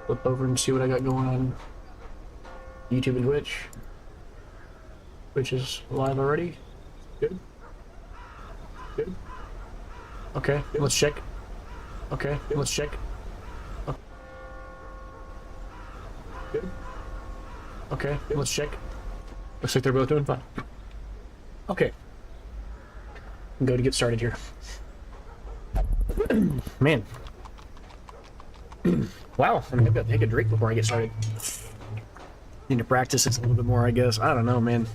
flip over and see what I got going on YouTube and Twitch. Twitch is live already. Good. Good. Okay, let's check. Okay, let's check. Good. Okay, let's check. Looks like they're both doing fine. Okay. Go to get started here. Man. Wow, I'm gonna take a drink before I get started. Need to practice this a little bit more, I guess. I don't know, man.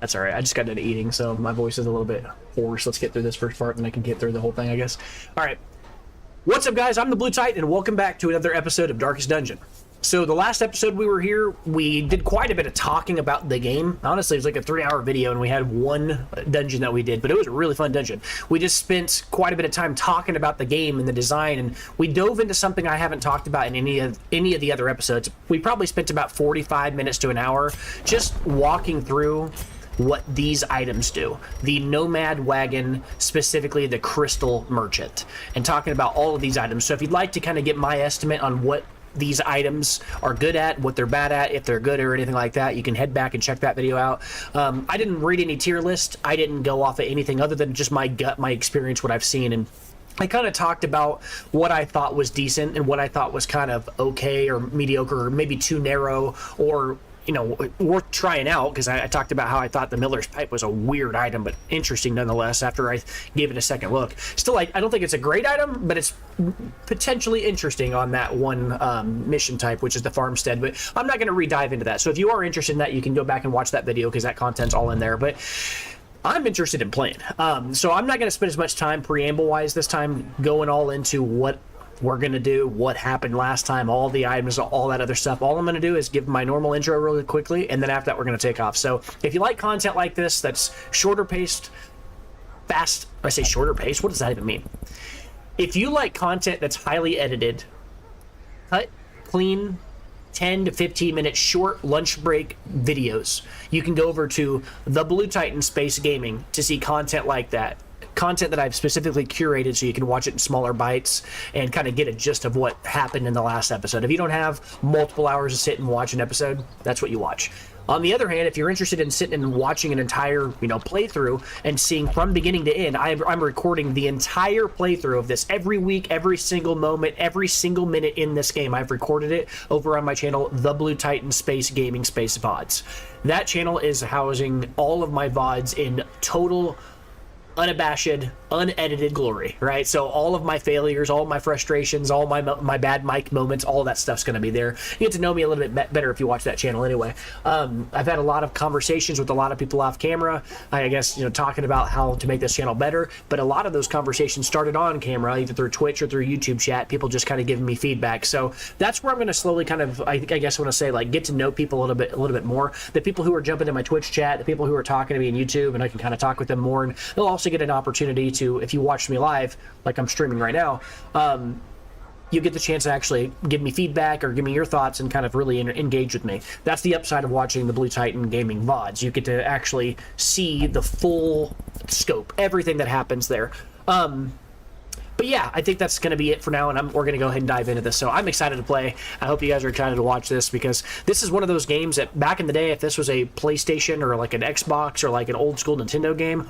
That's alright. I just got done eating, so my voice is a little bit hoarse. Let's get through this first part, and then I can get through the whole thing, I guess. Alright. What's up, guys? I'm the Blue Titan, and welcome back to another episode of Darkest Dungeon. So the last episode we were here, we did quite a bit of talking about the game. Honestly, it was like a 3-hour video, and we had one dungeon that we did, but it was a really fun dungeon. We just spent quite a bit of time talking about the game and the design, and we dove into something I haven't talked about in any of the other episodes. We probably spent about 45 minutes to an hour just walking through what these items do. The Nomad Wagon, specifically the Crystal Merchant, and talking about all of these items. So if you'd like to kind of get my estimate on what these items are good at, what they're bad at, if they're good or anything like that, you can head back and check that video out. I didn't read any tier list. I didn't go off of anything other than just my gut, my experience, what I've seen, and I kind of talked about what I thought was decent and what I thought was kind of okay or mediocre or maybe too narrow or, you know, worth trying out, because I talked about how I thought the Miller's Pipe was a weird item, but interesting nonetheless after I gave it a second look. Still, I don't think it's a great item, but it's potentially interesting on that one mission type, which is the farmstead, but I'm not going to re-dive into that. So if you are interested in that, you can go back and watch that video, because that content's all in there. But I'm interested in playing. So I'm not going to spend as much time preamble-wise this time going all into what we're going to do, what happened last time, all the items, all that other stuff. All I'm going to do is give my normal intro really quickly, and then after that we're going to take off. So if you like content like this that's shorter paced, fast, I say shorter paced, what does that even mean? If you like content that's highly edited, cut, clean, 10 to 15 minute short lunch break videos, you can go over to the Blue Titan Space Gaming to see content like that. Content that I've specifically curated so you can watch it in smaller bites and kind of get a gist of what happened in the last episode. If you don't have multiple hours to sit and watch an episode, that's what you watch. On the other hand, if you're interested in sitting and watching an entire, playthrough and seeing from beginning to end, I'm recording the entire playthrough of this every week, every single moment, every single minute in this game. I've recorded it over on my channel, The Blue Titan Space Gaming Space VODs. That channel is housing all of my VODs in total, unabashed, unedited glory, right? So all of my failures, all of my frustrations, all my bad mic moments, all of that stuff's going to be there. You get to know me a little bit better if you watch that channel anyway. I've had a lot of conversations with a lot of people off camera, I guess, talking about how to make this channel better, but a lot of those conversations started on camera, either through Twitch or through YouTube chat, people just kind of giving me feedback. So that's where I'm going to slowly kind of, I guess I want to say, like, get to know people a little bit more. The people who are jumping in my Twitch chat, the people who are talking to me in YouTube, and I can kind of talk with them more, and they'll also get an opportunity to, if you watch me live like I'm streaming right now, you get the chance to actually give me feedback or give me your thoughts and kind of really engage with me. That's the upside of watching the Blue Titan Gaming VODs. You get to actually see the full scope, everything that happens there. But yeah, I think that's going to be it for now, and we're going to go ahead and dive into this. So I'm excited to play. I hope you guys are excited to watch this, because this is one of those games that back in the day, if this was a PlayStation or like an Xbox or like an old school Nintendo game,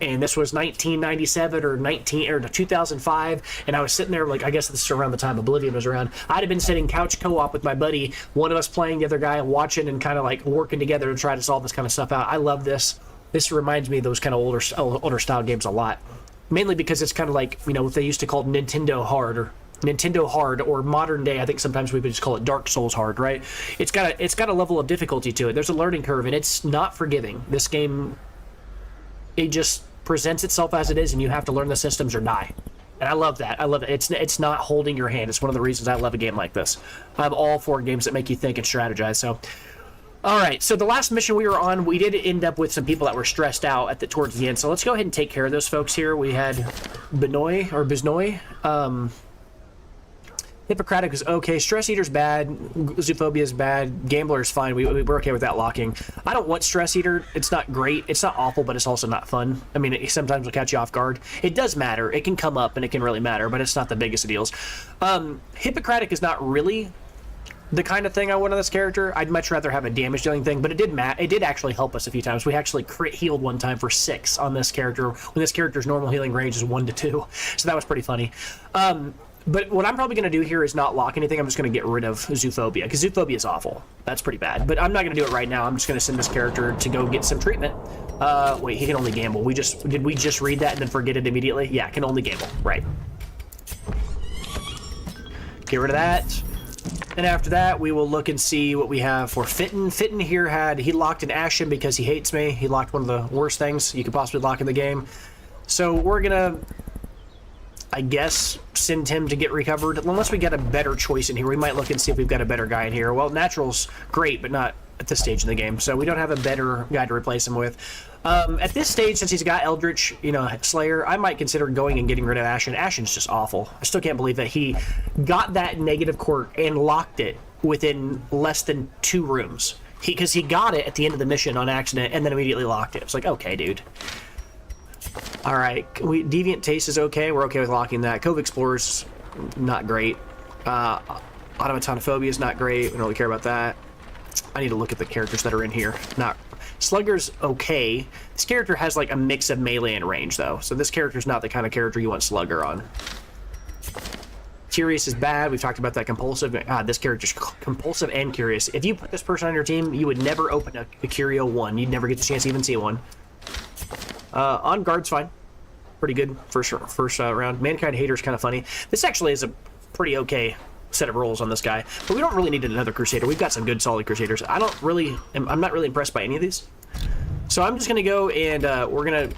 and this was 1997 or 2005, and I was sitting there, like, I guess this is around the time Oblivion was around, I'd have been sitting couch co-op with my buddy, one of us playing, the other guy watching, and kind of like working together to try to solve this kind of stuff out. I love this. This reminds me of those kind of older style games a lot, mainly because it's kind of like, what they used to call Nintendo Hard, or modern day, I think sometimes we would just call it Dark Souls Hard, right? It's got a level of difficulty to it. There's a learning curve, and it's not forgiving. This game, it just presents itself as it is, and you have to learn the systems or die. And I love that. I love it. It's not holding your hand. It's one of the reasons I love a game like this. I'm all for games that make you think and strategize. So, all right. So the last mission we were on, we did end up with some people that were stressed out towards the end. So let's go ahead and take care of those folks here. We had Biznoy. Hippocratic is okay. Stress Eater's bad. Zoophobia is bad. Gambler is fine. We're okay with that locking. I don't want Stress Eater. It's not great. It's not awful, but it's also not fun. I mean, it sometimes will catch you off guard. It does matter. It can come up and it can really matter, but it's not the biggest of deals. Hippocratic is not really the kind of thing I want on this character. I'd much rather have a damage dealing thing, but it did actually help us a few times. We actually crit healed one time for 6 on this character when this character's normal healing range is 1 to 2. So that was pretty funny. But what I'm probably going to do here is not lock anything. I'm just going to get rid of Zoophobia, because Zoophobia is awful. That's pretty bad. But I'm not going to do it right now. I'm just going to send this character to go get some treatment. Wait, he can only gamble. Did we just read that and then forget it immediately? Yeah, can only gamble. Right. Get rid of that. And after that, we will look and see what we have for Fitton. Fitton here he locked an Ashen because he hates me. He locked one of the worst things you could possibly lock in the game. So we're going to, I guess, send him to get recovered. Unless we get a better choice in here. We might look and see if we've got a better guy in here. Well, Natural's great, but not at this stage in the game. So we don't have a better guy to replace him with. At this stage, since he's got Eldritch, Slayer, I might consider going and getting rid of Ashen. Ashen's just awful. I still can't believe that he got that negative quirk and locked it within less than 2 rooms. Because he got it at the end of the mission on accident and then immediately locked it. It's like, okay, dude. All right, Deviant Taste is okay. We're okay with locking that. Cove Explorer's not great. Automatonophobia is not great. We don't really care about that. I need to look at the characters that are in here. Slugger's okay. This character has like a mix of melee and range though, so this character's not the kind of character you want Slugger on. Curious is bad. We've talked about that. Compulsive. This character's compulsive and curious. If you put this person on your team, you would never open a Curio 1. You'd never get the chance to even see one. On guard's fine. Pretty good first round. Mankind Hater's kind of funny. This actually is a pretty okay set of rolls on this guy, but we don't really need another Crusader. We've got some good solid Crusaders. I'm not really impressed by any of these. So I'm just gonna go and we're gonna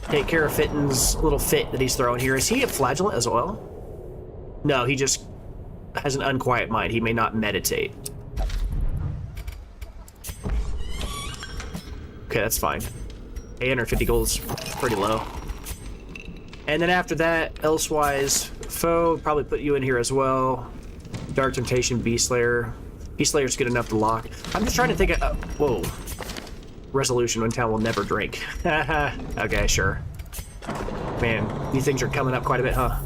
take care of Fitton's little fit that he's throwing here. Is he a Flagellant as well? No, he just has an unquiet mind. He may not meditate. Okay, that's fine. 850 gold is pretty low. And then after that, Elsewise Foe, probably put you in here as well. Dark Temptation, Beast Slayer. Beast Slayer's good enough to lock. I'm just trying to think of... whoa. Resolution, when town will never drink. Okay, sure. Man, these things are coming up quite a bit, huh?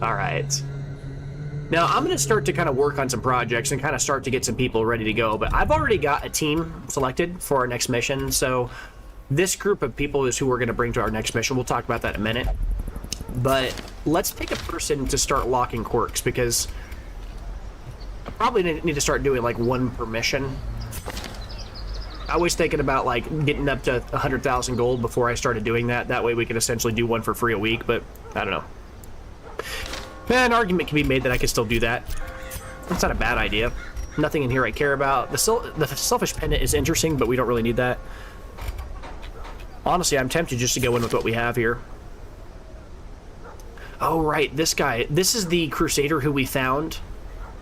Alright. Now, I'm going to start to kind of work on some projects and kind of start to get some people ready to go, but I've already got a team selected for our next mission, so this group of people is who we're going to bring to our next mission. We'll talk about that in a minute. But let's pick a person to start locking quirks, because I probably need to start doing like 1 per mission. I was thinking about like getting up to 100,000 gold before I started doing that. That way we can essentially do 1 for free a week, but I don't know. An argument can be made that I could still do that. That's not a bad idea. Nothing in here I care about. The Selfish Pendant is interesting, but we don't really need that. Honestly, I'm tempted just to go in with what we have here. Oh, right, this guy. This is the Crusader who we found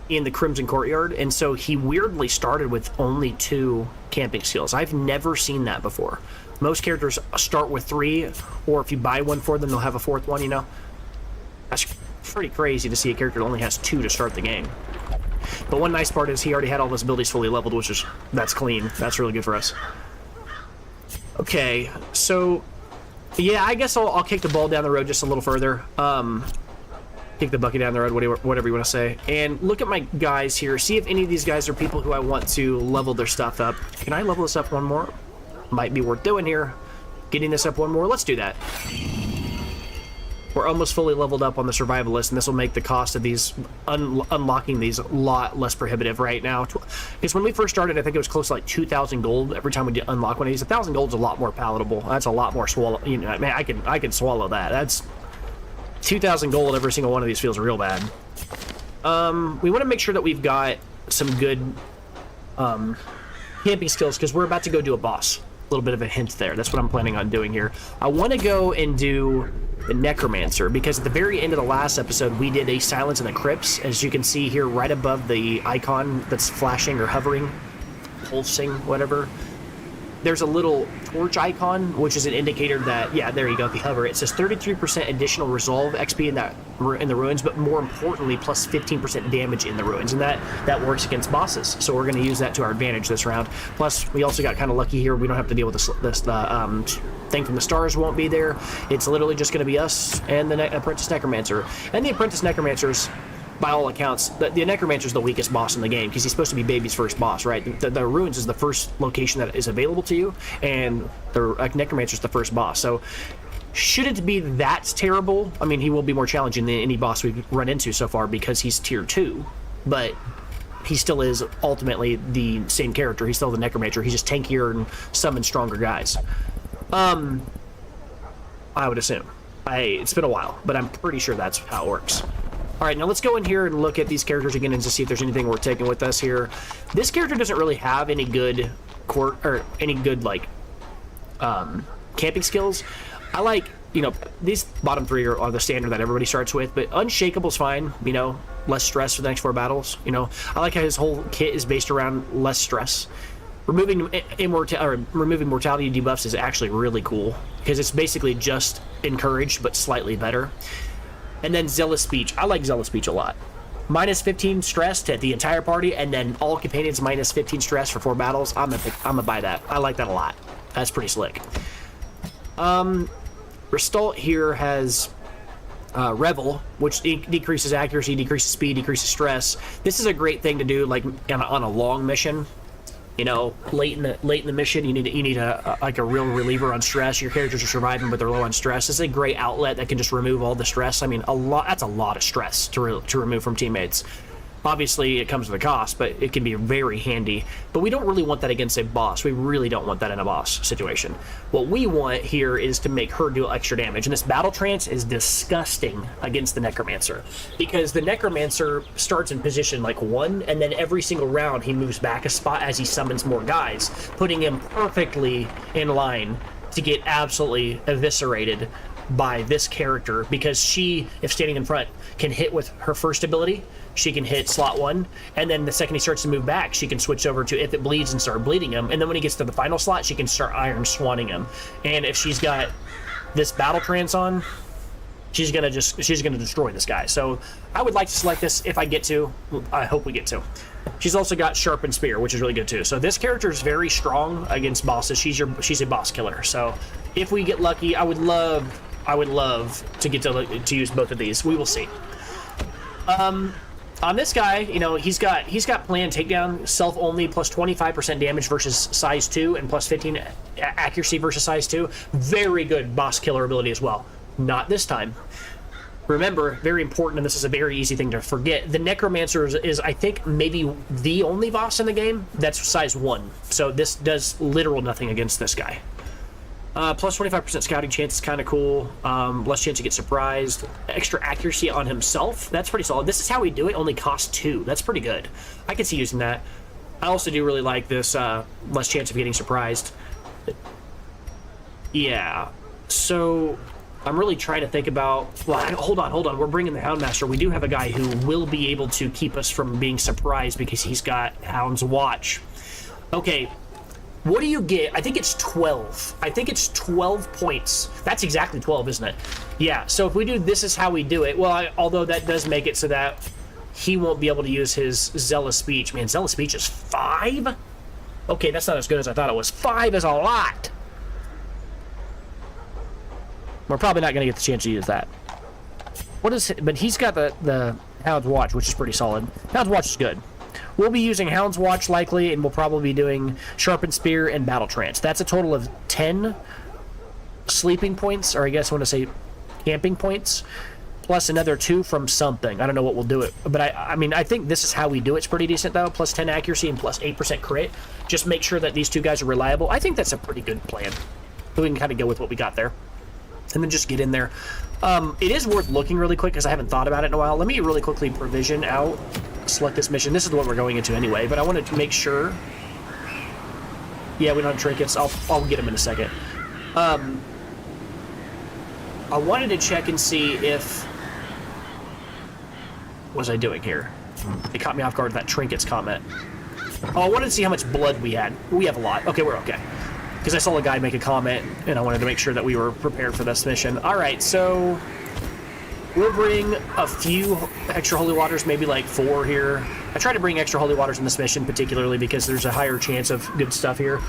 in the Crimson Courtyard, and so he weirdly started with only 2 camping skills. I've never seen that before. Most characters start with 3, or if you buy one for them, they'll have a 4th one, you know? That's pretty crazy to see a character that only has 2 to start the game. But one nice part is he already had all his abilities fully leveled, which is, that's clean. That's really good for us. Okay, so yeah, I guess I'll kick the ball down the road just a little further. Kick the bucket down the road, whatever you want to say. And look at my guys here. See if any of these guys are people who I want to level their stuff up. Can I level this up 1 more? Might be worth doing here. Getting this up 1 more. Let's do that. We're almost fully leveled up on the survivalist, and this will make the cost of these unlocking these a lot less prohibitive right now. Because when we first started, I think it was close to like 2,000 gold every time we did unlock one of these. 1,000 gold is a lot more palatable. That's a lot more swallow. You know, man, I can swallow that. That's 2,000 gold. Every single one of these feels real bad. We want to make sure that we've got some good camping skills, because we're about to go do a boss. A little bit of a hint there. That's what I'm planning on doing here. I want to go and do the Necromancer, because at the very end of the last episode we did a Silence in the Crypts, as you can see here right above the icon that's flashing or hovering, pulsing, whatever. there's a little torch icon, which is an indicator that, yeah, there you go, if you hover, it says 33% additional resolve XP in the ruins, but more importantly, plus 15% damage in the ruins, and that works against bosses. So we're going to use that to our advantage this round. Plus, we also got kind of lucky here. We don't have to deal with this thing from the stars won't be there. It's literally just going to be us and the Apprentice Necromancer. And the Apprentice Necromancer's, by all accounts, the Necromancer is the weakest boss in the game because he's supposed to be Baby's first boss, right? The Ruins is the first location that is available to you, and the Necromancer is the first boss. So shouldn't be that terrible. I mean, he will be more challenging than any boss we've run into so far because he's tier 2, but he still is ultimately the same character. He's still the Necromancer. He's just tankier and summons stronger guys. I would assume. It's been a while, but I'm pretty sure that's how it works. All right, now let's go in here and look at these characters again and to see if there's anything we're taking with us here. This character doesn't really have any good camping skills. I like, you know, these bottom 3 are the standard that everybody starts with, but Unshakable's fine, you know, less stress for the next 4 battles, you know. I like how his whole kit is based around less stress. Removing mortality debuffs is actually really cool because it's basically just encouraged but slightly better. And then Zealous Speech. I like Zealous Speech a lot. Minus 15 stress to the entire party, and then all companions minus 15 stress for 4 battles. I'm gonna buy that. I like that a lot. That's pretty slick. Restalt here has Revel, which decreases accuracy, decreases speed, decreases stress. This is a great thing to do, like on a long mission. You know, late in the mission, you need a real reliever on stress. Your characters are surviving, but they're low on stress. This is a great outlet that can just remove all the stress. I mean, that's a lot of stress to remove from teammates. Obviously, it comes with a cost, but it can be very handy. But we don't really want that against a boss. We really don't want that in a boss situation. What we want here is to make her do extra damage. And this battle trance is disgusting against the Necromancer. Because the Necromancer starts in position like 1, and then every single round he moves back a spot as he summons more guys, putting him perfectly in line to get absolutely eviscerated by this character. Because she, if standing in front, can hit with her first ability. She can hit slot 1, and then the second he starts to move back, she can switch over to If It Bleeds and start bleeding him, and then when he gets to the final slot, she can start Iron Swanning him. And if she's got this battle trance on, she's gonna destroy this guy. So I would like to select this if I get to. I hope we get to. She's also got Sharpened Spear, which is really good too. So this character is very strong against bosses. She's a boss killer. So if we get lucky, I would love to get to use both of these. We will see. On this guy, you know, he's got planned takedown, self only, plus 25% damage versus size 2, and plus 15 accuracy versus size 2. Very good boss killer ability as well. Not this time. Remember, very important, and this is a very easy thing to forget, the Necromancer is I think, maybe the only boss in the game that's size 1. So this does literal nothing against this guy. Plus 25% scouting chance is kind of cool. Less chance to get surprised. Extra accuracy on himself. That's pretty solid. This is how we do it. Only costs 2. That's pretty good. I can see using that. I also do really like this less chance of getting surprised. Yeah. So I'm really trying to think about... Well, hold on. We're bringing the Houndmaster. We do have a guy who will be able to keep us from being surprised because he's got Hound's Watch. Okay. What do you get? I think it's 12. I think it's 12 points. That's exactly 12, isn't it? Yeah, so if we do this is how we do it, well, although that does make it so that he won't be able to use his Zealous Speech. Man, Zealous Speech is 5? Okay, that's not as good as I thought it was. 5 is a lot. We're probably not going to get the chance to use that. But he's got the Hound's Watch, which is pretty solid. Hound's Watch is good. We'll be using Hound's Watch likely, and we'll probably be doing Sharpened Spear and Battle Trance. That's a total of 10 sleeping points, or I guess I want to say camping points, plus another 2 from something. I don't know what we'll do it, but I mean, I think this is how we do it. It's pretty decent, though. Plus 10 accuracy and plus 8% crit. Just make sure that these 2 guys are reliable. I think that's a pretty good plan. We can kind of go with what we got there. And then just get in there. It is worth looking really quick because I haven't thought about it in a while. Let me really quickly provision out, select this mission. This is the one we're going into anyway, but I wanted to make sure. Yeah, we don't have trinkets. I'll get them in a second. I wanted to check and see if... What was I doing here? It caught me off guard with that trinkets comment. Oh, I wanted to see how much blood we had. We have a lot. Okay, we're okay. because I saw a guy make a comment, and I wanted to make sure that we were prepared for this mission. All right, so we'll bring a few extra holy waters, maybe like 4 here. I try to bring extra holy waters in this mission, particularly because there's a higher chance of good stuff here.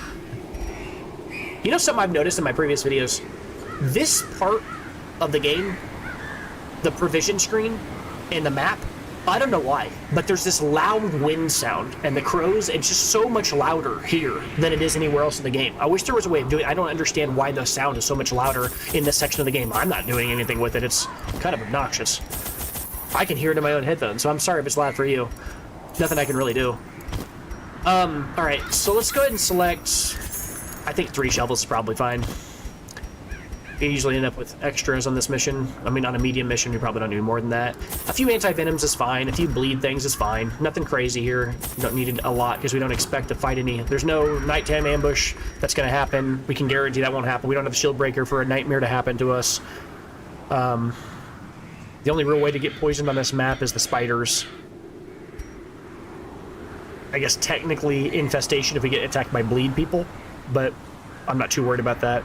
You know something I've noticed in my previous videos? This part of the game, the provision screen and the map, I don't know why, but there's this loud wind sound, and the crows, it's just so much louder here than it is anywhere else in the game. I wish there was a way of doing it. I don't understand why the sound is so much louder in this section of the game. I'm not doing anything with it. It's kind of obnoxious. I can hear it in my own headphones, so I'm sorry if it's loud for you. Nothing I can really do. Alright, so let's go ahead and select, I think 3 shovels is probably fine. You usually end up with extras on this mission. I mean, on a medium mission, you probably don't need more than that. A few anti-venoms is fine. A few bleed things is fine. Nothing crazy here. You don't need a lot because we don't expect to fight any. There's no nighttime ambush that's going to happen. We can guarantee that won't happen. We don't have a shield breaker for a nightmare to happen to us. The only real way to get poisoned on this map is the spiders. I guess technically infestation if we get attacked by bleed people, but I'm not too worried about that.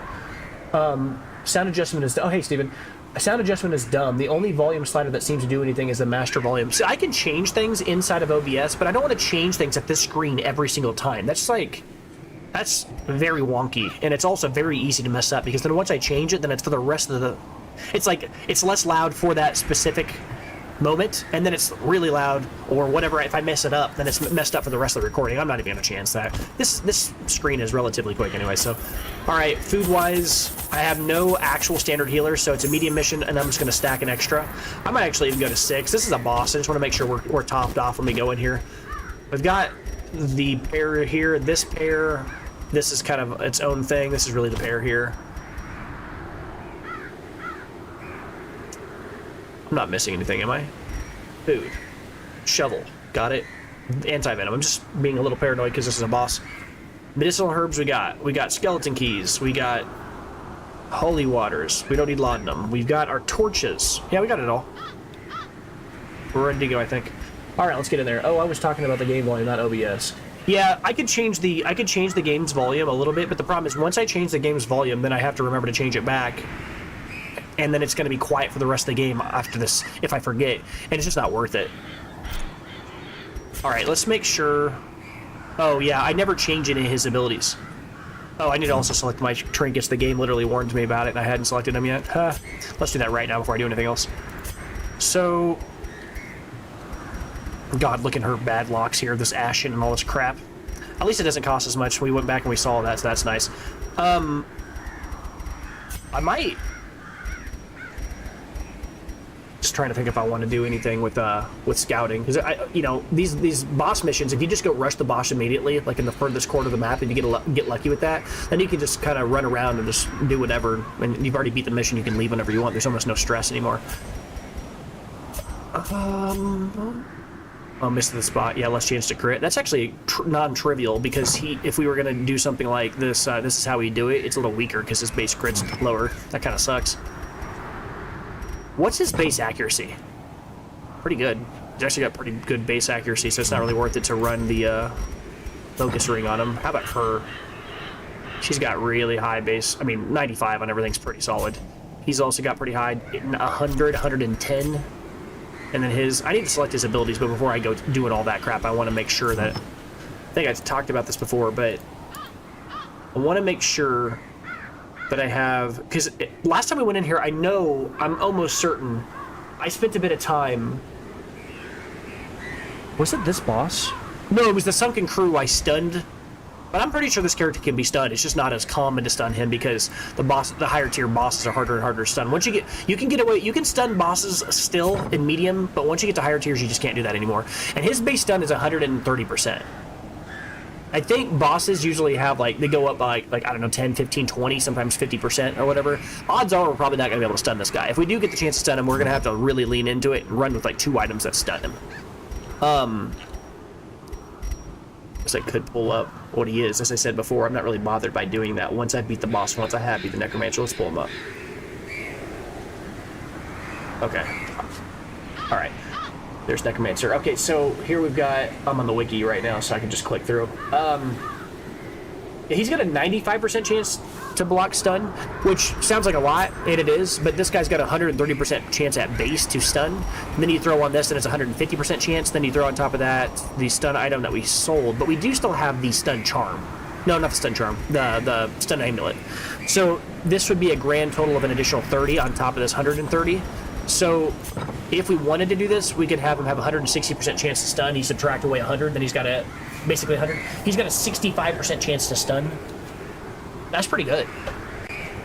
Sound adjustment is... Oh, hey, Steven. Sound adjustment is dumb. The only volume slider that seems to do anything is the master volume. So I can change things inside of OBS, but I don't want to change things at this screen every single time. That's like... That's very wonky. And it's also very easy to mess up, because then once I change it, then it's for the rest of the... It's like, it's less loud for that specific moment, and then it's really loud, or whatever. If I mess it up, then it's messed up for the rest of the recording. I'm not even going to chance that. This screen is relatively quick anyway, so... Alright, food-wise, I have no actual standard healers, so it's a medium mission, and I'm just going to stack an extra. I might actually even go to 6. This is a boss. I just want to make sure we're topped off when we go in here. We've got the pair here, this pair. This is kind of its own thing. This is really the pair here. I'm not missing anything, am I? Food. Shovel. Got it. Anti-venom. I'm just being a little paranoid because this is a boss. Medicinal herbs we got. We got skeleton keys. We got holy waters. We don't need laudanum. We've got our torches. Yeah, we got it all. We're ready to go, I think. Alright, let's get in there. Oh, I was talking about the game volume, not OBS. Yeah, I could change the game's volume a little bit, but the problem is once I change the game's volume, then I have to remember to change it back. And then it's going to be quiet for the rest of the game after this, if I forget. And it's just not worth it. Alright, let's make sure... Oh, yeah, I never change any of his abilities. Oh, I need to also select my trinkets. The game literally warned me about it, and I hadn't selected them yet. Let's do that right now before I do anything else. So... God, look at her bad locks here, this ashen and all this crap. At least it doesn't cost as much. We went back and we saw that, so that's nice. I might... Just trying to think if I want to do anything with scouting, because you know, these boss missions, if you just go rush the boss immediately, like in the furthest corner of the map, and you get lucky with that, then you can just kind of run around and just do whatever, and you've already beat the mission. You can leave whenever you want. There's almost no stress anymore. Oh, missed the spot. Yeah, less chance to crit. That's actually non-trivial, because if we were gonna do something like this, this is how we do it. It's a little weaker because his base crit's lower. That kind of sucks. What's his base accuracy? Pretty good. He's actually got pretty good base accuracy, so it's not really worth it to run the focus ring on him. How about her? She's got really high base. I mean, 95 on everything's pretty solid. He's also got pretty high, 100, 110. And then his... I need to select his abilities, but before I go doing all that crap, I want to make sure that... I think I've talked about this before, but... I want to make sure... that I have, because last time we went in here, I'm almost certain, I spent a bit of time. Was it this boss? No, it was the Sunken Crew I stunned, but I'm pretty sure this character can be stunned. It's just not as common to stun him because the higher tier bosses are harder and harder to stun. Once you can get away, you can stun bosses still in medium, but once you get to higher tiers, you just can't do that anymore. And his base stun is 130%. I think bosses usually have, like, they go up by, like, I don't know, 10, 15, 20, sometimes 50% or whatever. Odds are we're probably not going to be able to stun this guy. If we do get the chance to stun him, we're going to have to really lean into it and run with, like, 2 items that stun him. Guess I could pull up what he is. As I said before, I'm not really bothered by doing that. Once I beat the boss, once I have beat the Necromancer, let's pull him up. Okay. Alright. There's Necromancer. Okay, so here we've got... I'm on the wiki right now, so I can just click through. he's got a 95% chance to block stun, which sounds like a lot, and it is, but this guy's got a 130% chance at base to stun. And then you throw on this, and it's a 150% chance. Then you throw on top of that the stun item that we sold, but we do still have the stun charm. No, not the stun charm, the stun amulet. So this would be a grand total of an additional 30 on top of this 130. So if we wanted to do this, we could have him have a 160% chance to stun. He subtract away 100, then he's got a basically 100. He's got a 65% chance to stun. That's pretty good.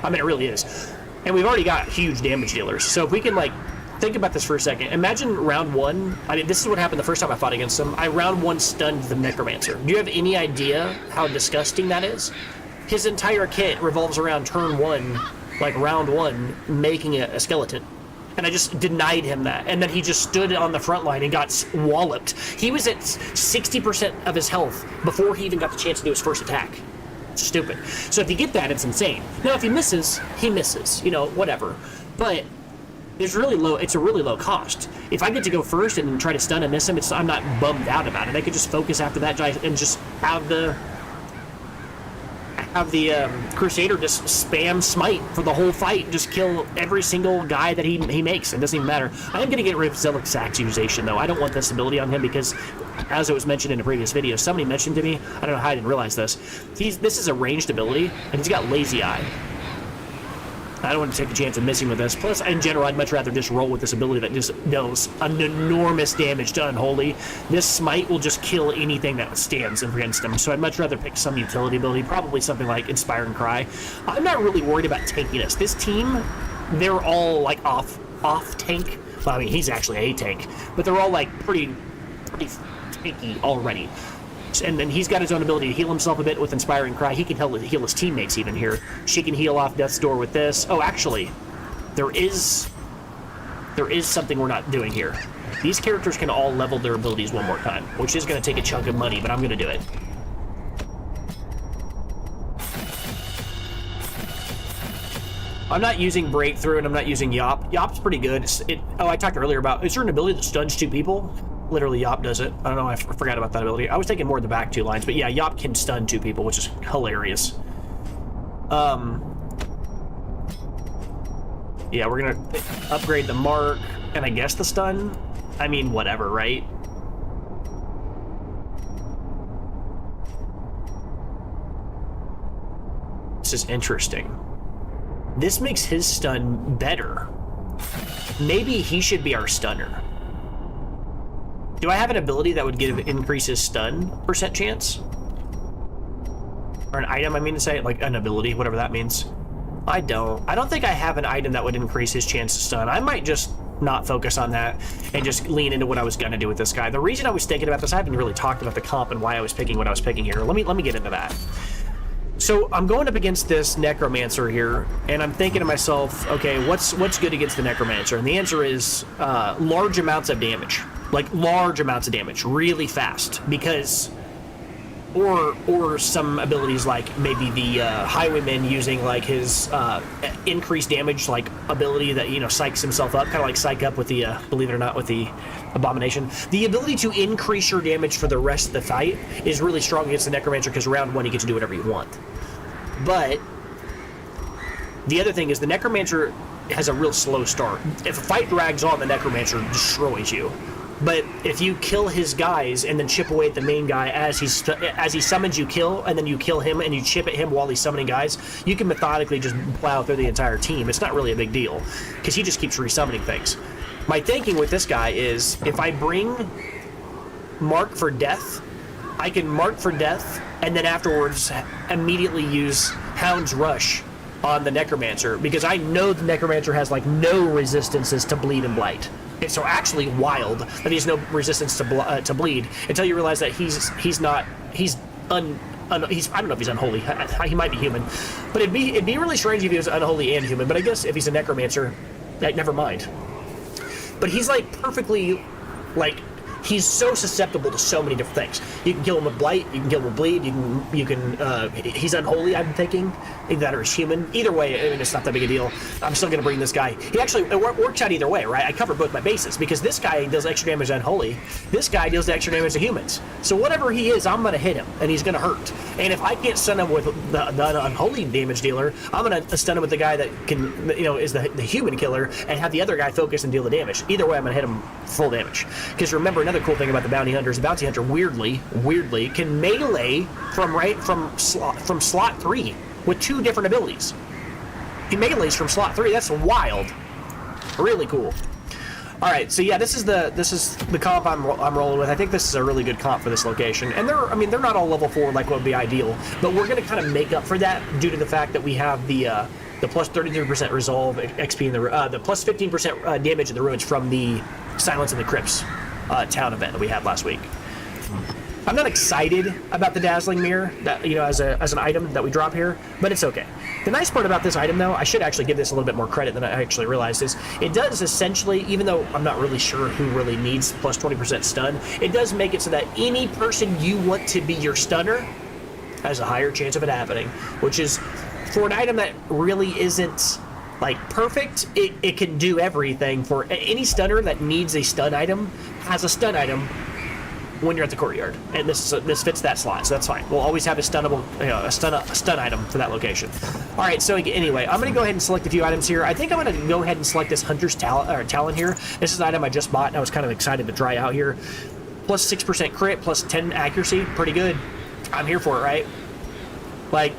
I mean, it really is. And we've already got huge damage dealers. So if we can, like, think about this for a second. Imagine round one. I mean, this is what happened the first time I fought against him. I round one stunned the Necromancer. Do you have any idea how disgusting that is? His entire kit revolves around turn one, like round one, making a skeleton. And I just denied him that. And then he just stood on the front line and got walloped. He was at 60% of his health before he even got the chance to do his first attack. It's stupid. So if you get that, it's insane. Now, if he misses, you know, whatever. But it's really low. It's a really low cost. If I get to go first and try to stun and miss him, I'm not bummed out about it. I could just focus after that and just have the Crusader just spam smite for the whole fight, just kill every single guy that he makes. It doesn't even matter. I am going to get rid of Zealot's accusation, though. I don't want this ability on him because, as it was mentioned in a previous video, somebody mentioned to me, I don't know how I didn't realize this, this is a ranged ability, and he's got Lazy Eye. I don't want to take a chance of missing with this. Plus, in general, I'd much rather just roll with this ability that just deals an enormous damage to Unholy. This Smite will just kill anything that stands against him. So I'd much rather pick some utility ability, probably something like Inspiring Cry. I'm not really worried about tankiness. This team, they're all like off tank. Well, I mean, he's actually a tank, but they're all like pretty tanky already. And then he's got his own ability to heal himself a bit with Inspiring Cry. He can heal his teammates even here. She can heal off Death's Door with this. Oh, actually, there is something we're not doing here. These characters can all level their abilities one more time, which is going to take a chunk of money, but I'm going to do it. I'm not using Breakthrough, and I'm not using Yop. Yop's pretty good. I talked earlier about, is there an ability that stuns two people? Literally, Yop does it. I don't know, I forgot about that ability. I was taking more of the back two lines, but yeah, Yop can stun two people, which is hilarious. Yeah, we're gonna upgrade the mark, and I guess the stun? I mean, whatever, right? This is interesting. This makes his stun better. Maybe he should be our stunner. Do I have an ability that would increase his stun percent chance? Or an item, I mean to say, like an ability, whatever that means. I don't think I have an item that would increase his chance to stun. I might just not focus on that and just lean into what I was gonna do with this guy. The reason I was thinking about this, I haven't really talked about the comp and why I was picking what I was picking here. Let me get into that. So I'm going up against this Necromancer here, and I'm thinking to myself, okay, what's good against the Necromancer? And the answer is large amounts of damage. Like large amounts of damage, really fast, because, or some abilities like maybe the Highwayman using like his increased damage like ability that, you know, psychs himself up, kind of like Psych Up with the, believe it or not, with the Abomination. The ability to increase your damage for the rest of the fight is really strong against the Necromancer because round one you get to do whatever you want. But the other thing is the Necromancer has a real slow start. If a fight drags on, the Necromancer destroys you. But if you kill his guys and then chip away at the main guy as he summons, you kill, and then you kill him and you chip at him while he's summoning guys, you can methodically just plow through the entire team. It's not really a big deal because he just keeps resummoning things. My thinking with this guy is if I bring Mark for Death, I can Mark for Death and then afterwards immediately use Hound's Rush on the Necromancer because I know the Necromancer has like no resistances to bleed and blight. It's so actually wild that he has no resistance to bleed until you realize that he's I don't know if he's unholy. He might be human, but it'd be really strange if he was unholy and human. But I guess if he's a Necromancer, never mind. But he's like perfectly, like he's so susceptible to so many different things. You can kill him with blight, you can kill him with bleed, you can he's unholy, I'm thinking, either that or he's human. Either way, I mean, it's not that big a deal. I'm still gonna bring this guy. He actually, it works out either way, right? I cover both my bases, because this guy does extra damage to unholy, this guy deals extra damage to humans. So whatever he is, I'm gonna hit him, and he's gonna hurt. And if I can't stun him with the unholy damage dealer, I'm gonna stun him with the guy that can, you know, is the human killer, and have the other guy focus and deal the damage. Either way, I'm gonna hit him full damage. Because remember, another cool thing about the bounty hunter is the bounty hunter weirdly can melee from slot 3 with 2 different abilities. He melees from slot 3. That's wild. Really cool. All right, so yeah, this is the comp I'm rolling with. I think this is a really good comp for this location, and they're not all level 4 like what would be ideal, but we're gonna kind of make up for that due to the fact that we have the plus 33% resolve XP in the plus 15% damage in the ruins from the Silence in the Crypts town event that we had last week. I'm not excited about the Dazzling Mirror, that, you know, as an item that we drop here, but it's okay. The nice part about this item, though, I should actually give this a little bit more credit than I actually realized, is it does essentially, even though I'm not really sure who really needs plus 20% stun, it does make it so that any person you want to be your stunner has a higher chance of it happening, which is, for an item that really isn't like perfect, it can do everything. For any stunner that needs a stun item has a stun item when you're at the courtyard, and this fits that slot, so that's fine. We'll always have a stunnable, you know, a stun item for that location. All right, so anyway, I'm gonna go ahead and select a few items here. I think I'm gonna go ahead and select this Hunter's Talon here. This is an item I just bought, and I was kind of excited to try out here. Plus 6% crit, plus 10 accuracy, pretty good. I'm here for it, right? Like,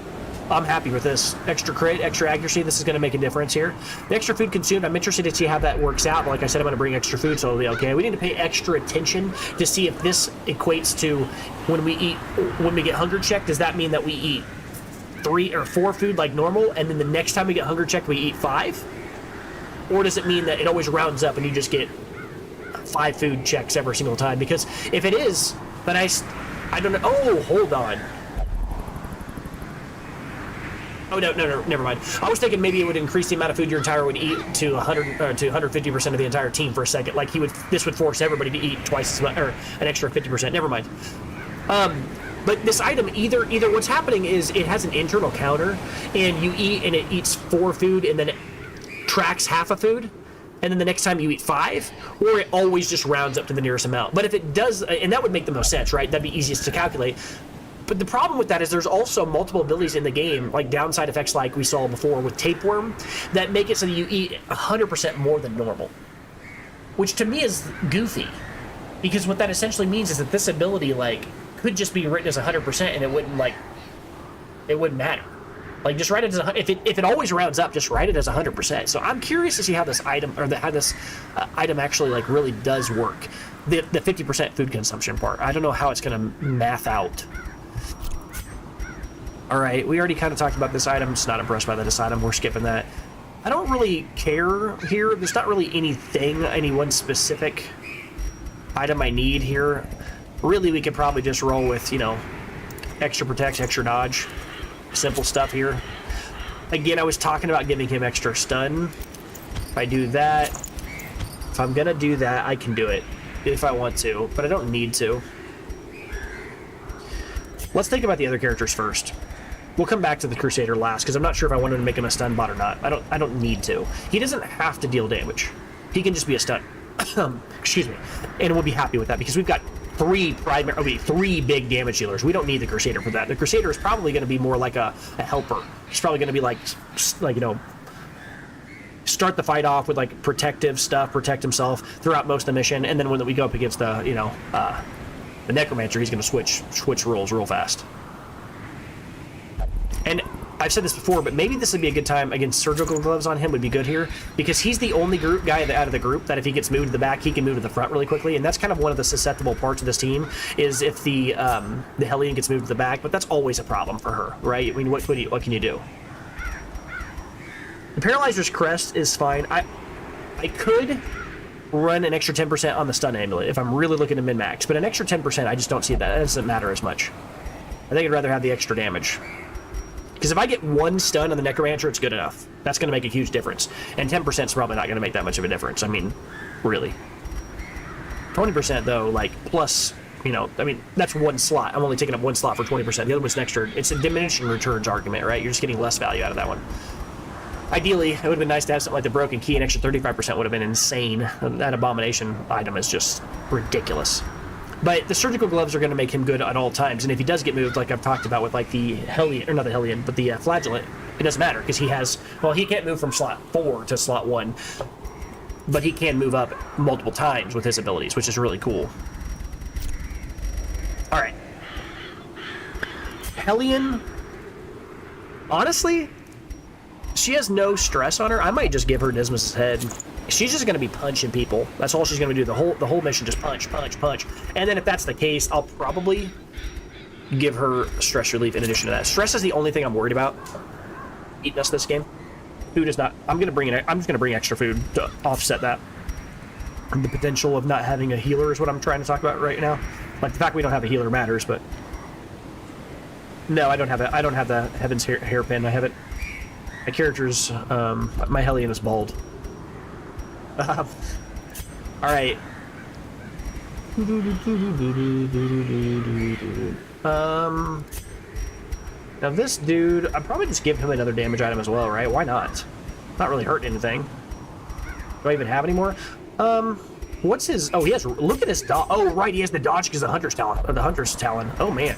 I'm happy with this. Extra crit, extra accuracy, this is going to make a difference here. The extra food consumed, I'm interested to see how that works out, but like I said, I'm going to bring extra food, so it'll be okay. We need to pay extra attention to see if this equates to when we get hunger checked, does that mean that we eat 3 or 4 food like normal, and then the next time we get hunger checked, we eat 5? Or does it mean that it always rounds up and you just get 5 food checks every single time? Because if it is, then I don't know. Oh, hold on. Oh, no, never mind. I was thinking maybe it would increase the amount of food your entire would eat to 100 or to 150% of the entire team for a second. Like this would force everybody to eat twice as much, or an extra 50%. Never mind. But this item, either what's happening is it has an internal counter, and you eat, and it eats 4 food, and then it tracks half a food, and then the next time you eat 5, or it always just rounds up to the nearest amount. But if it does, and that would make the most sense, right? That'd be easiest to calculate. But the problem with that is there's also multiple abilities in the game, like downside effects like we saw before with Tapeworm, that make it so that you eat 100% more than normal. Which to me is goofy. Because what that essentially means is that this ability, like, could just be written as 100% and it wouldn't matter. Like, just write it as if it always rounds up, just write it as 100%. So I'm curious to see how this item, or how this item actually, like, really does work. The 50% food consumption part. I don't know how it's going to math out. Alright, we already kind of talked about this item. Just not impressed by this item. We're skipping that. I don't really care here. There's not really any one specific item I need here. Really, we could probably just roll with, you know, extra protect, extra dodge. Simple stuff here. Again, I was talking about giving him extra stun. If I do that, if I'm gonna do that, I can do it if I want to, but I don't need to. Let's think about the other characters first. We'll come back to the Crusader last, because I'm not sure if I wanted to make him a stun bot or not. I don't need to. He doesn't have to deal damage. He can just be a stun. Excuse me. And we'll be happy with that, because we've got 3 big damage dealers. We don't need the Crusader for that. The Crusader is probably going to be more like a helper. He's probably going to be like, you know, start the fight off with like protective stuff, protect himself throughout most of the mission, and then when we go up against the, you know, the Necromancer, he's going to switch roles real fast. And I've said this before, but maybe this would be a good time against surgical gloves on him would be good here, because he's the only guy out of the group that if he gets moved to the back, he can move to the front really quickly, and that's kind of one of the susceptible parts of this team, is if the Hellion gets moved to the back, but that's always a problem for her, right? I mean, what can you do? The Paralyzer's Crest is fine. I could run an extra 10% on the stun amulet if I'm really looking to min-max, but an extra 10%, I just don't see that. That doesn't matter as much. I think I'd rather have the extra damage. Because if I get 1 stun on the Necromancer, it's good enough. That's going to make a huge difference. And 10% is probably not going to make that much of a difference. I mean, really. 20% though, like, plus, you know, I mean, that's one slot. I'm only taking up one slot for 20%. The other one's an extra. It's a diminishing returns argument, right? You're just getting less value out of that one. Ideally, it would have been nice to have something like the broken key. An extra 35% would have been insane. That abomination item is just ridiculous. But the surgical gloves are going to make him good at all times. And if he does get moved, like I've talked about with like the Hellion, or not the Hellion, but the Flagellant, it doesn't matter because he has, well, he can't move from slot 4 to slot 1. But he can move up multiple times with his abilities, which is really cool. Alright. Hellion, honestly, she has no stress on her. I might just give her Dismas' head. She's just going to be punching people. That's all she's going to do. The whole mission, just punch, punch, punch. And then if that's the case, I'll probably give her stress relief in addition to that. Stress is the only thing I'm worried about eating us this game. Food is not. I'm just going to bring extra food to offset that. The potential of not having a healer is what I'm trying to talk about right now. Like the fact we don't have a healer matters, but no, I don't have it. I don't have the Heaven's hairpin. I have it. My character's my Hellion is bald. All right. Now this dude, I'd probably just give him another damage item as well, right? Why not? Not really hurting anything. Do I even have any more? What's his? Oh, he has. Look at his dodge. Oh, right, he has the dodge because the Hunter's Talon. The Hunter's Talon. Oh man.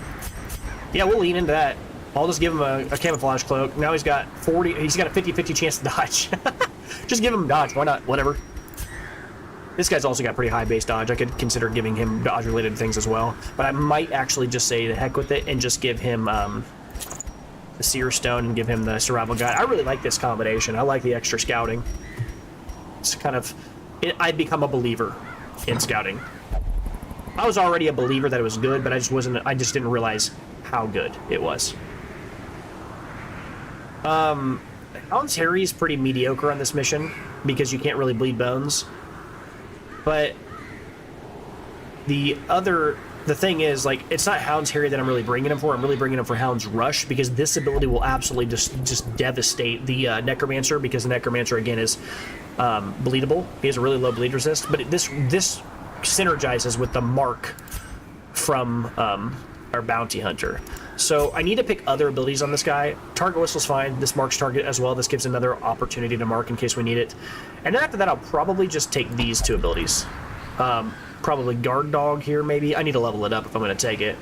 Yeah, we'll lean into that. I'll just give him a camouflage cloak. Now he's got 40. He's got a 50-50 chance to dodge. Just give him dodge. Why not? Whatever. This guy's also got pretty high base dodge. I could consider giving him dodge-related things as well. But I might actually just say the heck with it and just give him the Seer Stone and give him the Survival Guide. I really like this combination. I like the extra scouting. It's kind of... I'd become a believer in scouting. I was already a believer that it was good, but I just didn't realize how good it was. Hound's Harry's pretty mediocre on this mission because you can't really bleed bones. But the thing is, like, it's not Hound's Harry that I'm really bringing him for. I'm really bringing him for Hound's Rush because this ability will absolutely just devastate the Necromancer, because the Necromancer again is bleedable. He has a really low bleed resist, but this synergizes with the mark from our Bounty Hunter. So I need to pick other abilities on this guy. Target Whistle's fine. This marks target as well. This gives another opportunity to mark in case we need it. And then after that, I'll probably just take these two abilities. Probably Guard Dog here, maybe. I need to level it up if I'm going to take it.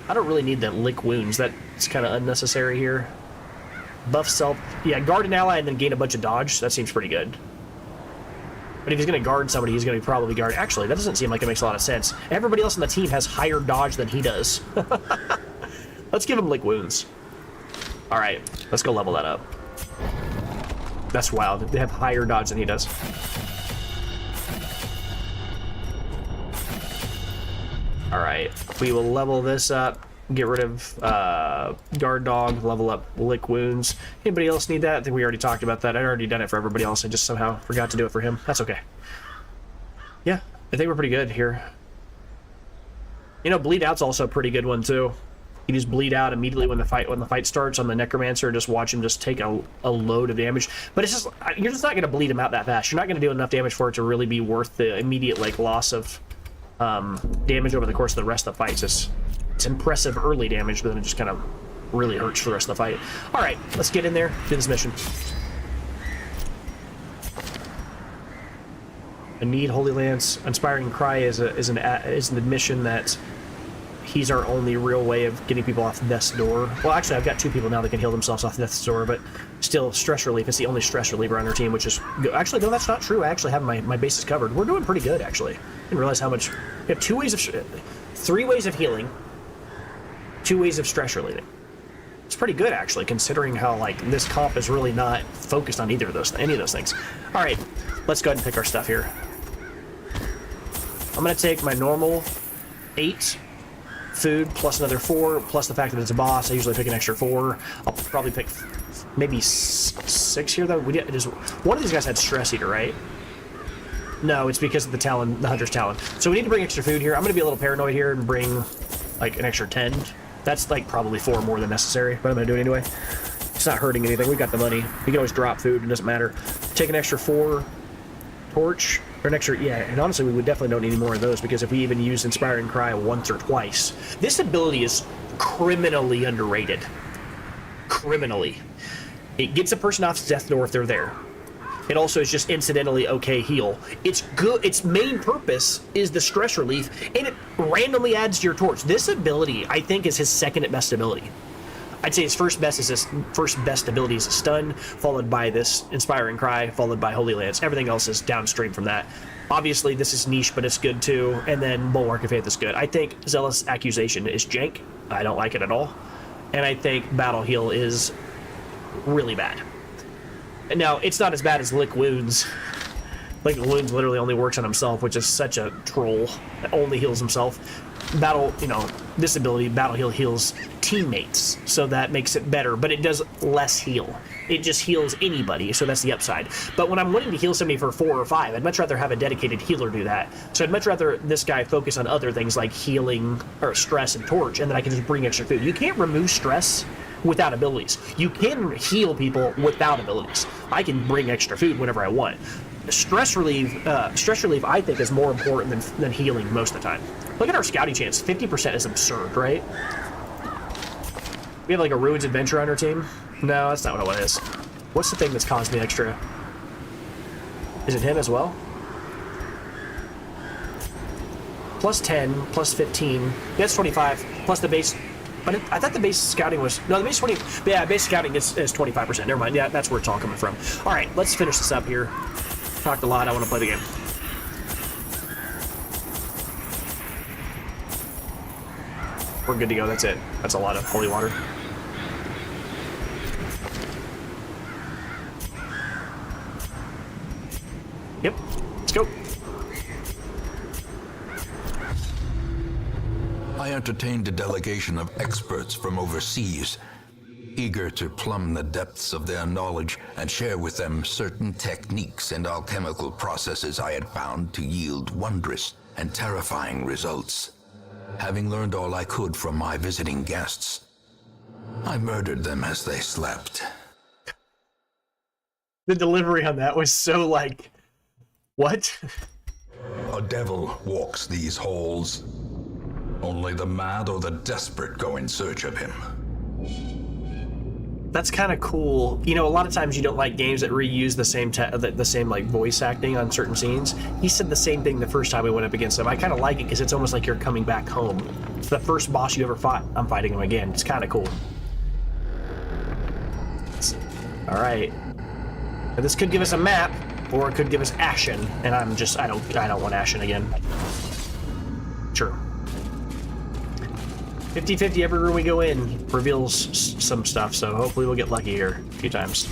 I don't really need the Lick Wounds. That's kind of unnecessary here. Buff self. Yeah, guard an ally and then gain a bunch of dodge. That seems pretty good. But if he's going to guard somebody, he's going to probably guard... Actually, that doesn't seem like it makes a lot of sense. Everybody else on the team has higher dodge than he does. Let's give him Lick Wounds. Alright, let's go level that up. That's wild. They have higher dodge than he does. Alright, we will level this up. Get rid of Guard Dog, level up Lick Wounds. Anybody else need that? I think we already talked about that. I'd already done it for everybody else. I just somehow forgot to do it for him. That's okay. Yeah, I think we're pretty good here. You know, Bleed Out's also a pretty good one too. You just bleed out immediately when the fight starts on the Necromancer. Just watch him just take a load of damage. But it's just, you're just not going to bleed him out that fast. You're not going to do enough damage for it to really be worth the immediate like loss of damage over the course of the rest of the fights. It's impressive early damage, but then it just kind of really hurts for the rest of the fight. All right, let's get in there, do this mission. I need Holy Lance. Inspiring Cry is an admission that he's our only real way of getting people off Death's Door. Well, actually, I've got 2 people now that can heal themselves off Death's Door, but still, stress relief is the only stress reliever on our team, which is... Actually, no, that's not true. I actually have my bases covered. We're doing pretty good, actually. I didn't realize how much... We have 3 ways of healing, 2 ways of stress relieving. It's pretty good, actually, considering how, like, this comp is really not focused on any of those things. All right, let's go ahead and pick our stuff here. I'm going to take my normal 8 food plus another 4, plus the fact that it's a boss. I usually pick an extra 4. I'll probably pick maybe 6 here, though. One of these guys had Stress Eater, right? No, it's because of the Talon, the Hunter's Talon. So we need to bring extra food here. I'm going to be a little paranoid here and bring, like, an extra 10. That's, like, probably 4 more than necessary, but I'm going to do it anyway. It's not hurting anything. We got the money. We can always drop food. It doesn't matter. Take an extra 4 torch. Or an extra, yeah, and honestly, we would definitely don't need any more of those, because if we even use Inspiring Cry once or twice, this ability is criminally underrated. Criminally. It gets a person off death door if they're there. It also is just incidentally okay heal. It's good. Its main purpose is the stress relief, and it randomly adds to your torch. This ability, I think, is his second best ability. I'd say his first best ability is a stun, followed by this Inspiring Cry, followed by Holy Lance. Everything else is downstream from that. Obviously, this is niche, but it's good too. And then Bulwark of Faith is good. I think Zealous Accusation is jank. I don't like it at all. And I think Battle Heal is really bad. And now, it's not as bad as Lick Wounds. Lick Wounds literally only works on himself, which is such a troll that only heals himself. This ability, Battle Heal, heals teammates, so that makes it better, but it does less heal. It just heals anybody, so that's the upside. But when I'm wanting to heal somebody for 4 or 5, I'd much rather have a dedicated healer do that. So I'd much rather this guy focus on other things like healing, or stress and torch, and then I can just bring extra food. You can't remove stress without abilities. You can heal people without abilities. I can bring extra food whenever I want. Stress relief, I think, is more important than healing most of the time. Look at our scouting chance. 50% is absurd, right? We have like a Ruins Adventure on our team? No, that's not what it is. What's the thing that's caused me extra? Is it him as well? Plus 10, plus 15. That's 25, plus the base. But I thought the base scouting was... No, the base 20... Yeah, base scouting is 25%. Never mind. Yeah, that's where it's all coming from. All right, let's finish this up here. Talked a lot. I want to play the game. We're good to go. That's it. That's a lot of holy water. Yep. Let's go. I entertained a delegation of experts from overseas, eager to plumb the depths of their knowledge and share with them certain techniques and alchemical processes I had found to yield wondrous and terrifying results. Having learned all I could from my visiting guests, I murdered them as they slept. The delivery on that was so like, what? A devil walks these halls. Only the mad or the desperate go in search of him. That's kind of cool. You know, a lot of times you don't like games that reuse the same like voice acting on certain scenes. He said the same thing the first time we went up against him. I kind of like it because it's almost like you're coming back home. It's the first boss you ever fought. I'm fighting him again. It's kind of cool. All right. Now, this could give us a map, or it could give us Ashen, and I don't want Ashen again. Sure. 50-50 every room we go in reveals some stuff, so hopefully we'll get lucky here a few times.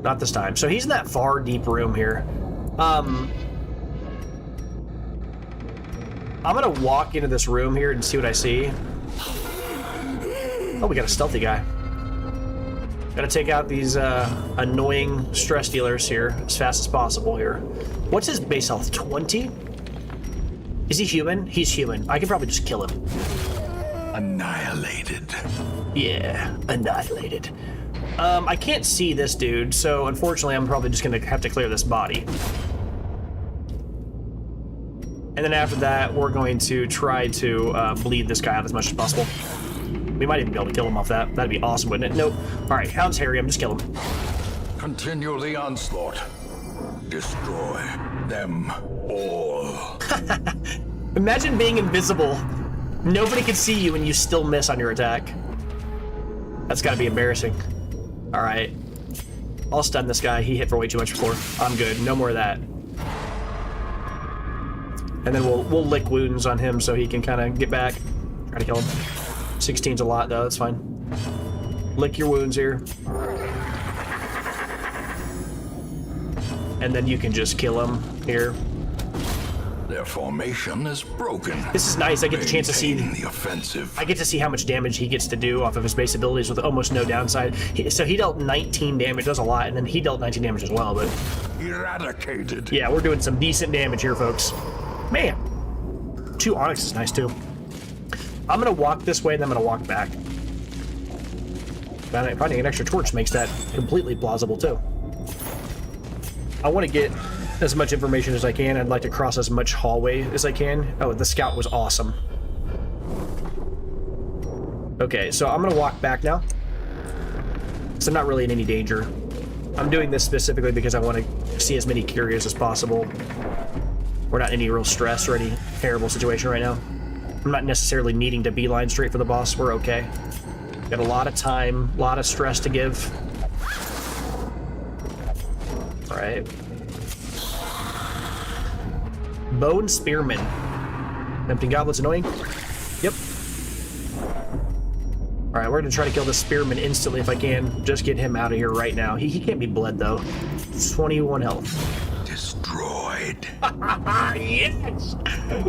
Not this time. So he's in that far deep room here. I'm gonna walk into this room here and see what I see. Oh, we got a stealthy guy. Gotta take out these annoying stress dealers here as fast as possible here. What's his base health? 20? Is he human? He's human. I can probably just kill him. Annihilated. Yeah, annihilated. I can't see this dude, so unfortunately I'm probably just gonna have to clear this body. And then after that, we're going to try to bleed this guy out as much as possible. We might even be able to kill him off that. That'd be awesome, wouldn't it? Nope. Alright, Hound's Harry, I'm just killing him. Continue the onslaught. Destroy them all. Imagine being invisible. Nobody can see you and you still miss on your attack. That's gotta be embarrassing. Alright. I'll stun this guy. He hit for way too much before. I'm good. No more of that. And then we'll lick wounds on him so he can kind of get back. Try to kill him. 16's a lot though, that's fine. Lick your wounds here. And then you can just kill him here. Their formation is broken. This is nice. I get the chance to see the offensive. I get to see how much damage he gets to do off of his base abilities with almost no downside. So he dealt 19 damage, does a lot, and then he dealt 19 damage as well, but eradicated. Yeah, we're doing some decent damage here, folks. Man. 2 Onyx is nice too. I'm gonna walk this way and then I'm gonna walk back. Finding an extra torch makes that completely plausible too. I want to get as much information as I can. I'd like to cross as much hallway as I can. Oh, the scout was awesome. Okay, so I'm gonna walk back now, because I'm not really in any danger. I'm doing this specifically because I want to see as many curios as possible. We're not in any real stress or any terrible situation right now. I'm not necessarily needing to beeline straight for the boss. We're okay. Got a lot of time, a lot of stress to give. All right. Bone Spearman. Empty Goblet's annoying. Yep. All right, we're gonna try to kill this Spearman instantly if I can. Just get him out of here right now. He can't be bled though. 21 health. Destroyed. Yes!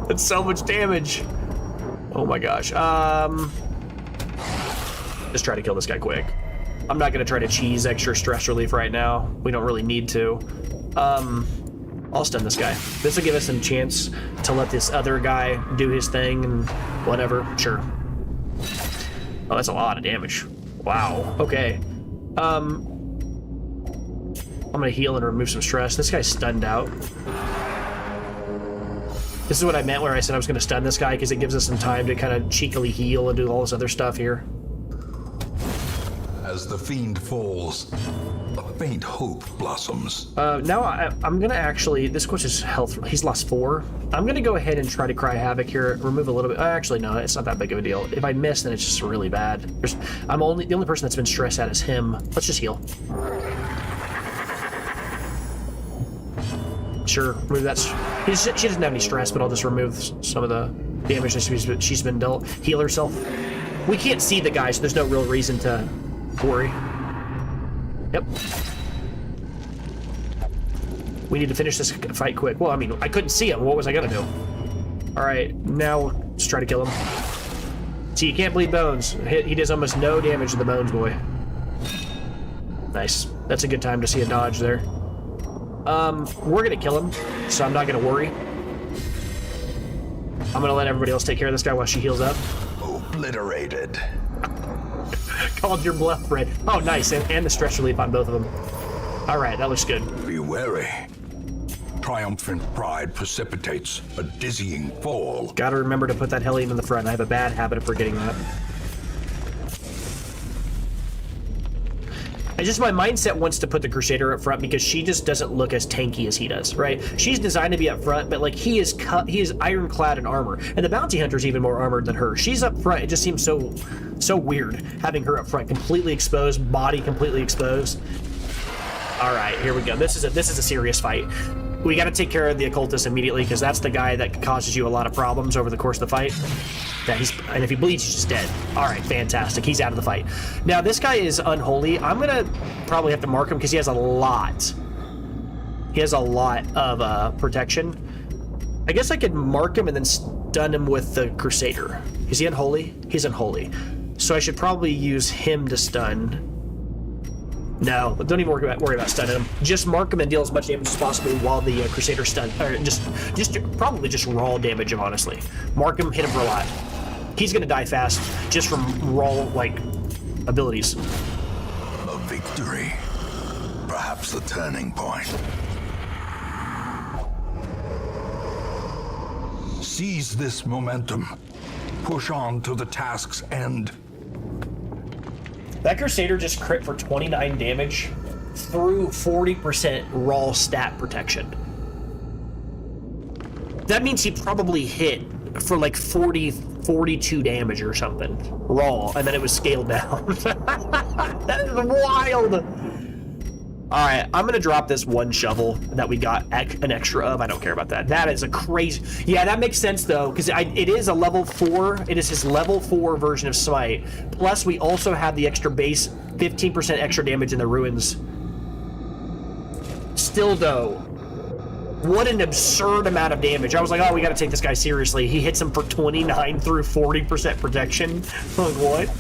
That's so much damage. Oh my gosh. Just try to kill this guy quick. I'm not gonna try to cheese extra stress relief right now. We don't really need to. I'll stun this guy. This will give us a chance to let this other guy do his thing and whatever. Sure. Oh, that's a lot of damage. Wow. Okay. I'm gonna heal and remove some stress. This guy's stunned out. This is what I meant where I said I was gonna stun this guy, because it gives us some time to kind of cheekily heal and do all this other stuff here. As the fiend falls, a faint hope blossoms. Now I'm gonna actually, this course is health, he's lost 4. I'm gonna go ahead and try to cry havoc here, remove a little bit. Actually, no, it's not that big of a deal. If I miss, then it's just really bad. The only person that's been stressed out is him. Let's just heal. Sure, remove that. She doesn't have any stress, but I'll just remove some of the damage that she's been dealt. Heal herself. We can't see the guy, so there's no real reason to worry. Yep. We need to finish this fight quick. Well, I mean, I couldn't see him. What was I gonna do? All right, now let's try to kill him. See, you can't bleed bones. He does almost no damage to the bones, boy. Nice. That's a good time to see a dodge there. We're gonna kill him, so I'm not gonna worry. I'm gonna let everybody else take care of this guy while she heals up. Obliterated. Called your bluff, Fred. Oh, nice, and the stress relief on both of them. All right, that looks good. Be wary. Triumphant pride precipitates a dizzying fall. Gotta remember to put that Hellion in the front. I have a bad habit of forgetting that. It's just my mindset wants to put the Crusader up front because she just doesn't look as tanky as he does, right? She's designed to be up front, but like he is ironclad in armor, and the Bounty Hunter's even more armored than her. She's up front. It just seems so weird having her up front, completely exposed, body completely exposed. All right, here we go. This is a serious fight. We got to take care of the Occultist immediately because that's the guy that causes you a lot of problems over the course of the fight. And if he bleeds, he's just dead. All right, fantastic. He's out of the fight. Now, this guy is unholy. I'm going to probably have to mark him because he has a lot. He has a lot of protection. I guess I could mark him and then stun him with the Crusader. Is he unholy? He's unholy. So I should probably use him to stun. No, don't even worry about stunning him. Just mark him and deal as much damage as possible while the Crusader stun, or probably just raw damage him, honestly. Mark him, hit him for a lot. He's gonna die fast just from raw, like, abilities. A victory. Perhaps the turning point. Seize this momentum. Push on to the task's end. That Crusader just crit for 29 damage through 40% raw stat protection. That means he probably hit for like 42 damage or something raw, and then it was scaled down. That is wild. All right, I'm gonna drop this one shovel that we got an extra of. I don't care about that. That is a crazy. Yeah, that makes sense though, because it is a level 4. It is his level 4 version of Smite. Plus, we also have the extra base 15% extra damage in the ruins. Still though, what an absurd amount of damage. I was like, oh, we got to take this guy seriously. He hits him for 29 through 40% protection. Like what?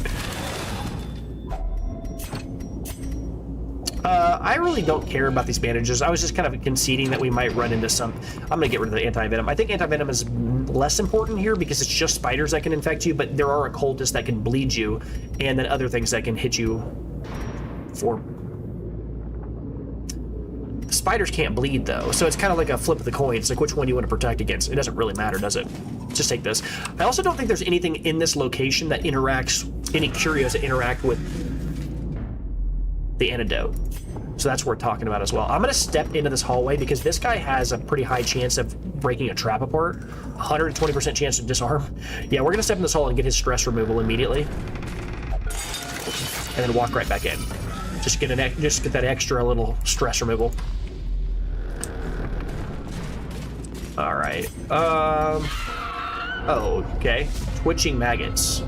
I really don't care about these bandages. I was just kind of conceding that we might run into some. I'm gonna get rid of the anti-venom. I think anti-venom is less important here because it's just spiders that can infect you, but there are occultists that can bleed you, and then other things that can hit you 4. The spiders can't bleed though, so it's kind of like a flip of the coin. It's like, which one do you want to protect against? It doesn't really matter, does it? Just take this. I also don't think there's anything in this location that interacts, any curios that interact with the antidote. So that's worth talking about as well. I'm gonna step into this hallway because this guy has a pretty high chance of breaking a trap apart. 120% chance to disarm. Yeah, we're gonna step in this hall and get his stress removal immediately. And then walk right back in. Just get that extra little stress removal. All right. Oh, okay. Twitching maggots.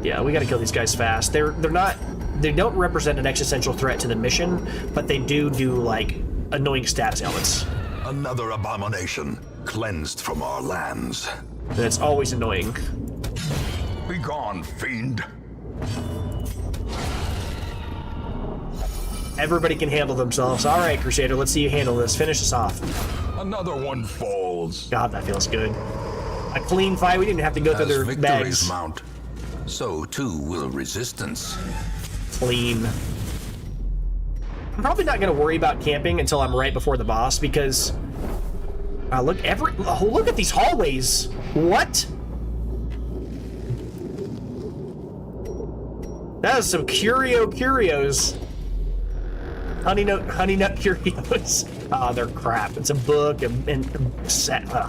Yeah, we got to kill these guys fast. They don't represent an existential threat to the mission, but they do like annoying status elements. Another abomination cleansed from our lands. And it's always annoying. Be gone, fiend. Everybody can handle themselves. All right, Crusader, let's see you handle this. Finish this off. Another one falls. God, that feels good. A clean fight. We didn't have to go through their victories bags. Mount, so too will resistance. Clean. I'm probably not going to worry about camping until I'm right before the boss because look at these hallways. What? That is some curios. Honey nut curios. Oh, they're crap. It's a book and set. A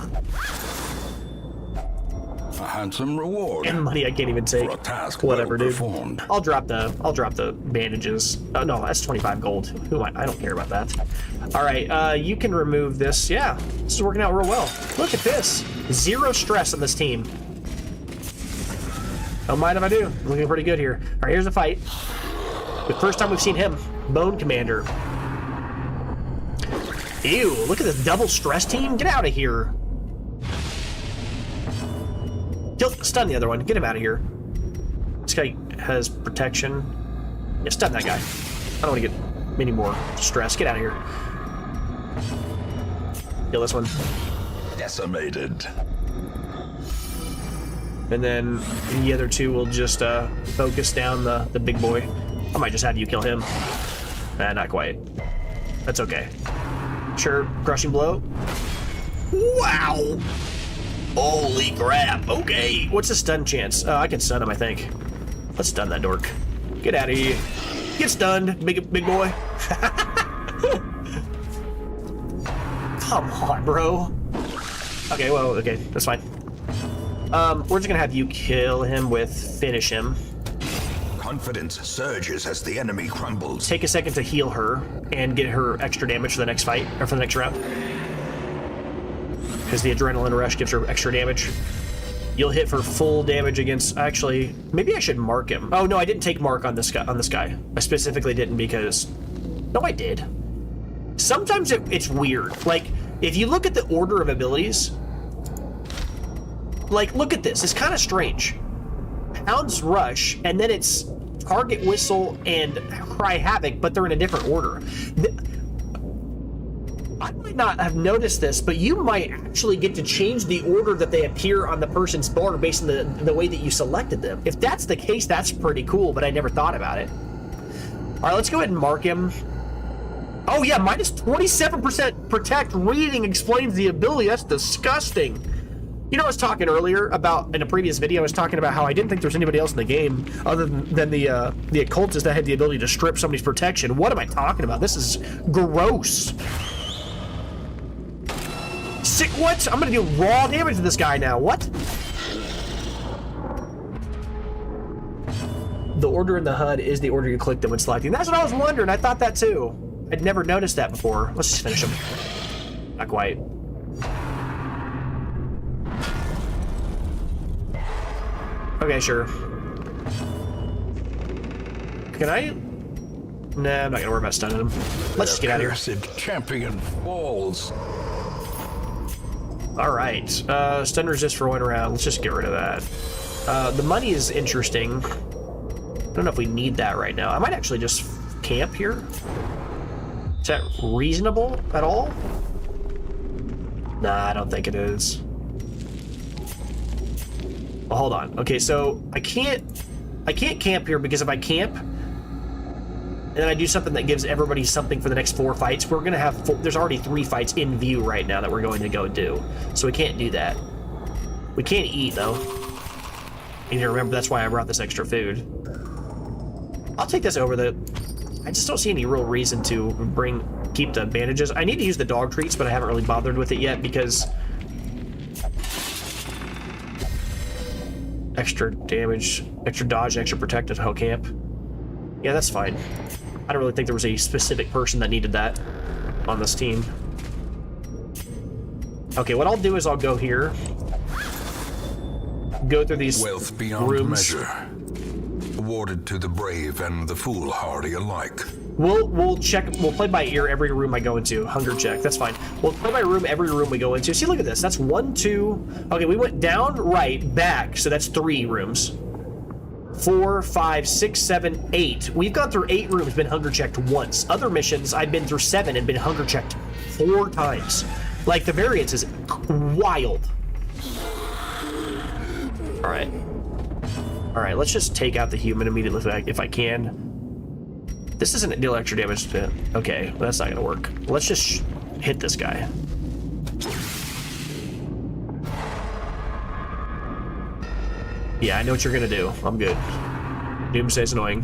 handsome reward. And money I can't even take. For a task whatever, well dude. performed. I'll drop the bandages. Oh no, that's 25 gold. Who am I? I don't care about that. All right, you can remove this. Yeah, this is working out real well. Look at this. 0 stress on this team. Don't mind if I do. I'm looking pretty good here. All right, here's the fight. The first time we've seen him. Bone Commander. Ew, look at this double stress team. Get out of here. Stun the other one. Get him out of here. This guy has protection. Yeah, stun that guy. I don't want to get any more stress. Get out of here. Kill this one. Decimated. And then the other 2 will just focus down the big boy. I might just have you kill him. Not quite. That's okay. Sure, crushing blow. Wow! Holy crap. Okay. What's the stun chance? I can stun him, I think. Let's stun that dork. Get out of here. Get stunned, big boy. Come on, bro. Okay, well, okay, that's fine. We're just gonna have you kill him with finish him. Confidence surges as the enemy crumbles. Take a second to heal her and get her extra damage for the next fight, or for the next round. Because the adrenaline rush gives her extra damage. You'll hit for full damage against, actually, maybe I should mark him. Oh no, I didn't take mark on this guy. I specifically didn't because, no I did. Sometimes it's weird. Like, if you look at the order of abilities, like look at this, it's kind of strange. Hound's Rush, and then it's Target Whistle and Cry Havoc, but they're in a different order. I might not have noticed this, but you might actually get to change the order that they appear on the person's board based on the way that you selected them. If that's the case, that's pretty cool, but I never thought about it. All right, let's go ahead and mark him. Oh yeah, minus 27% protect. Reading explains the ability. That's disgusting. You know, I was talking earlier about, in a previous video, I was talking about how I didn't think there was anybody else in the game other than the occultist that had the ability to strip somebody's protection. What am I talking about? This is gross. Sick, what? I'm gonna do raw damage to this guy now. What? The order in the HUD is the order you clicked them when selecting. That's what I was wondering. I thought that too. I'd never noticed that before. Let's just finish him. Not quite. Okay, sure. Can I? Nah, I'm not gonna worry about stunning him. Let's just get out of here. Champion falls. All right. Stun resist for 1 round. Let's just get rid of that. The money is interesting. I don't know if we need that right now. I might actually just camp here. Is that reasonable at all? Nah, I don't think it is. Well, hold on. Okay, so I can't camp here because if I camp, and then I do something that gives everybody something for the next 4 fights, we're gonna have there's already 3 fights in view right now that we're going to go do. So we can't do that. We can't eat though. You need to remember that's why I brought this extra food. I'll take this over the. I just don't see any real reason to keep the bandages. I need to use the dog treats, but I haven't really bothered with it yet because extra damage, extra dodge, extra protect at Hell Camp. Yeah, that's fine. I don't really think there was a specific person that needed that on this team. Okay, what I'll do is I'll go here, go through these wealth beyond rooms. measure, awarded to the brave and the foolhardy alike. We'll check. We'll play by ear every room I go into. Hunger check. That's fine. We'll play by room every room we go into. See, look at this. That's 1, 2. Okay, we went down, right, back. So that's 3 rooms. 4, 5, 6, 7, 8. We've gone through 8 rooms, been hunger checked once. Other missions, I've been through 7 and been hunger checked 4 times. Like, the variance is wild. All right. All right, let's just take out the human immediately if I can. This doesn't deal extra damage to... Okay, that's not gonna work. Let's just hit this guy. Yeah, I know what you're gonna do. I'm good. Doomsday's annoying.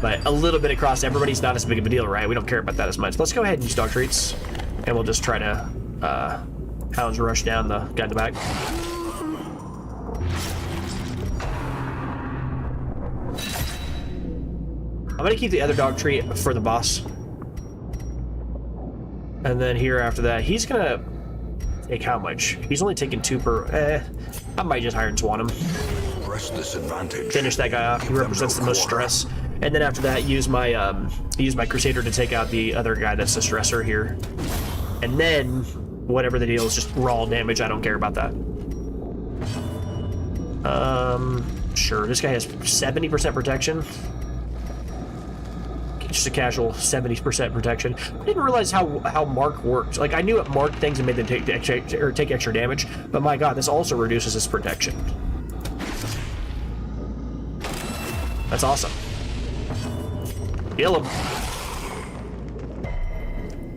But a little bit across everybody's not as big of a deal, right? We don't care about that as much. Let's go ahead and use dog treats. And we'll just try to hounds rush down the guy in the back. I'm gonna keep the other dog treat for the boss. And then here after that, he's gonna take how much? He's only taking 2 per... I might just Iron Swan him. Press this advantage. Finish that guy off. He represents the most stress. And then after that, use my Crusader to take out the other guy that's the stressor here. And then, whatever the deal is, just raw damage. I don't care about that. Sure. This guy has 70% protection. Just a casual 70% protection. I didn't realize how Mark worked. Like, I knew it marked things and made them take extra damage, but my god, this also reduces his protection. That's awesome. Kill him.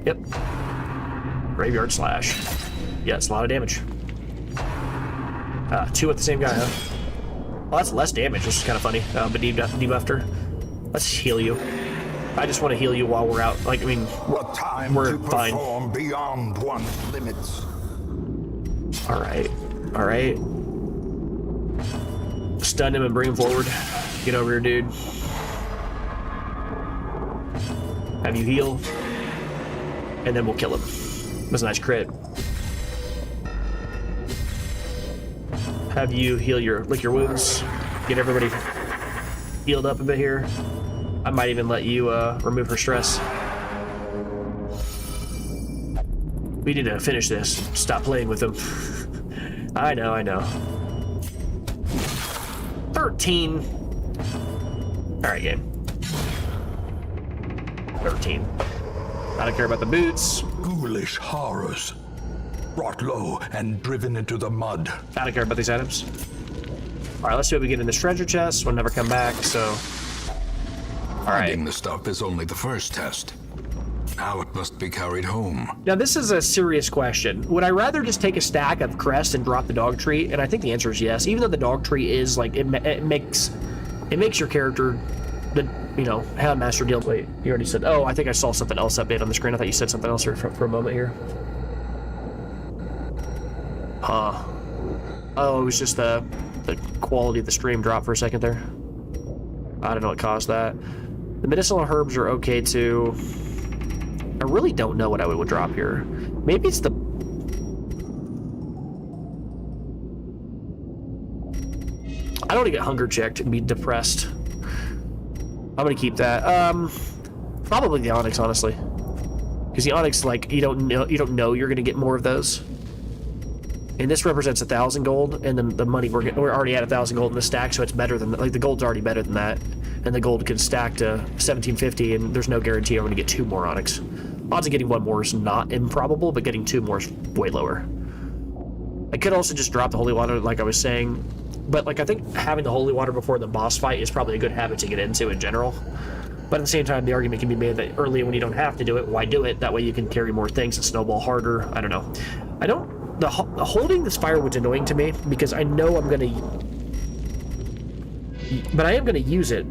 Yep. Graveyard Slash. Yeah, it's a lot of damage. 2 at the same guy, huh? Well, that's less damage, which is kind of funny. But debuffed her. Let's heal you. I just want to heal you while we're out. Like, I mean, we're fine. Beyond one's limits. All right. All right. Stun him and bring him forward. Get over here, dude. Have you heal. And then we'll kill him. That's a nice crit. Have you heal lick your wounds. Get everybody healed up a bit here. I might even let you remove her stress. We need to finish this. Stop playing with him. I know. 13. All right, game. 13. I don't care about the boots. Ghoulish horrors. Brought low and driven into the mud. I don't care about these items. All right, let's see what we get in this treasure chest. We'll never come back, so... All right. Finding the stuff is only the first test. Now it must be carried home. Now, this is a serious question. Would I rather just take a stack of crest and drop the dog tree? And I think the answer is yes. Even though the dog tree is like it makes your character, have master deal. Wait, you already said. Oh, I think I saw something else update on the screen. I thought you said something else here for a moment here. Huh. Oh, it was just the quality of the stream dropped for a second there. I don't know what caused that. The medicinal herbs are okay too. I really don't know what I would drop here. Maybe it's the... I don't want to get hunger checked and be depressed. I'm gonna keep that. Probably the onyx, honestly, because the onyx, like, you don't know you're gonna get more of those. And this represents 1,000 gold, and then the money we're already at 1,000 gold in the stack, so it's better than like the gold's already better than that, and the gold can stack to 1,750, and there's no guarantee I'm going to get 2 more onyx. Odds of getting 1 more is not improbable, but getting 2 more is way lower. I could also just drop the holy water, like I was saying, but like I think having the holy water before the boss fight is probably a good habit to get into in general. But at the same time, the argument can be made that early when you don't have to do it, why do it? That way you can carry more things and snowball harder. I don't know. The holding this firewood's annoying to me because I know I'm gonna, but I am gonna use it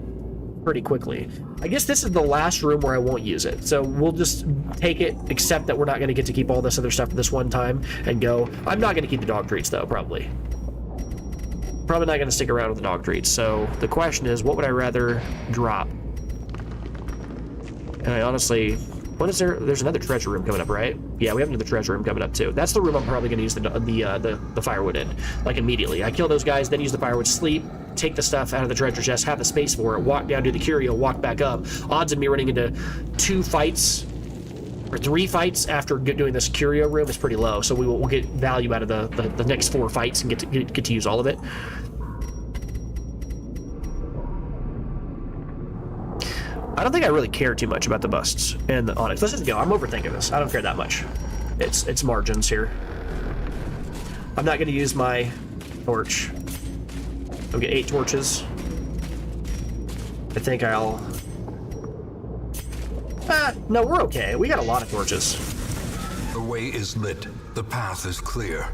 pretty quickly. I guess this is the last room where I won't use it, so we'll just take it, accept that we're not gonna get to keep all this other stuff this one time, and go. I'm not gonna keep the dog treats though, probably not gonna stick around with the dog treats. So the question is, what would I rather drop? And I honestly, what is there? There's another treasure room coming up, right? Yeah, we have another treasure room coming up too. That's the room I'm probably gonna use the firewood in, like immediately. I kill those guys, then use the firewood, sleep, take the stuff out of the treasure chest, have the space for it, walk down to the curio, walk back up. Odds of me running into 2 fights or 3 fights after doing this curio room is pretty low. So we'll get value out of the next 4 fights and get to use all of it. I don't think I really care too much about the busts and the onyx. Let's just go. I'm overthinking this. I don't care that much. It's margins here. I'm not going to use my torch. I'll get 8 torches. I think I'll... no, we're okay. We got a lot of torches. The way is lit. The path is clear.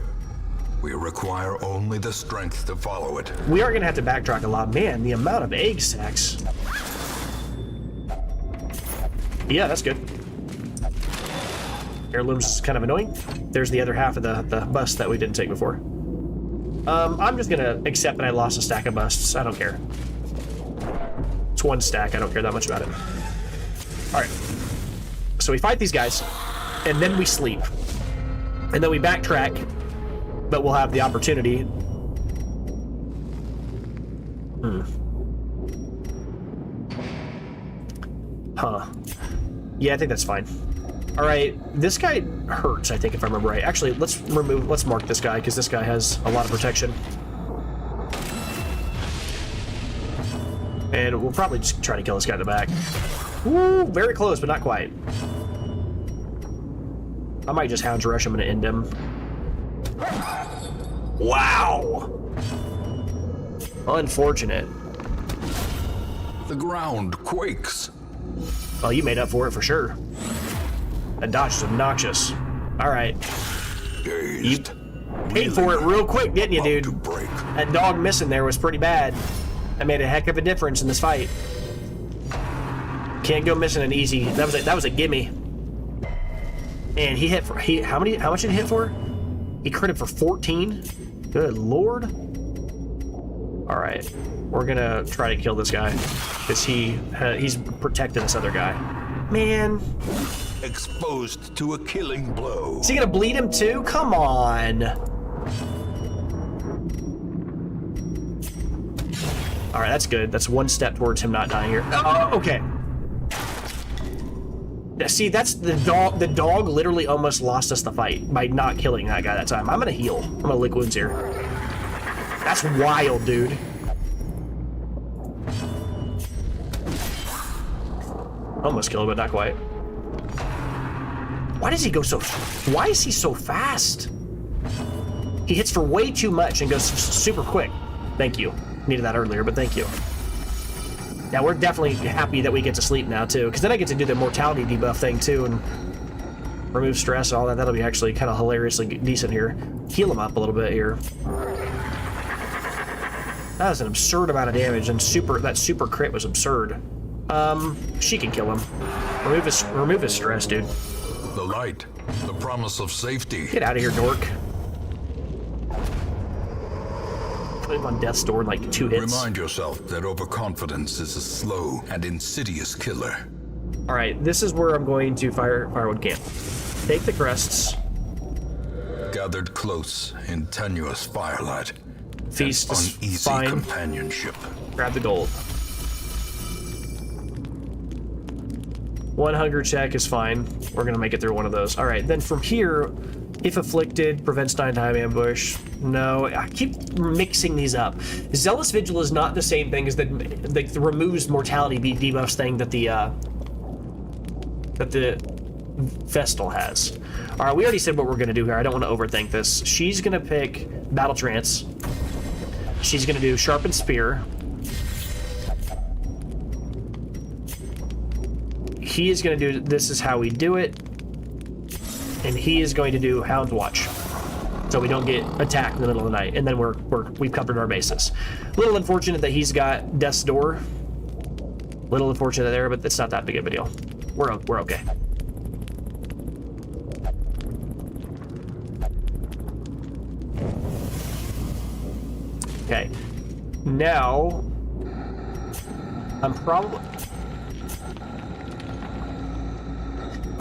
We require only the strength to follow it. We are going to have to backtrack a lot. Man, the amount of egg sacks. Yeah, that's good. Heirlooms is kind of annoying. There's the other half of the bust that we didn't take before. I'm just gonna accept that I lost a stack of busts. I don't care. It's 1 stack. I don't care that much about it. All right. So we fight these guys, and then we sleep, and then we backtrack, but we'll have the opportunity. Huh. Yeah, I think that's fine. All right, this guy hurts, I think, if I remember right. Actually, let's mark this guy, because this guy has a lot of protection. And we'll probably just try to kill this guy in the back. Woo, very close, but not quite. I might just Hound Rush him and end him. Wow! Unfortunate. The ground quakes. Oh, you made up for it for sure. That dodge is obnoxious. All right. Dazed. You paid for it real quick, didn't you, dude? That dog missing there was pretty bad. That made a heck of a difference in this fight. Can't go missing an easy. That was a gimme. And he hit for how much did he hit for? He critted for 14. Good lord. All right. We're gonna try to kill this guy because he's protecting this other guy. Man. Exposed to a killing blow. Is he gonna bleed him too? Come on. All right, that's good. That's 1 step towards him not dying here. Oh, okay. See, that's the dog. The dog literally almost lost us the fight by not killing that guy that time. I'm gonna heal. I'm gonna lick wounds here. That's wild, dude. Almost killed him, but not quite. Why does he go so... Why is he so fast? He hits for way too much and goes super quick. Thank you. Needed that earlier, but thank you. Now, we're definitely happy that we get to sleep now, too, because then I get to do the mortality debuff thing, too, and remove stress and all that. That'll be actually kind of hilariously decent here. Heal him up a little bit here. That was an absurd amount of damage, and that super crit was absurd. She can kill him. Remove his stress, dude. The light, the promise of safety. Get out of here, dork. Put him on death's door in like 2 hits. Remind yourself that overconfidence is a slow and insidious killer. All right, this is where I'm going to firewood camp. Take the crests. Gathered close in tenuous firelight. Feast is uneasy fine. Companionship. Grab the gold. 1 hunger check is fine. We're gonna make it through one of those. All right, then from here, if afflicted, prevents 9-time ambush. No, I keep mixing these up. Zealous Vigil is not the same thing as the removes mortality debuffs thing that the Vestal has. All right, we already said what we're gonna do here. I don't want to overthink this. She's gonna pick Battle Trance. She's gonna do sharpened spear. He is gonna do, this is how we do it. And he is going to do Hound Watch, so we don't get attacked in the middle of the night, and then we've covered our bases. A little unfortunate that he's got Death's Door. Little unfortunate there, but it's not that big of a deal. We're okay. Okay. Now, I'm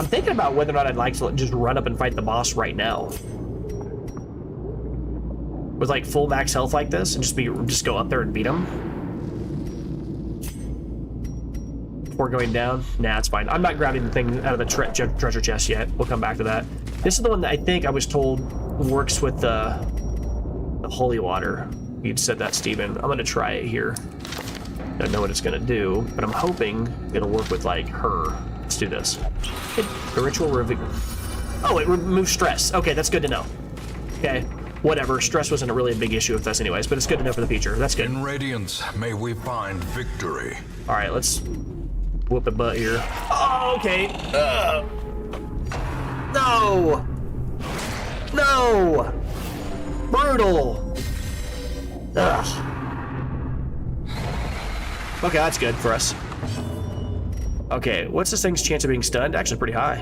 thinking about whether or not I'd like to just run up and fight the boss right now. With like full max health like this, and just go up there and beat him. Before going down? Nah, it's fine. I'm not grabbing the thing out of the treasure chest yet. We'll come back to that. This is the one that I think I was told works with the holy water. You'd said that, Steven. I'm gonna try it here. Don't know what it's gonna do, but I'm hoping it'll work with like her. Let's do this. The ritual reveal. Oh, it removes stress. Okay, that's good to know. Okay, whatever. Stress wasn't really a big issue with us anyways, but it's good to know for the future. That's good. In Radiance, may we find victory. All right, let's whoop a butt here. Oh, okay. No! No! Brutal! Ugh. Okay, that's good for us. Okay, what's this thing's chance of being stunned? Actually pretty high.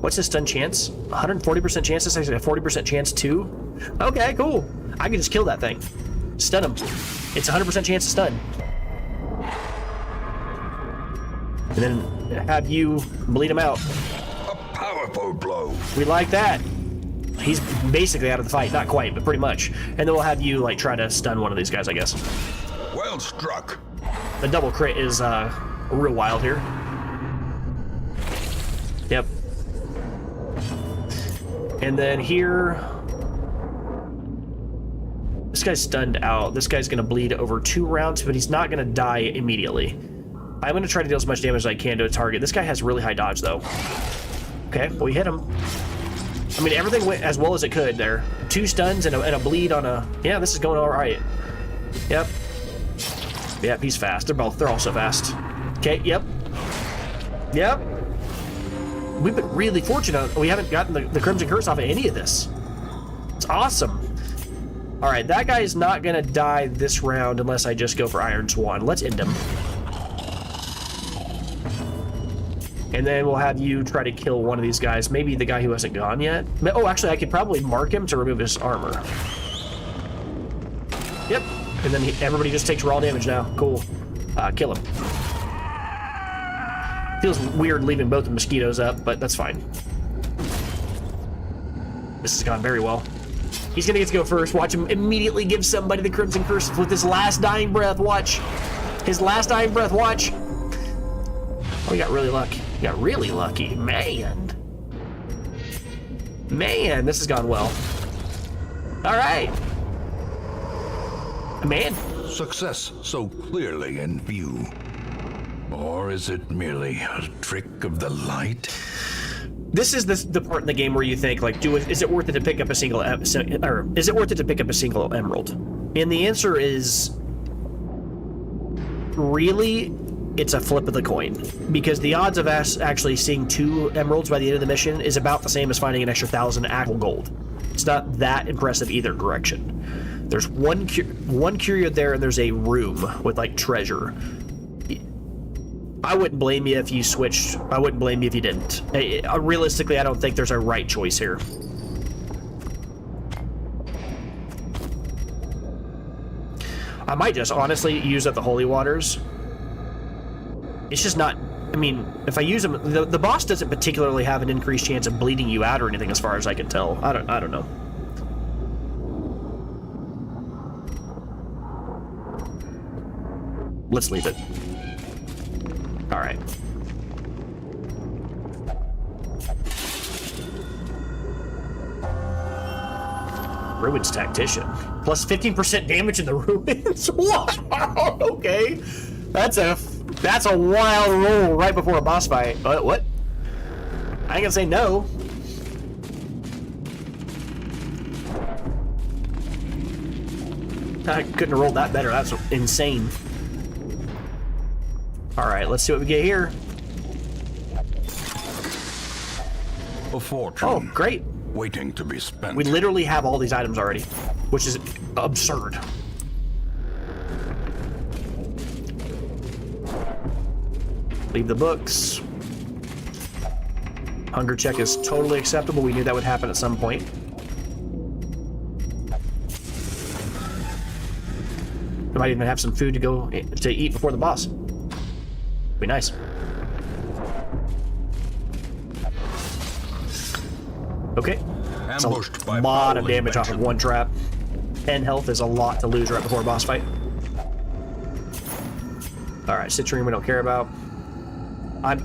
What's his stun chance? 140% chance. This is a 40% chance too. Okay, cool. I can just kill that thing. Stun him. It's 100% chance to stun. And then have you bleed him out. A powerful blow. We like that. He's basically out of the fight. Not quite, but pretty much. And then we'll have you like try to stun one of these guys, I guess. Well struck. The double crit is real wild here. Yep. And then here, this guy's stunned out. This guy's gonna bleed over 2 rounds, but he's not gonna die immediately. I'm gonna try to deal as much damage as I can to a target. This guy has really high dodge though. Okay, well, we hit him. I mean, everything went as well as it could there. 2 stuns and a bleed on a, yeah, this is going all right. Yep. Yep, he's fast. They're all so fast. Okay, yep. Yep. We've been really fortunate. We haven't gotten the Crimson Curse off of any of this. It's awesome. All right, that guy is not gonna die this round unless I just go for Iron Swan. Let's end him. And then we'll have you try to kill one of these guys. Maybe the guy who hasn't gone yet. Oh, actually, I could probably mark him to remove his armor. Yep. And then everybody just takes raw damage now. Cool. Kill him. Feels weird leaving both the mosquitoes up, but that's fine. This has gone very well. He's gonna get to go first. Watch him immediately give somebody the Crimson Curse with his last dying breath. Watch. His last dying breath. Watch. Oh, he got really lucky. He got really lucky. Man. Man, this has gone well. All right. Man. Success so clearly in view. Or is it merely a trick of the light? This is the part in the game where you think, like, is it worth it to pick up a single, or is it worth it to pick up a single emerald? And the answer is, really, it's a flip of the coin. Because the odds of us actually seeing 2 emeralds by the end of the mission is about the same as finding an extra 1,000 actual gold. It's not that impressive either direction. There's one curio there, and there's a room with, like, treasure. I wouldn't blame you if you switched. I wouldn't blame you if you didn't. Realistically, I don't think there's a right choice here. I might just honestly use up the holy waters. It's just not, I mean, if I use them, the boss doesn't particularly have an increased chance of bleeding you out or anything as far as I can tell. I don't know. Let's leave it. All right. Ruins Tactician. Plus 15% damage in the ruins? Wow, okay. That's a wild roll right before a boss fight. What? I ain't gonna say no. I couldn't have rolled that better. That's insane. Alright, let's see what we get here. A fortune. Oh, great. Waiting to be spent. We literally have all these items already, which is absurd. Leave the books. Hunger check is totally acceptable. We knew that would happen at some point. We might even have some food to go to eat before the boss. Be nice. Okay. That's Ambushed by a lot of foul damage off of invention. one trap. 10 health is a lot to lose right before a boss fight. Alright, citrine we don't care about. I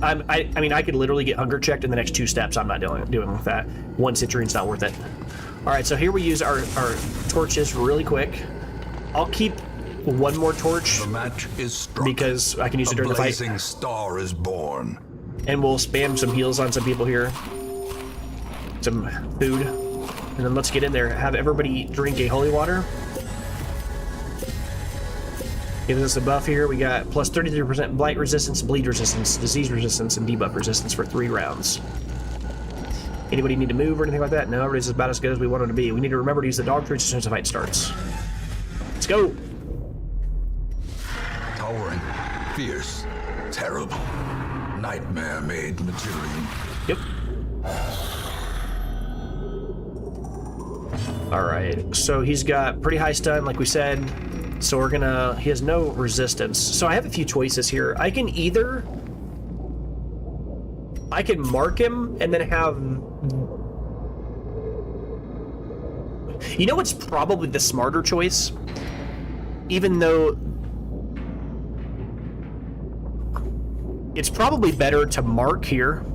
mean, I could literally get hunger checked in the next 2 steps. I'm not doing with that. 1 citrine's not worth it. Alright, so here we use our torches really quick. I'll keep 1 more torch The match is struck. because I can use it during the A fight. blazing star is born. And we'll spam some heals on some people here. Some food. And then let's get in there. Have everybody drink a holy water. Gives us a buff here. We got plus 33% blight resistance, bleed resistance, disease resistance, and debuff resistance for 3 rounds. Anybody need to move or anything like that? No, everybody's about as good as we want them to be. We need to remember to use the dog treats as soon as the fight starts. Let's go! Towering, fierce, terrible. Nightmare made material. Yep. Alright, so he's got pretty high stun, like we said. So we're gonna... He has no resistance. So I have a few choices here. I can either... I can mark him and then have... You know what's probably the smarter choice? Even though... It's probably better to mark here.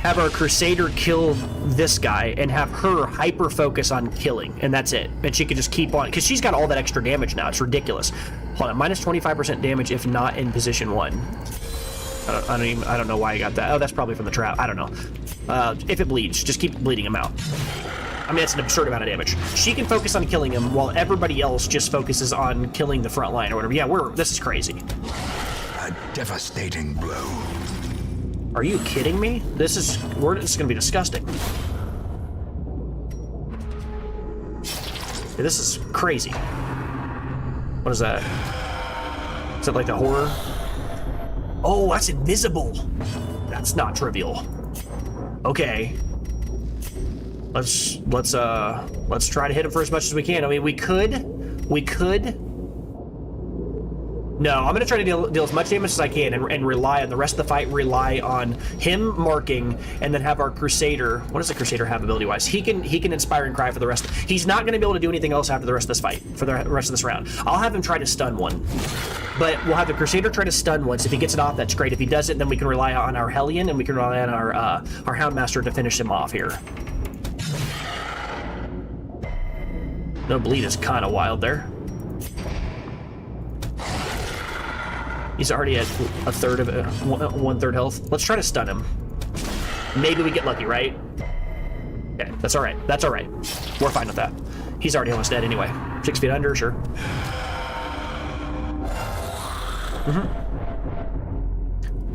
Have our Crusader kill this guy and have her hyper focus on killing, and that's it. And she can just keep on, because she's got all that extra damage now. It's ridiculous. Hold on, minus 25% damage if not in position 1. I don't know why I got that. Oh, that's probably from the trap. I don't know. If it bleeds, just keep bleeding him out. I mean, that's an absurd amount of damage. She can focus on killing him while everybody else just focuses on killing the front line or whatever. Yeah, this is crazy. A devastating blow. Are you kidding me? This is gonna be disgusting. Yeah, this is crazy. What is that? Is that like the horror? Oh, that's invisible. That's not trivial. Okay. Let's try to hit him for as much as we can. I mean, we could. No, I'm gonna try to deal as much damage as I can and rely on the rest of the fight, rely on him marking, and then have our Crusader. What does the Crusader have ability-wise? He can inspire and cry for the rest. He's not gonna be able to do anything else after the rest of this fight, for the rest of this round. I'll have him try to stun one. But we'll have the Crusader try to stun once. If he gets it off, that's great. If he doesn't, then we can rely on our Hellion and we can rely on our Houndmaster to finish him off here. No bleed is kind of wild there. He's already at a third of it, 1/3 health. Let's try to stun him. Maybe we get lucky, right? Okay, that's all right. That's all right. We're fine with that. He's already almost dead anyway. 6 feet under, sure.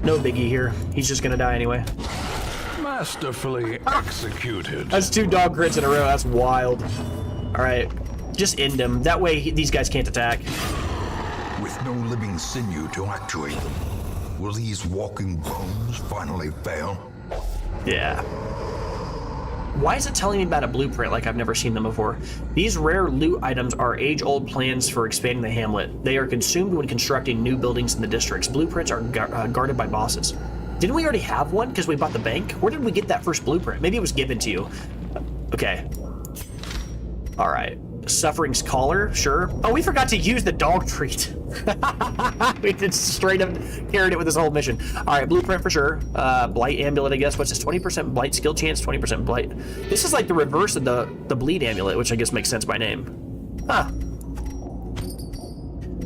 No biggie here. He's just gonna die anyway. Masterfully executed. That's 2 dog crits in a row. That's wild. All right, just end him. That way these guys can't attack. With no living sinew to actuate them, will these walking bones finally fail? Yeah. Why is it telling me about a blueprint like I've never seen them before? These rare loot items are age-old plans for expanding the hamlet. They are consumed when constructing new buildings in the districts. Blueprints are guarded by bosses. Didn't we already have one because we bought the bank? Where did we get that first blueprint? Maybe it was given to you. Okay. All right. Suffering's Caller, sure. Oh, we forgot to use the dog treat. We just straight up carried it with this whole mission. All right, blueprint for sure. Blight amulet, I guess. What's this? 20% blight skill chance, 20% blight. This is like the reverse of the bleed amulet, which I guess makes sense by name. Huh.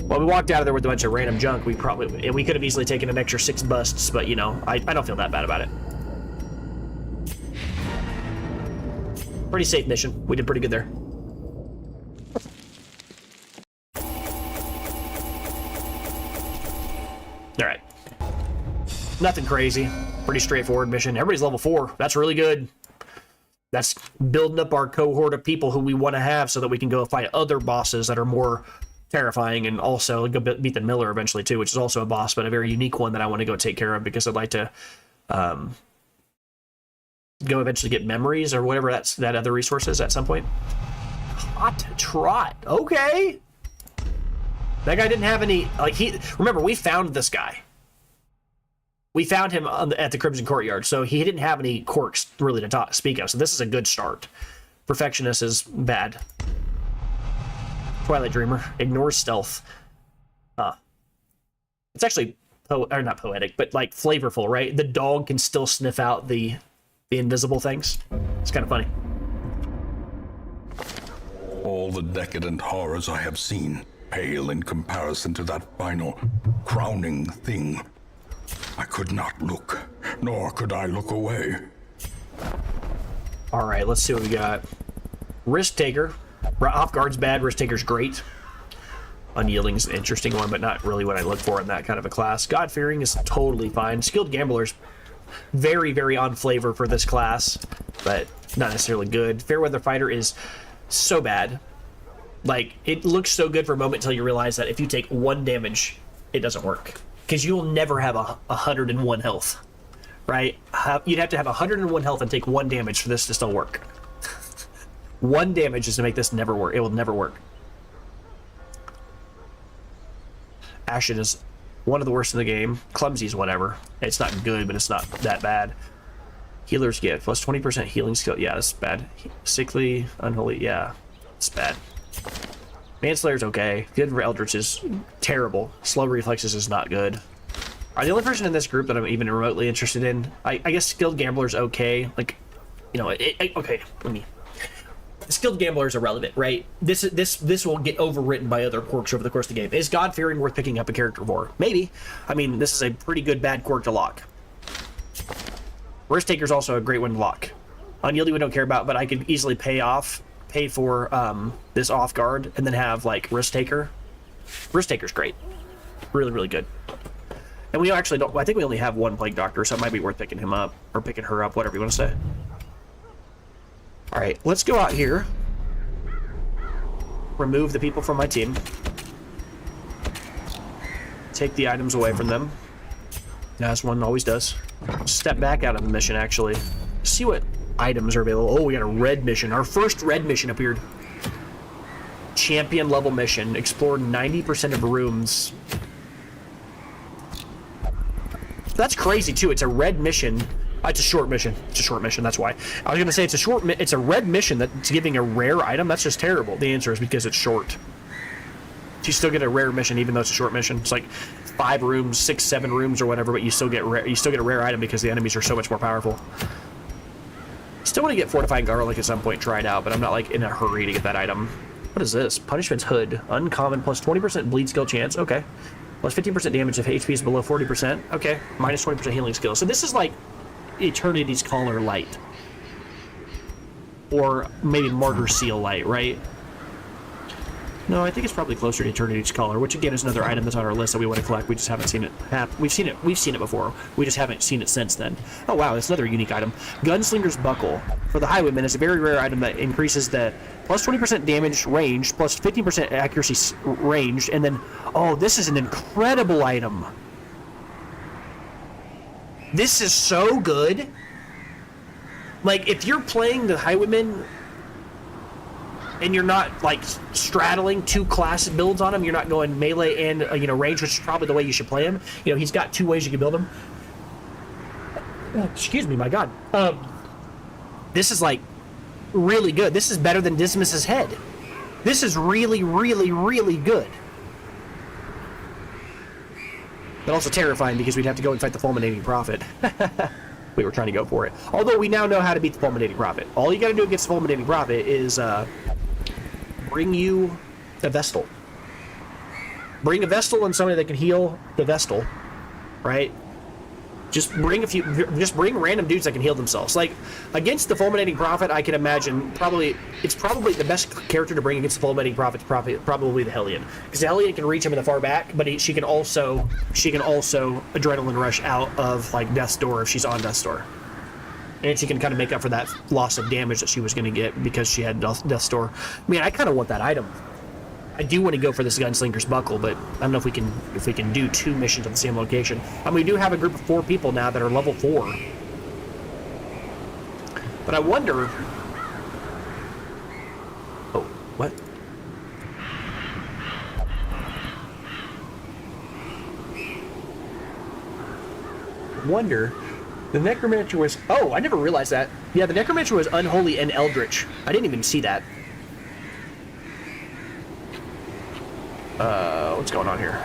Well, we walked out of there with a bunch of random junk. We could have easily taken an extra 6 busts, but you know, I don't feel that bad about it. Pretty safe mission. We did pretty good there. All right. Nothing crazy. Pretty straightforward mission. Everybody's level 4. That's really good. That's building up our cohort of people who we want to have so that we can go fight other bosses that are more terrifying, and also go beat the Miller eventually too, which is also a boss, but a very unique one that I want to go take care of because I'd like to go eventually get memories or whatever that other resource is at some point. Hot Trot. Okay. That guy didn't have any, like, remember, we found this guy. We found him at the Crimson Courtyard, so he didn't have any quirks really to speak of, so this is a good start. Perfectionist is bad. Twilight Dreamer ignores stealth. It's actually not poetic, but like flavorful, right? The dog can still sniff out the invisible things. It's kind of funny. All the decadent horrors I have seen pale in comparison to that final, crowning thing. I could not look, nor could I look away. All right, let's see what we got. Risk Taker. Off guard's bad, Risk Taker's great. Unyielding's an interesting one, but not really what I look for in that kind of a class. God-fearing is totally fine. Skilled Gambler's very, very on flavor for this class, but not necessarily good. Fairweather Fighter is so bad. Like, it looks so good for a moment until you realize that if you take 1 damage, it doesn't work. Because you will never have 101 health, right? You'd have to have 101 health and take 1 damage for this to still work. 1 damage is to make this never work. It will never work. Ashen is one of the worst in the game. Clumsy's whatever. It's not good, but it's not that bad. Healer's Gift, plus 20% healing skill. Yeah, that's bad. Sickly, Unholy, yeah, it's bad. Manslayer's okay. Good for Eldritch is terrible. Slow Reflexes is not good. The only person in this group that I'm even remotely interested in, I guess Skilled Gambler's okay. Like, you know, okay, let me... Skilled Gambler is irrelevant, right? This will get overwritten by other quirks over the course of the game. Is God-fearing worth picking up a character for? Maybe. I mean, this is a pretty good bad quirk to lock. Risk Taker's also a great one to lock. Unyielding we don't care about, but I could easily pay for this off guard and then have like Risk Taker. Risk Taker's great. Really, really good. And we actually don't, I think we only have 1 Plague Doctor, so it might be worth picking him up or picking her up, whatever you want to say. All right, let's go out here. Remove the people from my team. Take the items away from them, as one always does. Step back out of the mission, actually. See what items are available. Oh, we got a red mission. Our first red mission appeared. Champion level mission. Explore 90% of rooms. That's crazy, too. It's a red mission. It's a short mission. It's a short mission, that's why. I was going to say it's a red mission that's giving a rare item. That's just terrible. The answer is because it's short. You still get a rare mission even though it's a short mission. It's like 5 rooms, 6, 7 rooms or whatever, but you still get a rare item because the enemies are so much more powerful. Still want to get Fortifying Garlic at some point tried out, but I'm not like in a hurry to get that item. What is this? Punishment's Hood. Uncommon plus 20% bleed skill chance. Okay. Plus 15% damage if HP is below 40%. Okay. Minus 20% healing skill. So this is like Eternity's Caller Light. Or maybe Martyr Seal Light, right? No, I think it's probably closer to Eternity's Caller, which again is another item that's on our list that we want to collect. We just haven't seen it. We've seen it before. We just haven't seen it since then. Oh wow, it's another unique item. Gunslinger's Buckle. For the Highwayman, it's a very rare item that increases the plus 20% damage range, plus 15% accuracy range, and then, oh, this is an incredible item. This is so good. Like, if you're playing the Highwayman and you're not like straddling 2 class builds on him, you're not going melee and range, which is probably the way you should play him. You know, he's got 2 ways you can build him. Oh, excuse me, my God. This is like really good. This is better than Dismas's head. This is really, really, really good. But also terrifying because we'd have to go and fight the Fulminating Prophet. We were trying to go for it. Although we now know how to beat the Fulminating Prophet. All you gotta do against the Fulminating Prophet is bring you a Vestal. Bring a Vestal and somebody that can heal the Vestal, right? Just bring random dudes that can heal themselves. Like, against the Fulminating Prophet, I can imagine it's probably the best character to bring against the Fulminating Prophet, probably the Hellion. Because the Hellion can reach him in the far back, but she can also Adrenaline Rush out of, like, Death's Door if she's on Death's Door. And she can kind of make up for that loss of damage that she was going to get because she had Death's Door. I mean, I kind of want that item. I do want to go for this Gunslinger's Buckle, but I don't know if we can do 2 missions on the same location. I mean, we do have a group of 4 people now that are level 4. But I wonder... Oh, what? Wonder... The Necromancer was... Oh, I never realized that. Yeah, the Necromancer was Unholy and Eldritch. I didn't even see that. What's going on here?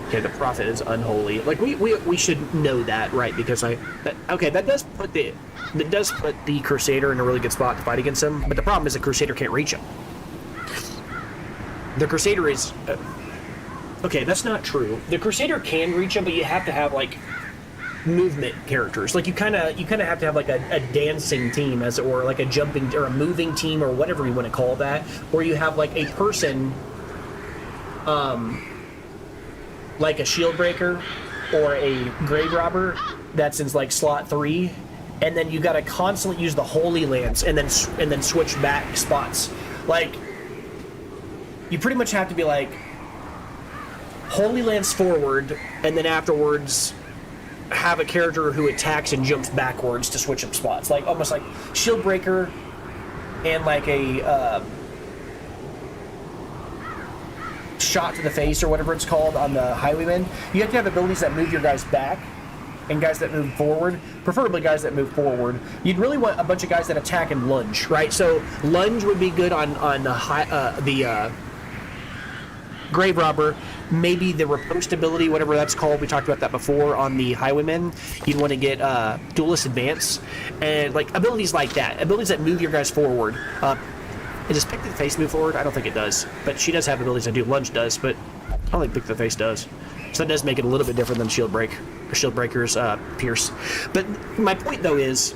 Okay, the Prophet is Unholy. Like, we should know that, right? Because that does put the Crusader in a really good spot to fight against him. But the problem is the Crusader can't reach him. The Crusader is... okay, that's not true. The Crusader can reach him, but you have to have, like, movement characters. Like, you kind of have to have, like, a dancing team, as it were, like a jumping or a moving team, or whatever you want to call that, where you have, like, a person, like a shield breaker or a grave robber that's in, like, slot 3, and then you got to constantly use the Holy Lance and then switch back spots. Like, you pretty much have to be like Holy Lance forward, and then afterwards have a character who attacks and jumps backwards to switch up spots. Like, almost like shield breaker and like a shot to the face or whatever it's called on the Highwayman. You have to have abilities that move your guys back and guys that move forward, preferably guys that move forward. You'd really want a bunch of guys that attack and lunge, right? So lunge would be good on the grave robber. Maybe the riposte ability, whatever that's called, we talked about that before on the Highwaymen. You'd want to get Duelist Advance, and like abilities like that, abilities that move your guys forward. Does Pick the Face move forward? I don't think it does, but she does have abilities that do. Lunge does, but I don't think Pick the Face does. So that does make it a little bit different than Shield Breaker's Pierce. But my point though is,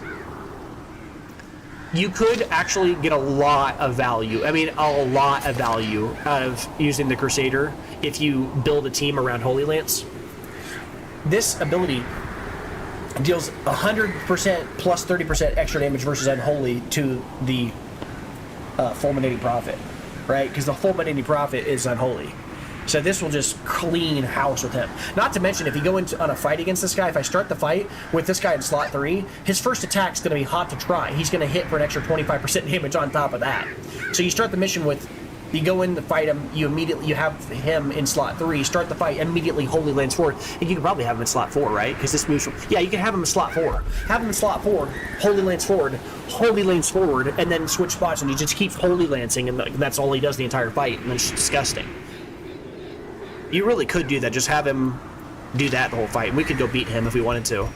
you could actually get a lot of value. I mean, a lot of value out of using the Crusader if you build a team around Holy Lance. This ability deals 100% plus 30% extra damage versus Unholy to the Fulminating Prophet, right? Because the Fulminating Prophet is Unholy. So this will just clean house with him. Not to mention, if you go into on a fight against this guy, if I start the fight with this guy in slot 3, his first attack's going to be hot to try. He's going to hit for an extra 25% damage on top of that. So you start the mission with, you go in to fight him, you have him in slot 3, start the fight, immediately Holy Lance forward, and you can probably have him in slot 4, right? Because this moves from, yeah, you can have him in slot 4. Have him in slot 4, Holy Lance forward, and then switch spots, and he just keeps Holy Lancing, and that's all he does the entire fight, and it's disgusting. You really could do that, just have him do that the whole fight, and we could go beat him if we wanted to.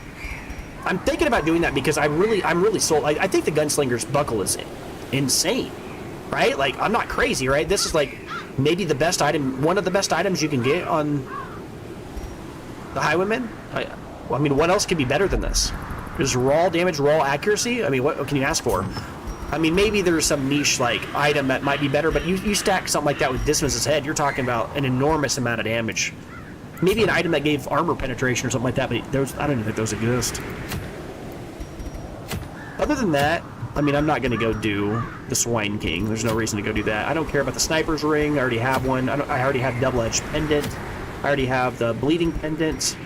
I'm thinking about doing that because I'm really sold. I think the Gunslinger's Buckle is insane, right? Like, I'm not crazy, right? This is like maybe the best item, one of the best items you can get on the Highwayman. I mean, what else could be better than this? Just raw damage, raw accuracy? I mean, what can you ask for? I mean, maybe there's some niche, like, item that might be better, but you stack something like that with Dismas's head, you're talking about an enormous amount of damage. Maybe an item that gave armor penetration or something like that, but I don't even think those exist. Other than that, I mean, I'm not going to go do the Swine King. There's no reason to go do that. I don't care about the Sniper's Ring. I already have one. I already have Double-Edged Pendant. I already have the Bleeding Pendant.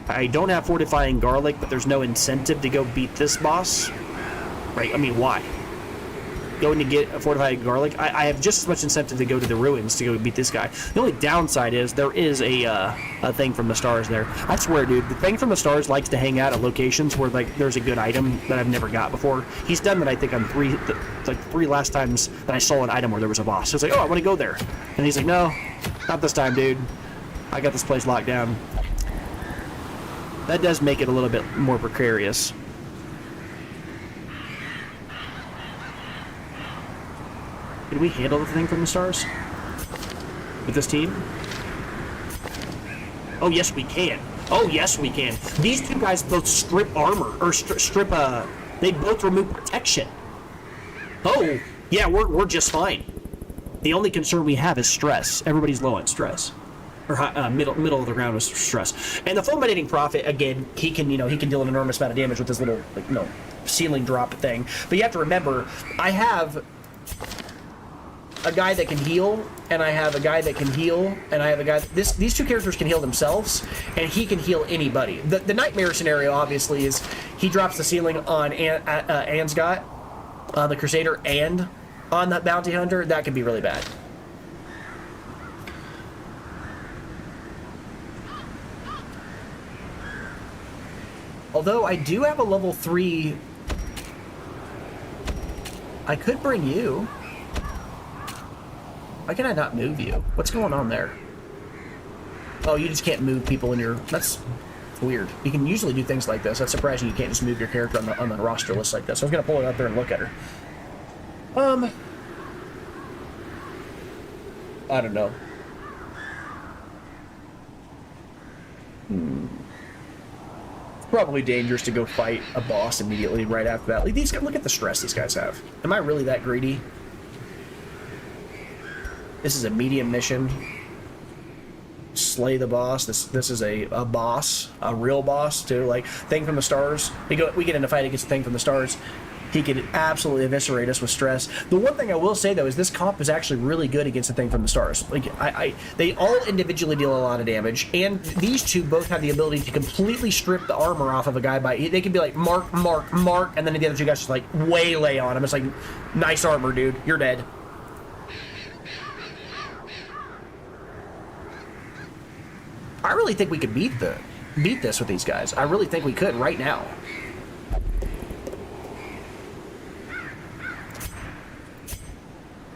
I don't have Fortifying Garlic, but there's no incentive to go beat this boss. Right? I mean, why? Going to get a Fortified Garlic, I have just as much incentive to go to the Ruins to go beat this guy. The only downside is there is a thing from the stars there. I swear, dude, the thing from the stars likes to hang out at locations where, like, there's a good item that I've never got before. He's done that, I think, on three last times that I saw an item where there was a boss. So I was like, oh, I want to go there. And he's like, no, not this time, dude. I got this place locked down. That does make it a little bit more precarious. Did we handle the thing from the stars with this team? Oh, yes, we can. Oh, yes, we can. These two guys both strip armor, or they both remove protection. Oh, yeah, we're just fine. The only concern we have is stress. Everybody's low on stress. Or middle of the round with stress. And the fulminating prophet, again, he can deal an enormous amount of damage with this little, ceiling drop thing. But you have to remember, I have a guy that can heal, and I have a guy that can heal, and I have a guy. These two characters can heal themselves, and he can heal anybody. The nightmare scenario, obviously, is he drops the ceiling on Ansgot, the Crusader, and on that Bounty Hunter. That could be really bad. Although I do have a level 3. I could bring you. Why can I not move you? What's going on there? Oh, you just can't move people in your... That's weird. You can usually do things like this. That's surprising you can't just move your character on the roster list like this. I was going to pull it up there and look at her. I don't know. It's probably dangerous to go fight a boss immediately right after that. Like, look at the stress these guys have. Am I really that greedy? This is a medium mission. Slay the boss. This is a boss, a real boss too. Like Thing from the Stars. We get in a fight against the Thing from the Stars. He could absolutely eviscerate us with stress. The one thing I will say though is this comp is actually really good against the Thing from the Stars. Like they all individually deal a lot of damage, and these two both have the ability to completely strip the armor off of a guy by. They can be like mark, and then the other two guys just like waylay on him. It's like, nice armor, dude. You're dead. I really think we could beat this with these guys. I really think we could right now.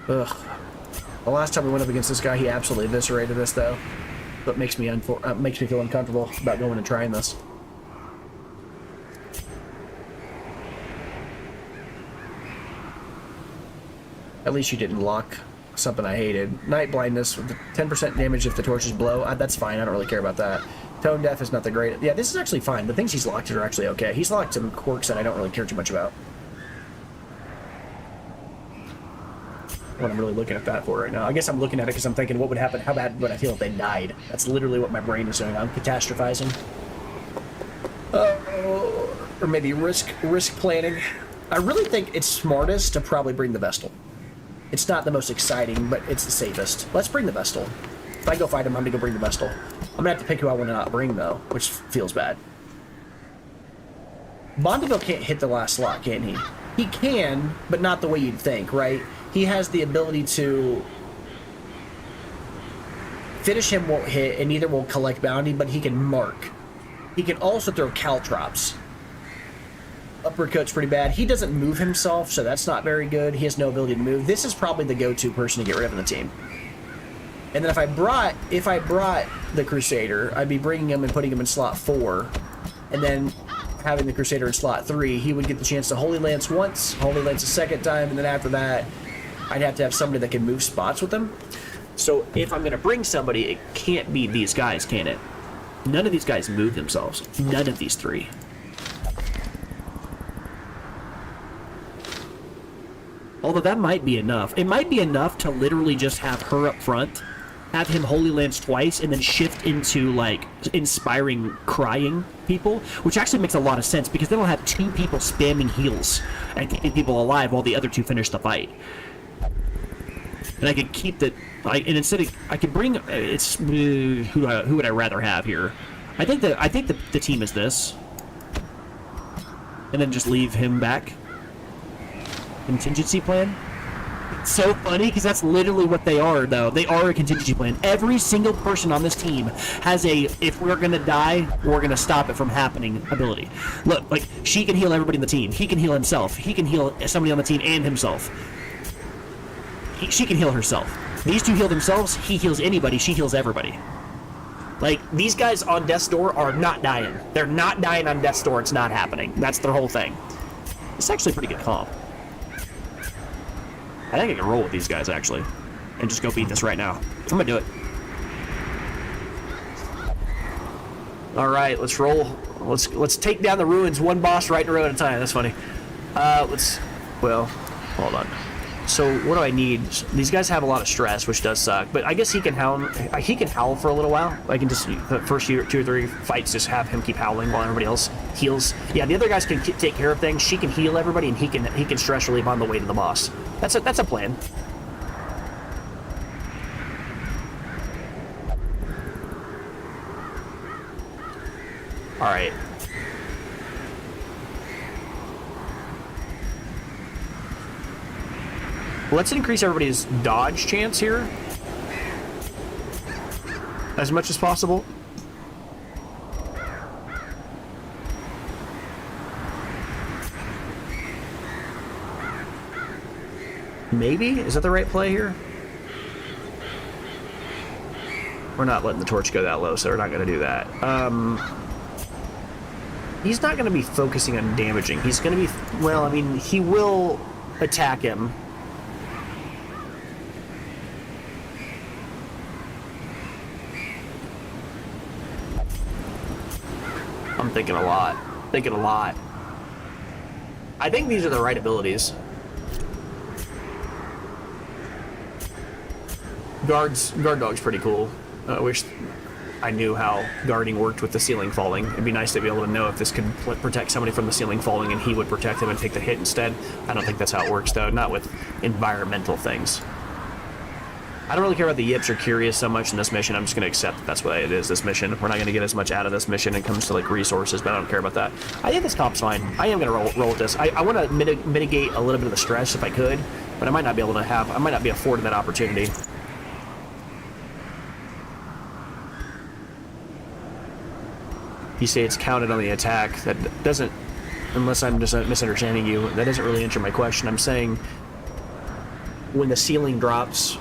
Ugh. The last time we went up against this guy, he absolutely eviscerated us, though. But makes me feel uncomfortable about going and trying this. At least you didn't lock something I hated. Night blindness with 10% damage if the torches blow. That's fine. I don't really care about that. Tone deaf is not the great. Yeah, this is actually fine. The things he's locked are actually okay. He's locked some quirks that I don't really care too much about. What I'm really looking at that for right now. I guess I'm looking at it because I'm thinking, what would happen? How bad would I feel if they died? That's literally what my brain is doing. I'm catastrophizing. Or maybe risk planning. I really think it's smartest to probably bring the Vestal. It's not the most exciting, but it's the safest. Let's bring the Vestal. If I go fight him, I'm gonna go bring the Vestal. I'm gonna have to pick who I want to not bring, though, which feels bad. Bondeville can't hit the last slot, can he? He can, but not the way you'd think, right? He has the ability to... Finish him won't hit, and neither will collect bounty, but he can mark. He can also throw caltrops. Uppercut's pretty bad. He doesn't move himself, so that's not very good. He has no ability to move. This is probably the go-to person to get rid of in the team. And then if I brought the Crusader, I'd be bringing him and putting him in slot 4, and then having the Crusader in slot 3. He would get the chance to Holy Lance once, Holy Lance a second time, and then after that, I'd have to have somebody that can move spots with him. So if I'm going to bring somebody, it can't be these guys, can it? None of these guys move themselves. None of these three. Although that might be enough. It might be enough to literally just have her up front, have him Holy Lance twice, and then shift into, like, inspiring crying people, which actually makes a lot of sense, because then I'll have 2 people spamming heals and keeping people alive while the other 2 finish the fight. And I could keep the... and instead of... I could bring... It's... who would I rather have here? I think the team is this. And then just leave him back. Contingency plan? It's so funny, because that's literally what they are, though. They are a contingency plan. Every single person on this team has a, if we're gonna die, we're gonna stop it from happening ability. Look, like, she can heal everybody in the team. He can heal himself. He can heal somebody on the team and himself. She can heal herself. These 2 heal themselves. He heals anybody. She heals everybody. Like, these guys on Death's Door are not dying. They're not dying on Death's Door. It's not happening. That's their whole thing. It's actually a pretty good comp. I think I can roll with these guys, actually, and just go beat this right now. I'm gonna do it. All right, let's roll. Let's take down the ruins one boss right in a row at a time. That's funny. Well, hold on. So what do I need? These guys have a lot of stress, which does suck. But I guess he can howl. He can howl for a little while. I can just the first 2 or 3 fights just have him keep howling while everybody else heals. Yeah, the other guys can take care of things. She can heal everybody, and he can stress relieve on the way to the boss. That's a plan. All right. Let's increase everybody's dodge chance here as much as possible. Maybe? Is that the right play here? We're not letting the torch go that low, so we're not going to do that. He's not going to be focusing on damaging. He's going to be... Well, I mean, he will attack him. I'm thinking a lot. I think these are the right abilities. Guard dog's pretty cool. I wish I knew how guarding worked with the ceiling falling. It'd be nice to be able to know if this could protect somebody from the ceiling falling and he would protect him and take the hit instead. I don't think that's how it works though, not with environmental things. I don't really care about the yips or curious so much in this mission. I'm just going to accept that that's what it is, this mission. We're not going to get as much out of this mission when it comes to like resources, but I don't care about that. I think this comp's fine. I am going to roll with this. I want to mitigate a little bit of the stress if I could, but I might not be able to have, I might not be afforded that opportunity. You say it's counted on the attack. That doesn't, unless I'm just misunderstanding you, that doesn't really answer my question. I'm saying when the ceiling drops,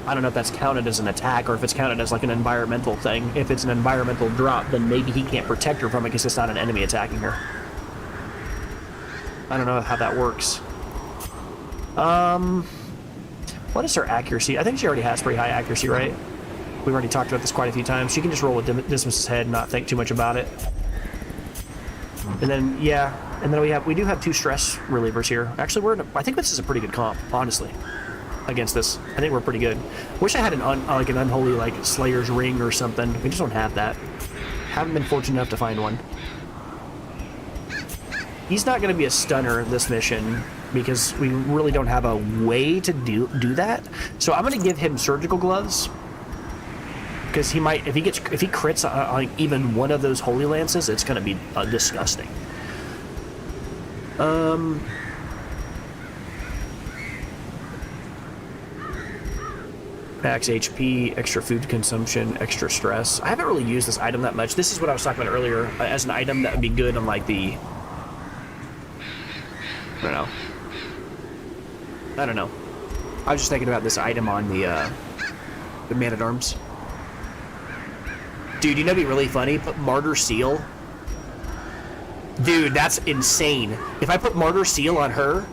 I don't know if that's counted as an attack or if it's counted as like an environmental thing. If it's an environmental drop, then maybe he can't protect her from it because it's not an enemy attacking her. I don't know how that works. What is her accuracy? I think she already has pretty high accuracy, right? We've already talked about this quite a few times. She can just roll with Dismas's head and not think too much about it. And then, yeah, and then we do have 2 stress relievers here. Actually, I think this is a pretty good comp, honestly, against this. I think we're pretty good. Wish I had an unholy like Slayer's ring or something. We just don't have that. Haven't been fortunate enough to find one. He's not going to be a stunner this mission because we really don't have a way to do that. So I'm going to give him surgical gloves. Because he might, if he crits on even one of those holy lances, it's going to be disgusting. Max HP, extra food consumption, extra stress. I haven't really used this item that much. This is what I was talking about earlier as an item that would be good on like the. I don't know. I was just thinking about this item on the Man-at-Arms. Dude, you know what'd be really funny? Put Martyr Seal. Dude, that's insane. If I put Martyr Seal on her,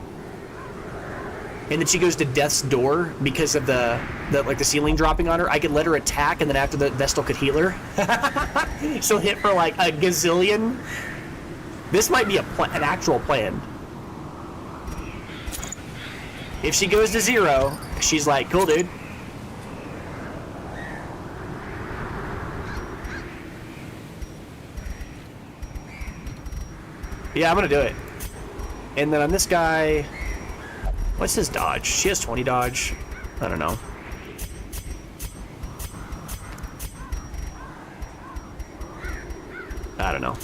and then she goes to Death's Door because of the ceiling dropping on her, I could let her attack, and then after the Vestal could heal her. She'll hit for like a gazillion. This might be an actual plan. If she goes to 0, she's like, cool, dude. Yeah, I'm gonna do it. And then on this guy, what's his dodge? She has 20 dodge. I don't know. I don't know.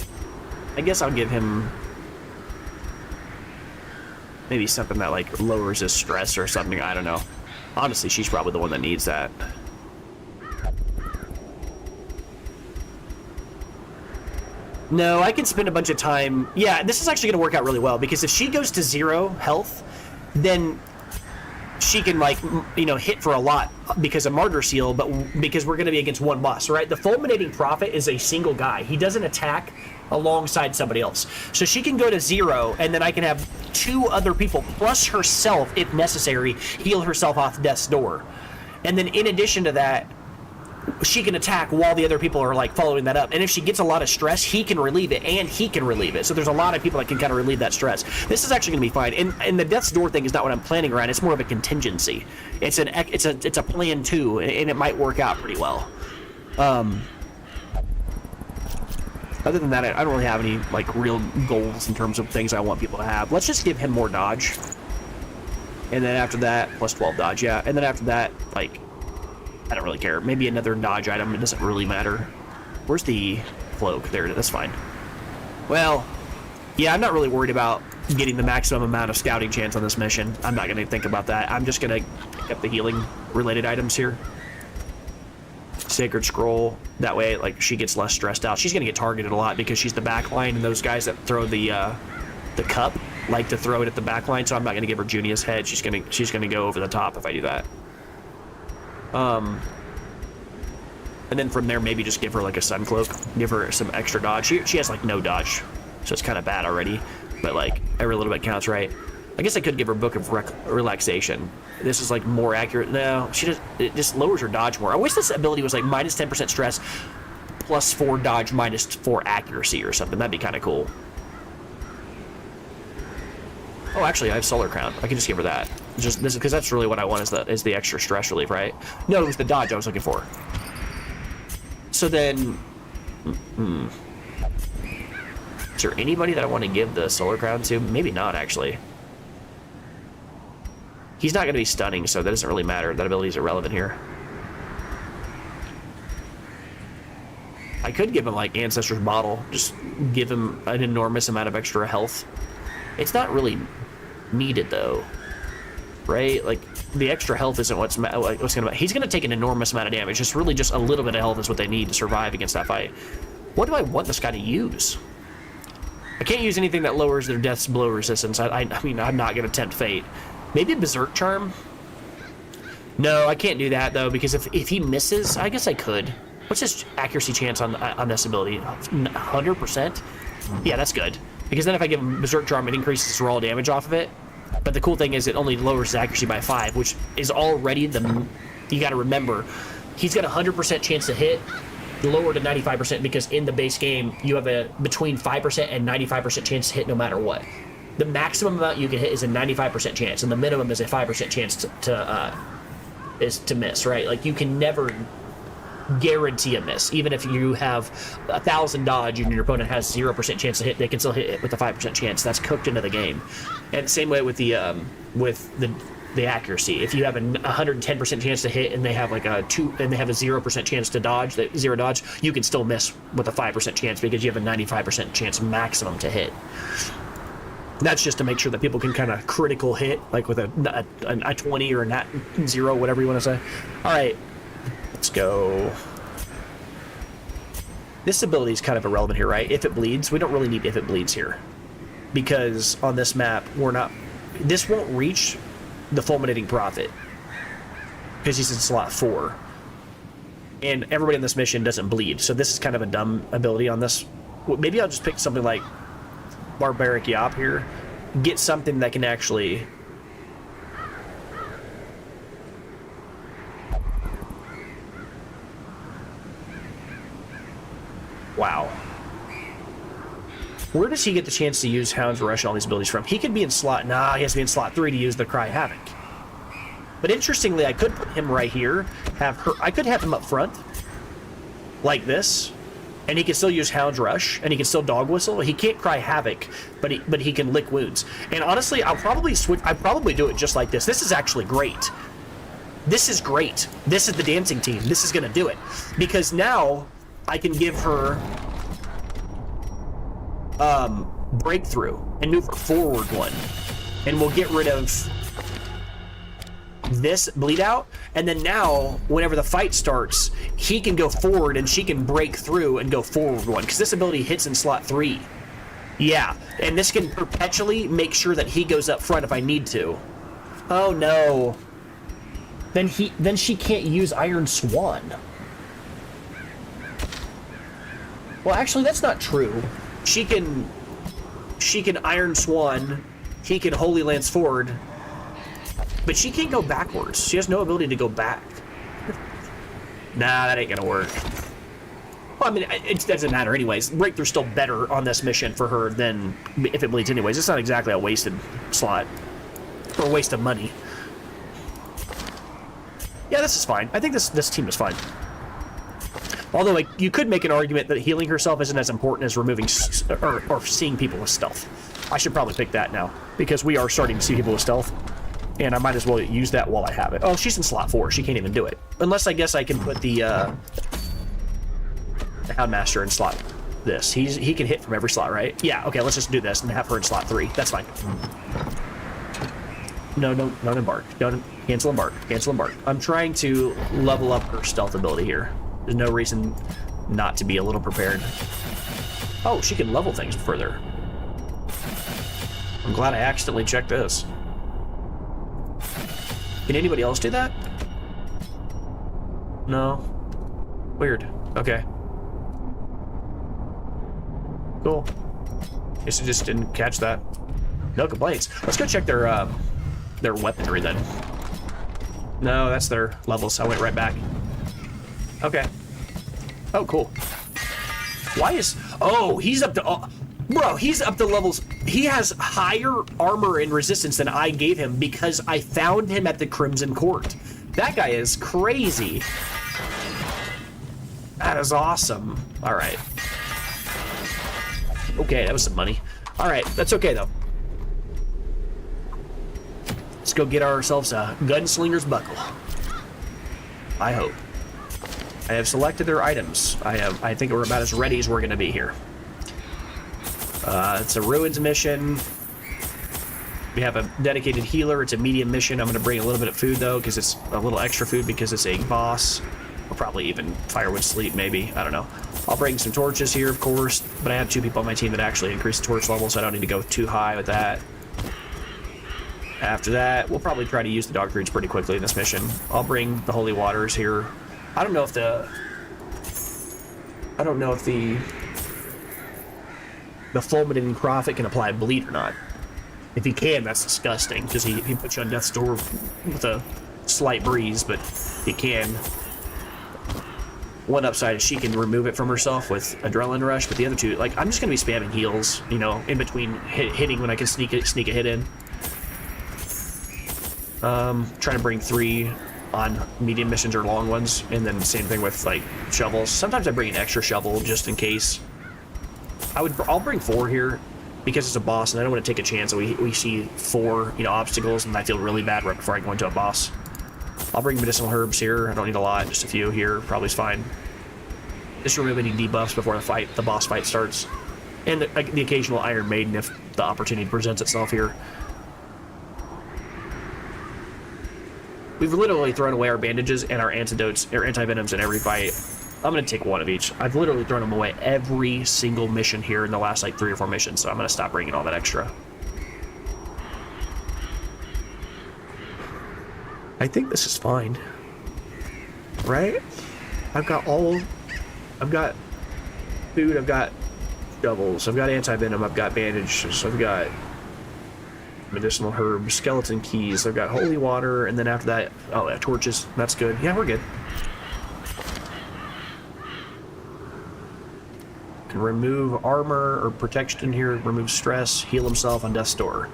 I guess I'll give him maybe something that like lowers his stress or something. I don't know. Honestly, she's probably the one that needs that. No, I can spend a bunch of time. Yeah, this is actually going to work out really well because if she goes to 0 health, then she can like, you know, hit for a lot because of Martyr Seal, but because we're going to be against one boss, right? The Fulminating Prophet is a single guy. He doesn't attack alongside somebody else. So she can go to 0 and then I can have 2 other people plus herself, if necessary, heal herself off Death's Door. And then in addition to that, she can attack while the other people are like following that up. And if she gets a lot of stress, he can relieve it, and he can relieve it. So there's a lot of people that can kind of relieve that stress. This is actually going to be fine. And the Death's Door thing is not what I'm planning around. It's more of a contingency. It's a plan too, and it might work out pretty well. Other than that, I don't really have any like real goals in terms of things I want people to have. Let's just give him more dodge. And then after that, plus 12 dodge, yeah. And then after that, like, I don't really care. Maybe another dodge item. It doesn't really matter. Where's the cloak? There it is. That's fine. Well, yeah, I'm not really worried about getting the maximum amount of scouting chance on this mission. I'm not going to think about that. I'm just going to pick up the healing-related items here. Sacred Scroll. That way, like, she gets less stressed out. She's going to get targeted a lot because she's the backline, and those guys that throw the cup like to throw it at the back line, so I'm not going to give her Junia's head. She's gonna go over the top if I do that. And then from there, maybe just give her like a Sun Cloak, give her some extra dodge. She has like no dodge, so it's kind of bad already, but like every little bit counts, right? I guess I could give her Book of Relaxation. This is like more accurate. No, it just lowers her dodge more. I wish this ability was like minus 10% stress, plus 4 dodge, minus 4 accuracy or something. That'd be kind of cool. Oh, actually, I have Solar Crown. I can just give her that. Just this, because that's really what I want is the extra stress relief, right? No, it was the dodge I was looking for. So then, is there anybody that I want to give the Solar Crown to? Maybe not, actually. He's not going to be stunning, so that doesn't really matter. That ability is irrelevant here. I could give him like Ancestor's Bottle. Just give him an enormous amount of extra health. It's not really needed though, right? Like the extra health isn't what's gonna. He's gonna take an enormous amount of damage. Just really just a little bit of health is what they need to survive against that fight. What do I want this guy to use? I can't use anything that lowers their death's blow resistance. I mean, I'm not gonna tempt fate. Maybe a Berserk Charm. No, I can't do that though, because if he misses, I guess I could. What's his accuracy chance on this ability? 100%. Yeah, that's good. Because then if I give him Berserk Charm, it increases his raw damage off of it. But the cool thing is it only lowers his accuracy by 5, which is already you got to remember, he's got a 100% chance to hit, lower to 95%, because in the base game, you have a between 5% and 95% chance to hit no matter what. The maximum amount you can hit is a 95% chance, and the minimum is a 5% chance to miss, right? Like, you can never guarantee a miss. Even if you have 1,000 dodge and your opponent has 0% chance to hit, they can still hit it with a 5% chance. That's cooked into the game. And same way with the accuracy. If you have a 110% chance to hit and they have like a 0% chance to dodge, zero dodge, you can still miss with a 5% chance because you have a 95% chance maximum to hit. That's just to make sure that people can kind of critical hit, like with a 20 or a nat 0, whatever you want to say. All right. Let's go. This ability is kind of irrelevant here, right? If it bleeds, we don't really need if it bleeds here. Because on this map, this won't reach the Fulminating Prophet. Because he's in slot 4. And everybody on this mission doesn't bleed. So this is kind of a dumb ability on this. Maybe I'll just pick something like Barbaric Yop here. Get something that can actually... Wow. Where does he get the chance to use Hound's Rush and all these abilities from? He could be in slot... Nah, he has to be in slot 3 to use the Cry Havoc. But interestingly, I could put him right here. I could have him up front. Like this. And he can still use Hound's Rush. And he can still Dog Whistle. He can't Cry Havoc, but he can lick wounds. And honestly, I'll probably do it just like this. This is actually great. This is great. This is the dancing team. This is going to do it. Because now... I can give her Breakthrough and move her forward 1. And we'll get rid of this Bleed Out. And then now, whenever the fight starts, he can go forward and she can break through and go forward 1. Because this ability hits in slot 3. Yeah, and this can perpetually make sure that he goes up front if I need to. Oh no. Then she can't use Iron Swan. Well, actually, that's not true. She can Iron Swan, he can Holy Lance forward, but she can't go backwards. She has no ability to go back. Nah, that ain't gonna work. Well, I mean, it doesn't matter anyways. Breakthrough's still better on this mission for her than if it bleeds anyways. It's not exactly a wasted slot. Or a waste of money. Yeah, this is fine. I think this team is fine. Although, like, you could make an argument that healing herself isn't as important as removing or seeing people with stealth. I should probably pick that now, because we are starting to see people with stealth, and I might as well use that while I have it. Oh, she's in slot 4. She can't even do it. Unless, I guess, I can put the Houndmaster in slot this. He can hit from every slot, right? Yeah, okay, let's just do this and have her in slot 3. That's fine. No, don't embark. Don't cancel embark. Cancel embark. I'm trying to level up her stealth ability here. There's no reason not to be a little prepared. Oh, she can level things further. I'm glad I accidentally checked this. Can anybody else do that? No. Weird. Okay. Cool. Guess I just didn't catch that. No complaints. Let's go check their weaponry then. No, that's their levels. I went right back. Okay. Oh, cool. Why is... Oh, he's up to... Oh, bro, he's up to levels... He has higher armor and resistance than I gave him because I found him at the Crimson Court. That guy is crazy. That is awesome. All right. Okay, that was some money. All right, that's okay, though. Let's go get ourselves a gunslinger's buckle. I hope. I have selected their items. I think we're about as ready as we're going to be here. It's a ruins mission. We have a dedicated healer. It's a medium mission. I'm going to bring a little bit of food, though, because it's a little extra food because it's a boss. Or probably even firewood sleep, maybe. I don't know. I'll bring some torches here, of course, but I have 2 people on my team that actually increase the torch level, so I don't need to go too high with that. After that, we'll probably try to use the dog treats pretty quickly in this mission. I'll bring the holy waters here. I don't know if the fulminating prophet can apply bleed or not. If he can, that's disgusting, because he puts you on death's door with a slight breeze, but he can. One upside is she can remove it from herself with adrenaline rush, but the other two, like, I'm just gonna be spamming heals, you know, in between hitting when I can sneak a hit in. Trying to bring 3 on medium missions or long ones, and then same thing with like shovels. Sometimes I bring an extra shovel just in case. I'll bring 4 here because it's a boss, and I don't want to take a chance that we see 4 obstacles, and I feel really bad right before I go into a boss. I'll bring medicinal herbs here. I don't need a lot, just a few here. Probably is fine. Just remove any debuffs before the boss fight starts, and the occasional Iron Maiden if the opportunity presents itself here. We've literally thrown away our bandages and our antidotes, or anti-venoms in every fight. I'm going to take 1 of each. I've literally thrown them away every single mission here in the last, like, 3 or 4 missions, so I'm going to stop bringing all that extra. I think this is fine. Right? I've got food, I've got shovels, I've got anti-venom, I've got bandages, I've got medicinal herbs, skeleton keys, I've got holy water, and then after that, oh, yeah, torches. That's good. Yeah, we're good. Can remove armor or protection here, remove stress, heal himself on death's door.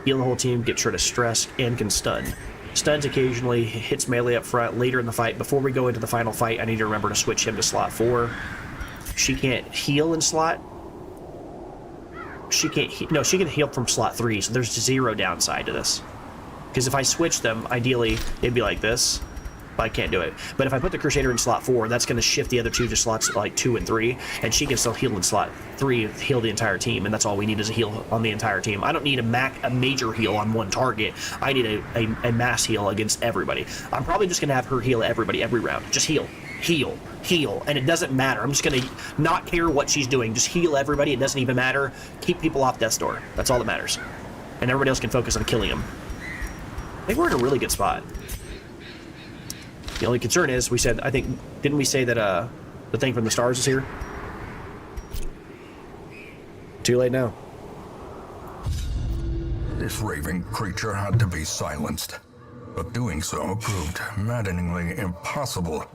Heal the whole team, gets rid of stress, and can stun. Stuns occasionally, hits melee up front later in the fight. Before we go into the final fight, I need to remember to switch him to slot 4. She can't heal in slot. She can't, no, she can heal from slot 3, so there's 0 downside to this. Because if I switch them, ideally, it'd be like this, but I can't do it. But if I put the Crusader in slot 4, that's going to shift the other 2 to slots like 2 and 3, and she can still heal in slot 3, heal the entire team, and that's all we need is a heal on the entire team. I don't need a major heal on one target. I need a mass heal against everybody. I'm probably just going to have her heal everybody every round. Just heal. Heal, heal, and it doesn't matter. I'm just gonna not care what she's doing. Just heal everybody. It doesn't even matter. Keep people off death's door. That's all that matters. And everybody else can focus on killing them. I think we're in a really good spot. The only concern is, we said, I think, didn't we say that the thing from the stars is here? Too late now. This raving creature had to be silenced, but doing so proved maddeningly impossible.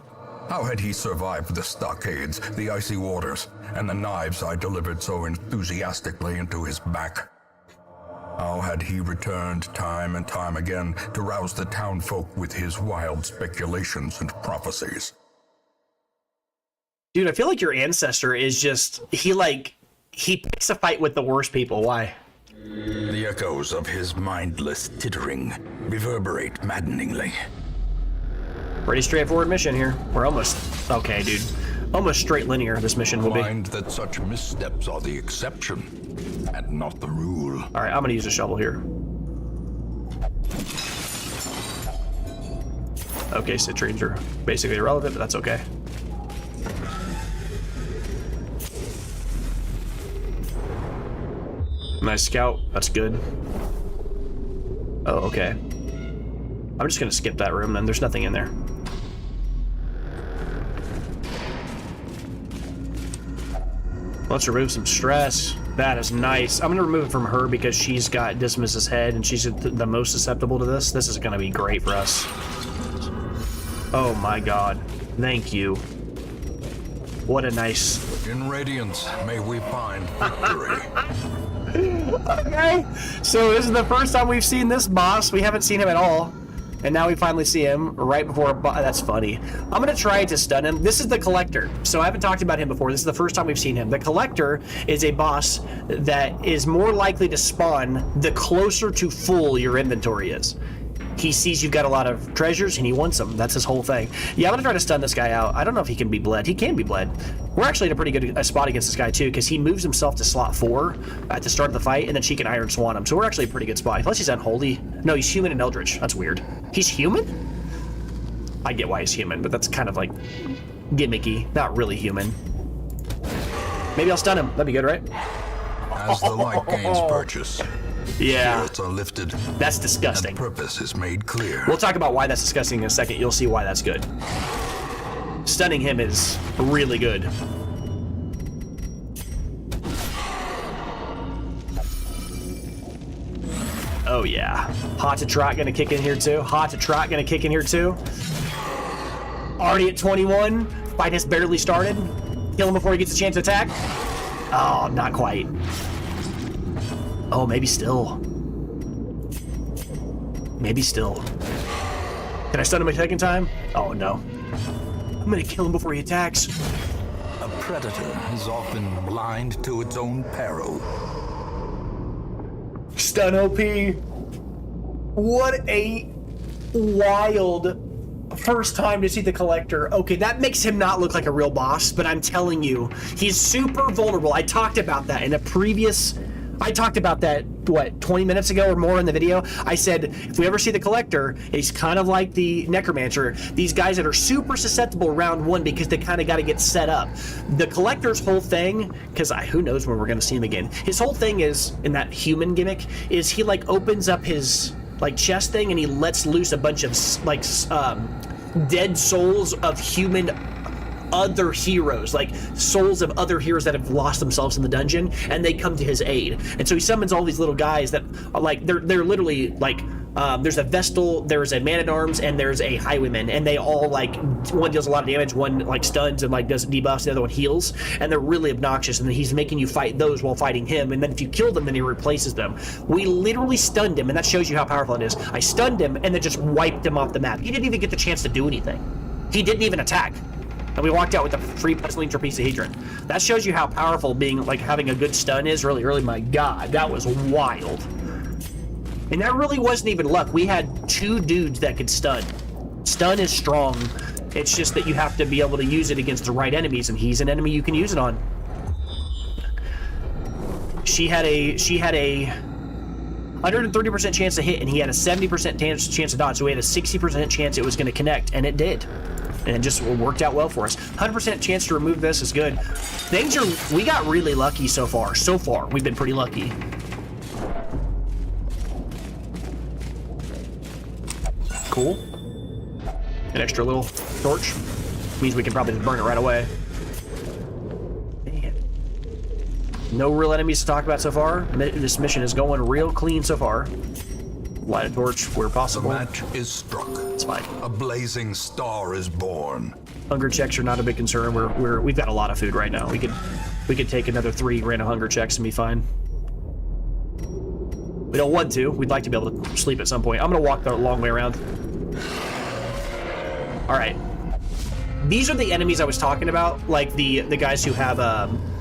How had he survived the stockades, the icy waters, and the knives I delivered so enthusiastically into his back? How had he returned time and time again to rouse the townfolk with his wild speculations and prophecies? Dude, I feel like your ancestor is just, he picks a fight with the worst people. Why? The echoes of his mindless tittering reverberate maddeningly. Pretty straightforward mission here. We're almost, okay, dude. Almost straight linear this mission will be. Mind that such missteps are the exception and not the rule. All right, I'm gonna use a shovel here. Okay, citrines are basically irrelevant, but that's okay. Nice scout, that's good. Oh, okay. I'm just gonna skip that room then, there's nothing in there. Let's remove some stress. That is nice. I'm gonna remove it from her because she's got Dismas's head and she's the most susceptible to this. This is gonna be great for us. Oh my god. Thank you. What a nice... In Radiance, may we find victory. Okay, so this is the first time we've seen this boss. We haven't seen him at all. And now we finally see him right before... That's funny. I'm going to try to stun him. This is the Collector. So I haven't talked about him before. This is the first time we've seen him. The Collector is a boss that is more likely to spawn the closer to full your inventory is. He sees you've got a lot of treasures and he wants them. That's his whole thing. Yeah, I'm going to try to stun this guy out. I don't know if he can be bled. He can be bled. We're actually in a pretty good spot against this guy too because he moves himself to slot 4 at the start of the fight and then she can Iron Swan him. So we're actually in a pretty good spot. Unless he's unholy. No, he's human and Eldritch. That's weird. He's human? I get why he's human, but that's kind of like gimmicky. Not really human. Maybe I'll stun him. That'd be good, right? As the light gains purchase, Yeah. spirits are lifted, That's disgusting. and purpose is made clear. We'll talk about why that's disgusting in a second. You'll see why that's good. Stunning him is really good. Oh yeah. Hot to Trot gonna kick in here too. Hot to Trot gonna kick in here too. Already at 21. Fight has barely started. Kill him before he gets a chance to attack. Oh, not quite. Oh, maybe still. Maybe still. Can I stun him a second time? Oh no. I'm gonna kill him before he attacks. A predator is often blind to its own peril. Stun OP. What a wild first time to see the Collector. Okay, that makes him not look like a real boss, but I'm telling you, he's super vulnerable. I talked about that in a previous... I talked about that, what, 20 minutes ago or more in the video? I said, if we ever see the Collector, he's kind of like the Necromancer. These guys that are super susceptible round 1 because they kind of got to get set up. The Collector's whole thing, because who knows when we're going to see him again, his whole thing is, in that human gimmick, is he like opens up his like chest thing and he lets loose a bunch of like dead souls of human other heroes, like souls of other heroes that have lost themselves in the dungeon, and they come to his aid. And so he summons all these little guys that are like they're literally like there's a Vestal, there's a Man-at-Arms, and there's a Highwayman, and they all like one deals a lot of damage, one like stuns and like does debuffs, the other one heals, and they're really obnoxious. And then he's making you fight those while fighting him, and then if you kill them, then he replaces them. We literally stunned him, and that shows you how powerful it is. I stunned him and then just wiped him off the map. He didn't even get the chance to do anything. He didn't even attack. And we walked out with a free Puzzling Trapezohedron. That shows you how powerful being, like, having a good stun is really early. My god, that was wild. And that really wasn't even luck. We had 2 dudes that could stun. Stun is strong. It's just that you have to be able to use it against the right enemies, and he's an enemy you can use it on. She had a 130% chance to hit, and he had a 70% chance to dodge, so we had a 60% chance it was going to connect, and it did. And it just worked out well for us. 100% chance to remove this is good. We got really lucky so far. So far, we've been pretty lucky. Cool. An extra little torch. Means we can probably just burn it right away. Man. No real enemies to talk about so far. This mission is going real clean so far. light a torch where The possible. match is struck. It's fine. A blazing star is born. Hunger checks are not a big concern. We've got a lot of food right now. We could take another 3 random hunger checks and be fine. We don't want to. We'd like to be able to sleep at some point. I'm gonna walk the long way around. All right. These are the enemies I was talking about, like the guys who have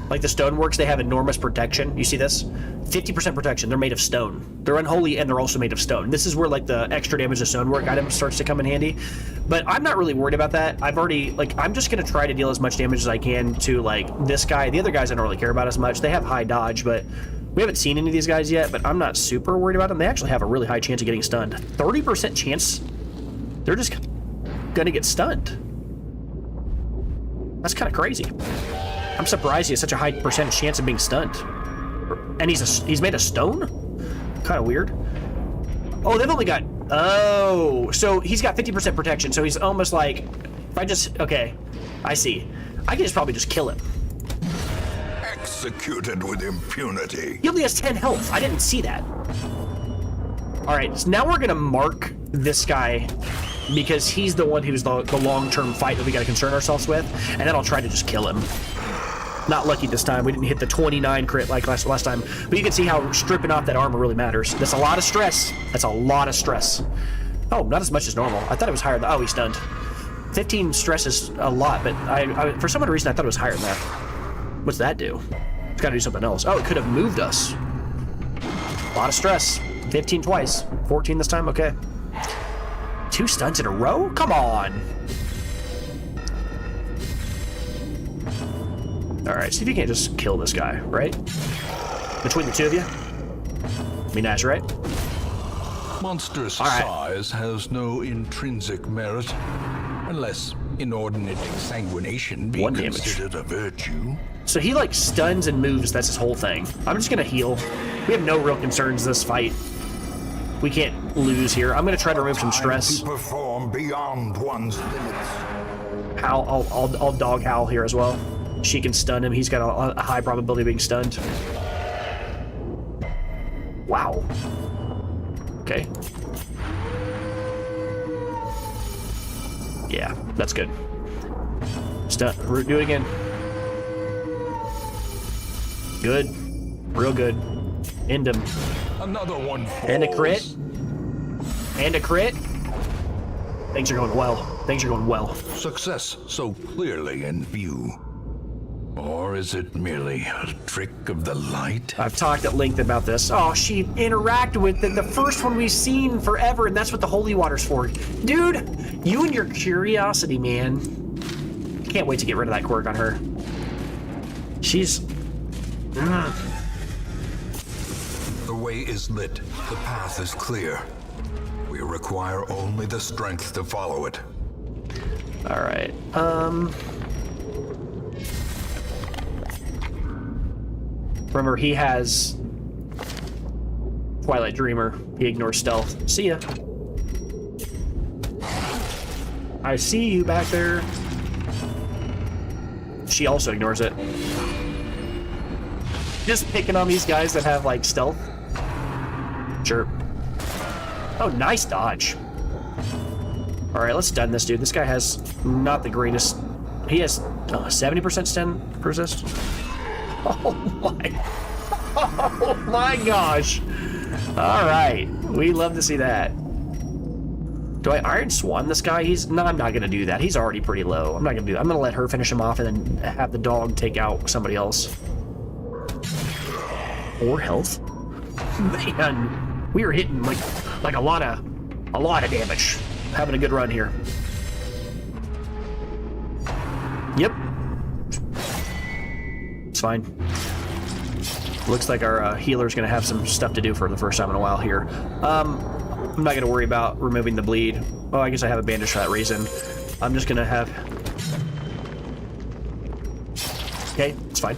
like the stoneworks. They have enormous protection. You see this? 50% protection. They're made of stone. They're unholy and they're also made of stone. This is where like the extra damage the stonework item starts to come in handy. But I'm not really worried about that. I've already, like, I'm just gonna try to deal as much damage as I can to like this guy. The other guys I don't really care about as much. They have high dodge, but we haven't seen any of these guys yet, but I'm not super worried about them. They actually have a really high chance of getting stunned. 30% chance they're just gonna get stunned. That's kind of crazy. I'm surprised he has such a high percentage chance of being stunned. And he's made of stone? Kind of weird. Oh, they've only got... Oh, so he's got 50% protection, so he's almost like... If I just... Okay, I see. I can just probably just kill him. Executed with impunity. He only has 10 health. I didn't see that. Alright, so now we're gonna mark this guy because he's the one who's the long-term fight that we gotta concern ourselves with, and then I'll try to just kill him. Not lucky this time. We didn't hit the 29 crit like last time. But you can see how stripping off that armor really matters. That's a lot of stress. That's a lot of stress. Oh, not as much as normal. I thought it was higher than... Oh, he's stunned. 15 stress is a lot, but I for some other reason I thought it was higher than that. What's that do? It's got to do something else. Oh, it could have moved us. A lot of stress. 15 twice. 14 this time? Okay. 2 stuns in a row? Come on. Alright, see if you can't just kill this guy, right? Between the two of you? Be nice, right? Monstrous size has no intrinsic merit, unless inordinate exsanguination be 1 damage. considered a virtue. So he like stuns and moves, that's his whole thing. I'm just gonna heal. We have no real concerns this fight. We can't lose here. I'm gonna try to remove some stress. To perform beyond one's limits. I'll dog Howl here as well. She can stun him. He's got a high probability of being stunned. Wow. Okay. Yeah, that's good. Stun. Do it again. Good. Real good. End him. Another one falls. And a crit. And a crit. Things are going well. Things are going well. Success so clearly in view. Or is it merely a trick of the light? I've talked at length about this. Oh, she interacted with the first one we've seen forever, and that's what the holy water's for. Dude, you and your curiosity, man. Can't wait to get rid of that quirk on her. She's... The way is lit. The path is clear. We require only the strength to follow it. All right. Remember, he has Twilight Dreamer. He ignores stealth. See ya. I see you back there. She also ignores it. Just picking on these guys that have, like, stealth. Sure. Oh, nice dodge. Alright, let's stun this dude. This guy has not the greatest... He has 70% stun persist. Oh my... Oh my gosh. Alright. We love to see that. Do I Iron Swan this guy? No, I'm not gonna do that. He's already pretty low. I'm not gonna do that. I'm gonna let her finish him off and then have the dog take out somebody else. 4 health? Man, we are hitting like a lot of damage. Having a good run here. Yep. It's fine. Looks like our healer's gonna have some stuff to do for the first time in a while here. I'm not gonna worry about removing the bleed. Oh, I guess I have a bandage for that reason. I'm just gonna have... Okay, it's fine.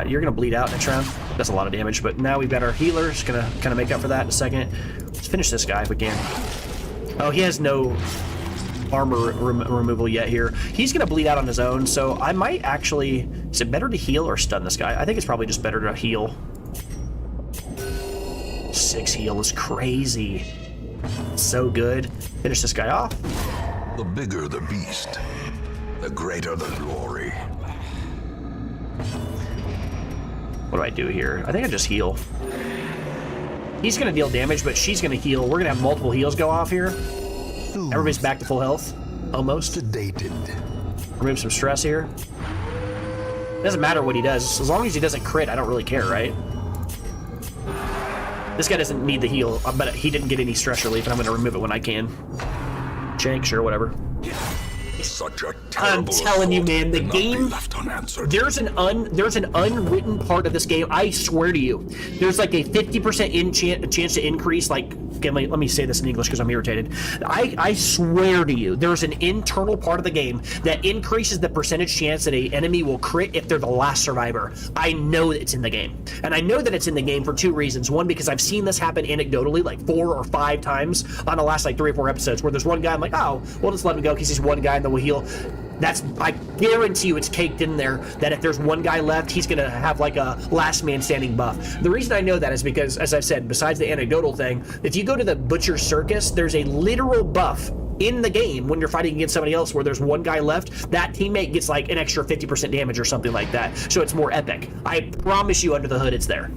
You're gonna bleed out next round. That's a lot of damage, but now we've got our healer. Just gonna kind of make up for that in a second. Let's finish this guy if we can. Oh, he has no armor removal yet here. He's gonna bleed out on his own, so I might actually... Is it better to heal or stun this guy? I think it's probably just better to heal. 6 heal is crazy. So good. Finish this guy off. The bigger the beast, the greater the glory. What do I do here? I think I just heal. He's gonna deal damage, but she's gonna heal. We're gonna have multiple heals go off here. Everybody's back to full health. Almost. Sedated. Remove some stress here. Doesn't matter what he does. As long as he doesn't crit, I don't really care, right? This guy doesn't need the heal, but he didn't get any stress relief, and I'm gonna remove it when I can. Shank, sure, whatever. Such a I'm terrible telling you, assault man, the cannot be game. left unanswered. There's an unwritten part of this game. I swear to you, there's like a 50% chance to increase. Like, okay, let me say this in English because I'm irritated. I swear to you, there's an internal part of the game that increases the percentage chance that an enemy will crit if they're the last survivor. I know it's in the game, and I know that it's in the game for 2 reasons. One, because I've seen this happen anecdotally like 4 or 5 times on the last like 3 or 4 episodes, where there's one guy I'm like, oh, we'll just let him go because he's one guy and then we'll heal. I guarantee you it's caked in there that if there's one guy left, he's gonna have like a last man standing buff. The reason I know that is because, as I've said, besides the anecdotal thing, if you go to the Butcher Circus, there's a literal buff in the game when you're fighting against somebody else where there's one guy left. That teammate gets like an extra 50% damage or something like that, so it's more epic. I promise you, under the hood, it's there.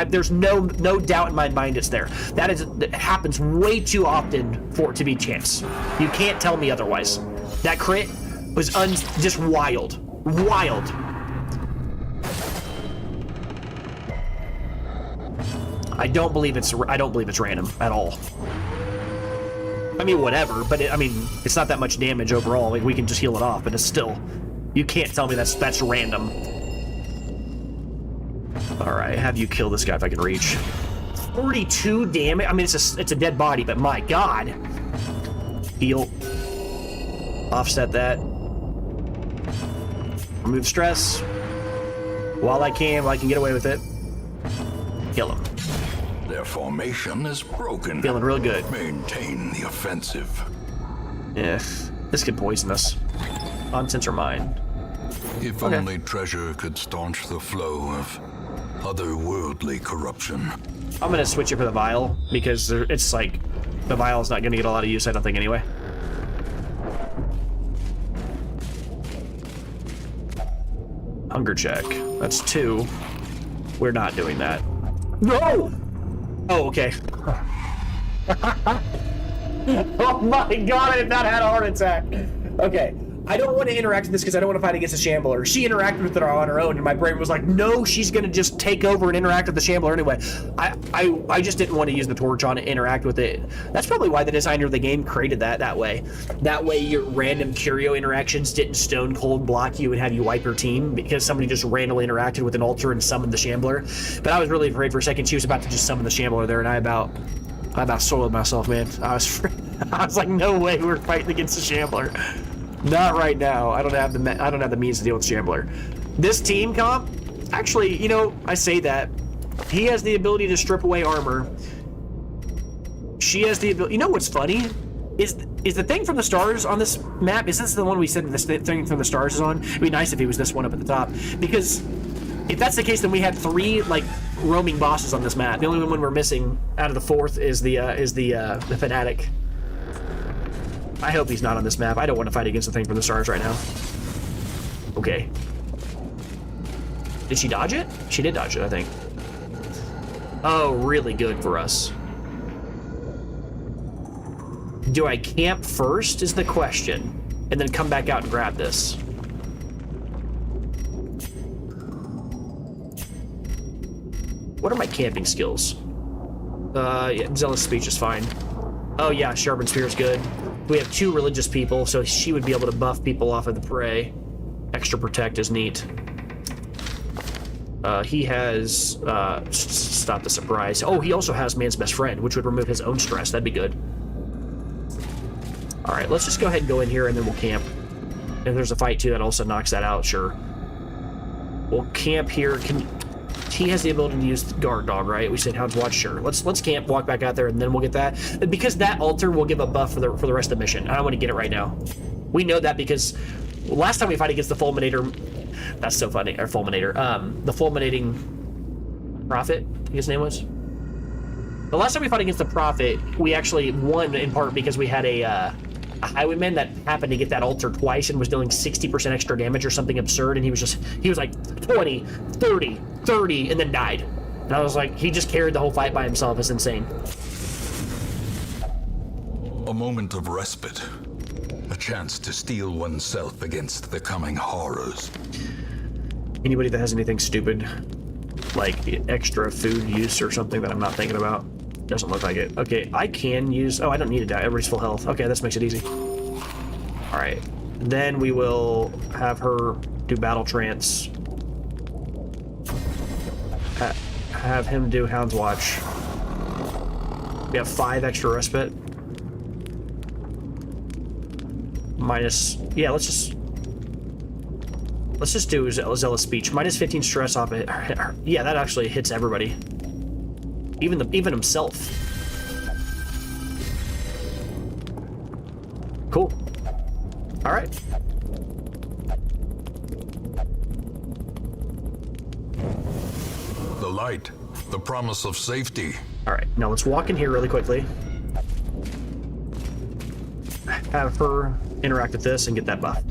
There's no doubt in my mind it's there. It happens way too often for it to be chance. You can't tell me otherwise. That crit was just wild. I don't believe it's random at all. I mean, whatever, but it's not that much damage overall. Like, we can just heal it off, but it's still, you can't tell me that's random. All right, have you kill this guy if I can reach. 42 damage. I mean, it's a dead body, but my God. Heal. Offset that. Remove stress. While I can get away with it. Kill him. Their formation is broken. Feeling real good. Maintain the offensive. Yeah, this could poison us. Contents are mine. If only treasure could staunch the flow of otherworldly corruption. I'm gonna switch it for the vial because it's like the vial is not gonna get a lot of use, I don't think, anyway. Hunger check. That's 2. We're not doing that. No! Oh, okay. Oh my God, I did not have a heart attack. Okay. I don't want to interact with this because I don't want to fight against a Shambler. She interacted with it on her own, and my brain was like, no, she's going to just take over and interact with the Shambler anyway. I just didn't want to use the torch on it, interact with it. That's probably why the designer of the game created that way. That way your random curio interactions didn't stone cold block you and have you wipe your team because somebody just randomly interacted with an altar and summoned the Shambler. But I was really afraid for a second she was about to just summon the Shambler there, and I about soiled myself, man. I was like, no way we're fighting against the Shambler. Not right now. I don't have the means to deal with Shambler. This team comp, actually, I say that he has the ability to strip away armor. She has the ability. You know what's funny? Is the thing from the stars on this map? Is this the one we said this thing from the stars is on? It'd be nice if he was this one up at the top, because if that's the case, then we had 3 like roaming bosses on this map. The only one we're missing out of the 4th is the fanatic. I hope he's not on this map. I don't want to fight against the thing from the stars right now. Okay. Did she dodge it? She did dodge it, I think. Oh, really good for us. Do I camp first is the question, and then come back out and grab this? What are my camping skills? Yeah, Zealous Speech is fine. Oh yeah, Sharpened Spear is good. We have 2 religious people, so she would be able to buff people off of the prey. Extra Protect is neat. He has Stop the Surprise. Oh, he also has Man's Best Friend, which would remove his own stress. That'd be good. All right, let's just go ahead and go in here, and then we'll camp. If there's a fight too, that also knocks that out. Sure. We'll camp here. He has the ability to use Guard Dog, right? We said Hound's Watch, sure. Let's camp, walk back out there, and then we'll get that. Because that altar will give a buff for the rest of the mission. I don't want to get it right now. We know that because last time we fight against the Fulminator, that's so funny, or Fulminator, the Fulminating Prophet, I think his name was. The last time we fought against the Prophet, we actually won in part because we had a highwayman that happened to get that altar twice and was dealing 60% extra damage or something absurd, and he was like 20, 30, 30, and then died. And I was like, he just carried the whole fight by himself. It's insane. A moment of respite. A chance to steel oneself against the coming horrors. Anybody that has anything stupid, like extra food use or something that I'm not thinking about, doesn't look like it. Okay, I can use... Oh, I don't need to die. Everybody's full health. Okay, this makes it easy. Alright. Then we will have her do battle trance. Have him do Hound's Watch. We have 5 extra respite. Minus... Yeah, let's just do Zealous Speech. Minus 15 stress off it. Yeah, that actually hits everybody. Even himself. Cool. All right. The light, the promise of safety. All right. Now let's walk in here really quickly. Have her interact with this and get that buff.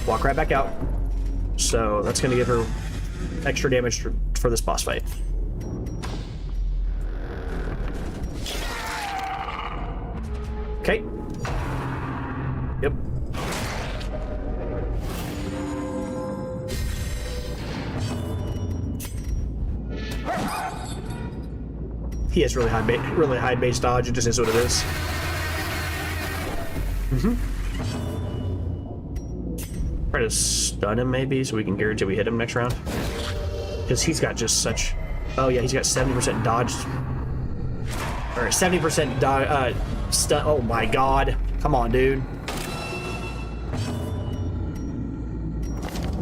Walk right back out. So that's going to give her extra damage for this boss fight. Okay. Yep. He has really high base dodge. It just is what it is. Try to stun him maybe, so we can guarantee we hit him next round. Because he's got just such... Oh yeah, he's got 70% dodge. Or 70% dodge. Stun. Oh my god. Come on, dude.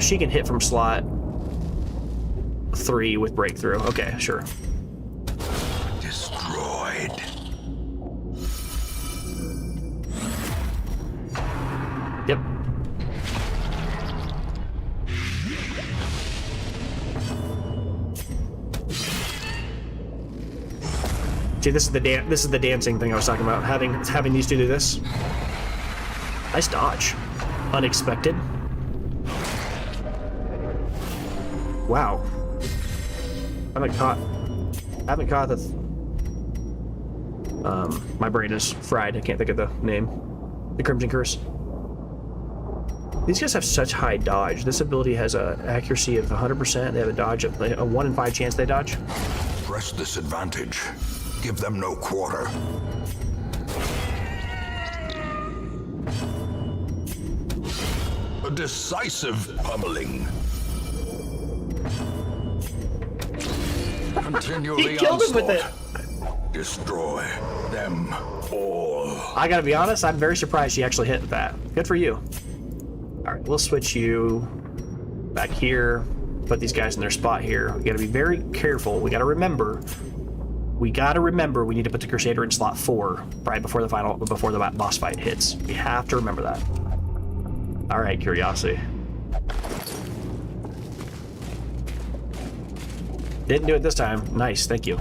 She can hit from slot 3 with breakthrough. Okay, sure. Destroyed. Yep. See, this is the dancing thing I was talking about. Having these two do this. Nice dodge. Unexpected. Wow. Haven't caught the... my brain is fried. I can't think of the name. The Crimson Curse. These guys have such high dodge. This ability has a accuracy of 100%. They have a dodge of a 1 in 5 chance they dodge. Press this advantage. Give them no quarter. A decisive pummeling. Continue He the killed him with it. Destroy them all. I gotta be honest, I'm very surprised she actually hit that. Good for you. Alright, we'll switch you back here. Put these guys in their spot here. We gotta be very careful. We gotta remember we need to put the Crusader in slot 4 right before the boss fight hits. We have to remember that. Alright, Curiosity. Didn't do it this time. Nice, thank you.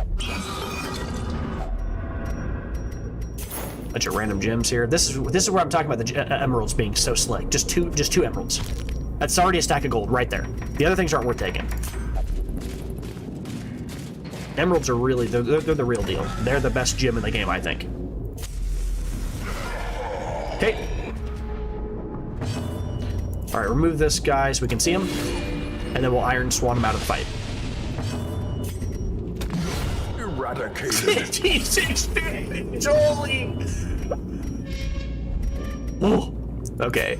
Bunch of random gems here. This is where I'm talking about the emeralds being so slick. Just two emeralds. That's already a stack of gold right there. The other things aren't worth taking. Emeralds are really they're the real deal. They're the best gem in the game, I think. Okay. All right, remove this guy so we can see him, and then we'll Iron Swan him out of the fight. Eradicated. 56 damage, holy! Oh. Okay,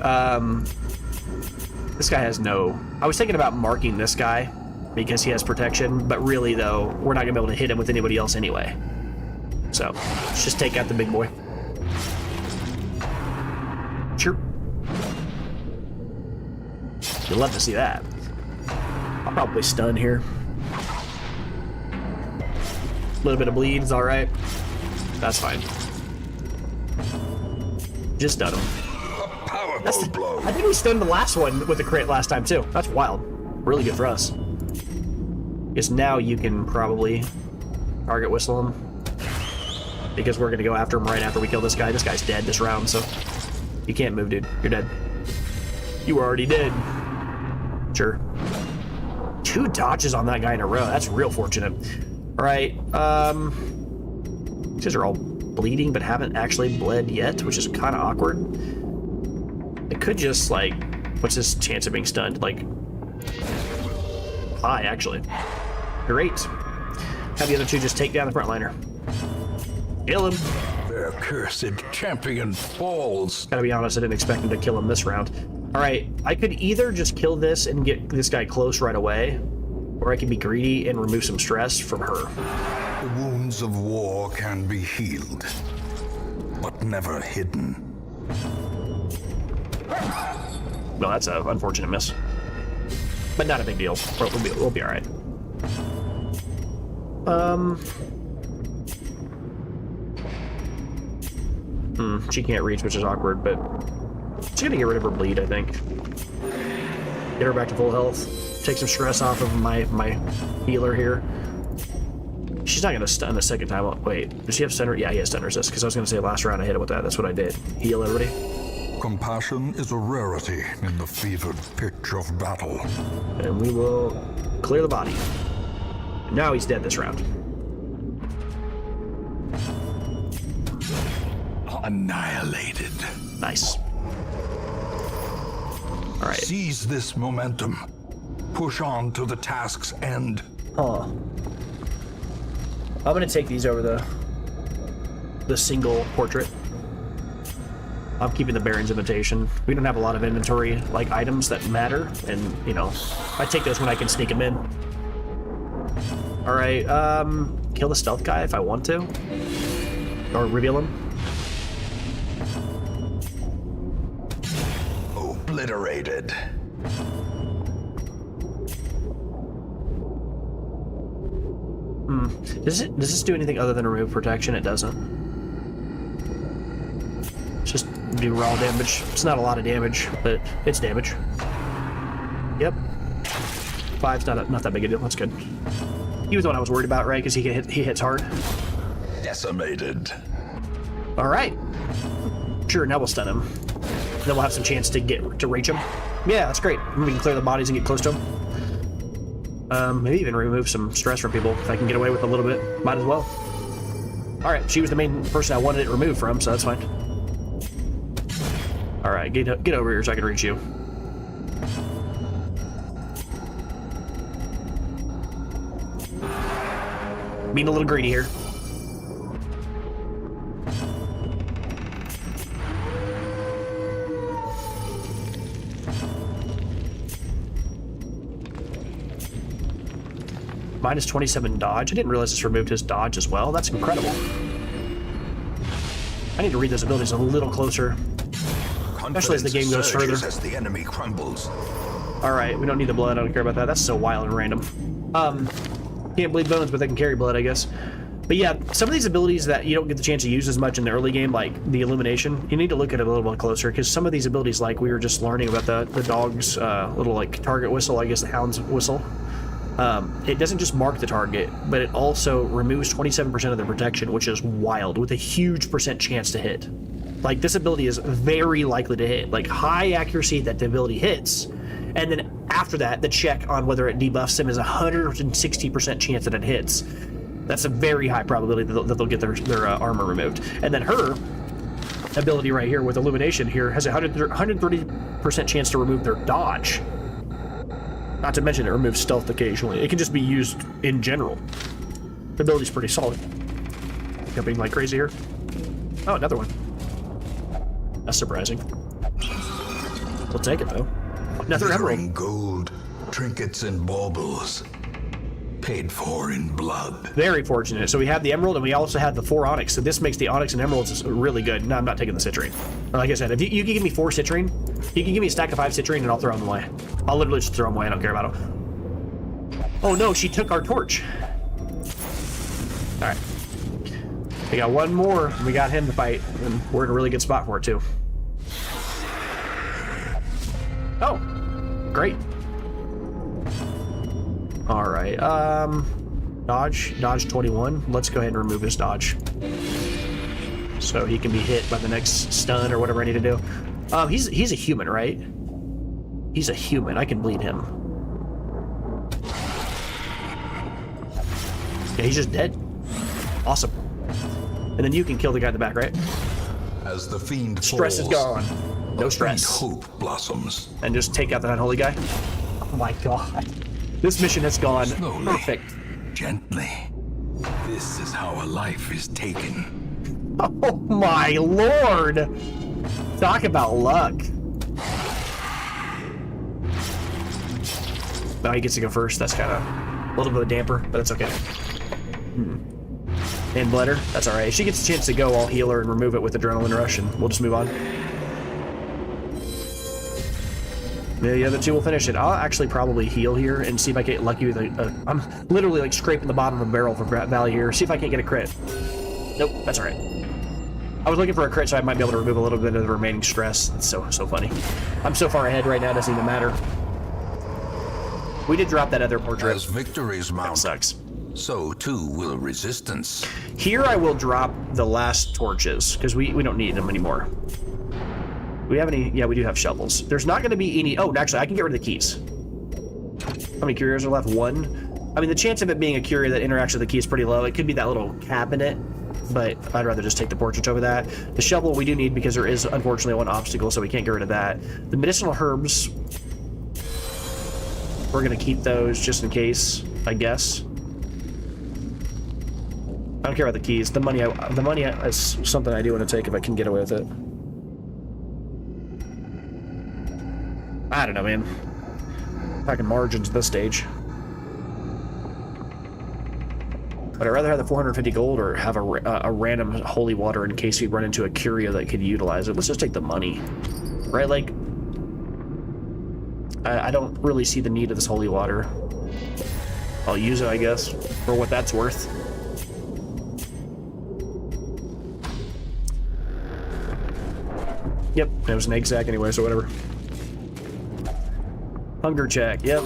this guy has no... I was thinking about marking this guy because he has protection, but really, though, we're not going to be able to hit him with anybody else anyway. So, let's just take out the big boy. Sure. You'd love to see that. I'll probably stun here. A little bit of bleed is alright. That's fine. Just stun him. Powerful blow. I think we stunned the last one with a crit last time too. That's wild. Really good for us. Guess now you can probably Target whistle him. Because we're gonna go after him right after we kill this guy. This guy's dead this round, so you can't move, dude. You're dead. You were already dead. Sure. 2 dodges on that guy in a row. That's real fortunate. All right. These are all bleeding, but haven't actually bled yet, which is kind of awkward. It could just like, what's his chance of being stunned? Like, high actually. Great. Have the other 2 just take down the frontliner. Kill him. Their cursed champion falls. Gotta be honest, I didn't expect him to kill him this round. All right, I could either just kill this and get this guy close right away, or I could be greedy and remove some stress from her. The wounds of war can be healed, but never hidden. Well, that's an unfortunate miss, but not a big deal. We'll be all right. She can't reach, which is awkward, but she's gonna get rid of her bleed, I think. Get her back to full health. Take some stress off of my healer here. She's not gonna stun a second time. Wait, does she have stun? Yeah, he has stun resist, because I was gonna say last round I hit it with that. That's what I did. Heal everybody. Compassion is a rarity in the fevered pitch of battle. And we will clear the body. Now he's dead this round. Annihilated. Nice. All right. Seize this momentum. Push on to the task's end. Huh. I'm gonna take these over the single portrait. I'm keeping the Baron's invitation. We don't have a lot of inventory like items that matter, and you know, I take those when I can sneak them in. All right, kill the stealth guy if I want to, or reveal him. Obliterated. Does this do anything other than remove protection? It doesn't. Just do raw damage. It's not a lot of damage, but it's damage. Yep. 5's not that big a deal. That's good. He was the one I was worried about, right? Because he hits hard. Decimated. All right. Sure. Now we'll stun him. Then we'll have some chance to reach him. Yeah, that's great. We can clear the bodies and get close to him. Maybe even remove some stress from people if I can get away with a little bit. Might as well. All right. She was the main person I wanted it removed from, so that's fine. All right, get over here so I can reach you. Being a little greedy here. Minus 27 dodge. I didn't realize this removed his dodge as well. That's incredible. I need to read those abilities a little closer. Especially as the game goes further. As the enemy crumbles. All right, we don't need the blood. I don't care about that. That's so wild and random. Can't bleed bones, but they can carry blood, I guess. But yeah, some of these abilities that you don't get the chance to use as much in the early game, like the illumination, you need to look at it a little bit closer, because some of these abilities, like we were just learning about the dog's little like target whistle, I guess the hound's whistle. It doesn't just mark the target, but it also removes 27% of their protection, which is wild, with a huge percent chance to hit. Like, this ability is very likely to hit. Like, high accuracy that the ability hits, and then after that, the check on whether it debuffs him is 160% chance that it hits. That's a very high probability that they'll get their armor removed. And then her ability right here with Illumination here has a 130% chance to remove their dodge. Not to mention it removes stealth occasionally. It can just be used in general. The ability's pretty solid. Jumping like crazy here. Oh, another one. That's surprising. We'll take it though. Another emerald. Gold, trinkets and baubles, paid for in blood. Very fortunate. So we have the emerald and we also have the 4 onyx. So this makes the onyx and emeralds really good. No, I'm not taking the citrine. Like I said, if you can give me 4 citrine, you can give me a stack of 5 citrine and I'll throw them away. I'll literally just throw them away. I don't care about them. Oh no, she took our torch. All right. We got one more, and we got him to fight, and we're in a really good spot for it, too. Oh, great. All right, Dodge 21. Let's go ahead and remove his dodge. So he can be hit by the next stun or whatever I need to do. He's a human, right? He's a human. I can bleed him. Yeah, he's just dead. Awesome. And then you can kill the guy in the back, right? As the fiend Stress is falls, gone. No stress. hope blossoms. And just take out that unholy guy. Oh my god. This mission has gone Slowly. perfect. Gently. This is how a life is taken. Oh my lord! Talk about luck. Now he gets to go first. That's kind of a little bit of a damper, but that's okay. And bled her. That's alright. If she gets a chance to go, I'll heal her and remove it with Adrenaline Rush, and we'll just move on. The other two will finish it. I'll actually probably heal here and see if I get lucky with a... I'm literally like scraping the bottom of a barrel for value here. See if I can't get a crit. Nope, that's alright. I was looking for a crit so I might be able to remove a little bit of the remaining stress. It's so funny. I'm so far ahead right now, it doesn't even matter. We did drop that other portrait. As victories mount, That sucks. so too will resistance. Here I will drop the last torches, because we don't need them anymore. We have any? Yeah, we do have shovels. There's not going to be any... Oh, actually, I can get rid of the keys. How many curios are left? 1. I mean, the chance of it being a curio that interacts with the key is pretty low. It could be that little cabinet, but I'd rather just take the portraits over that. The shovel we do need because there is, unfortunately, one obstacle, so we can't get rid of that. The medicinal herbs, we're going to keep those just in case, I guess. I don't care about the keys. The money is something I do want to take if I can get away with it. I don't know, man. Talking margins at this stage. But I'd rather have the 450 gold or have a random holy water in case we run into a curio that could utilize it. Let's just take the money, right? Like, I don't really see the need of this holy water. I'll use it, I guess, for what that's worth. Yep, it was an egg sack anyway, so whatever. Hunger check, yep.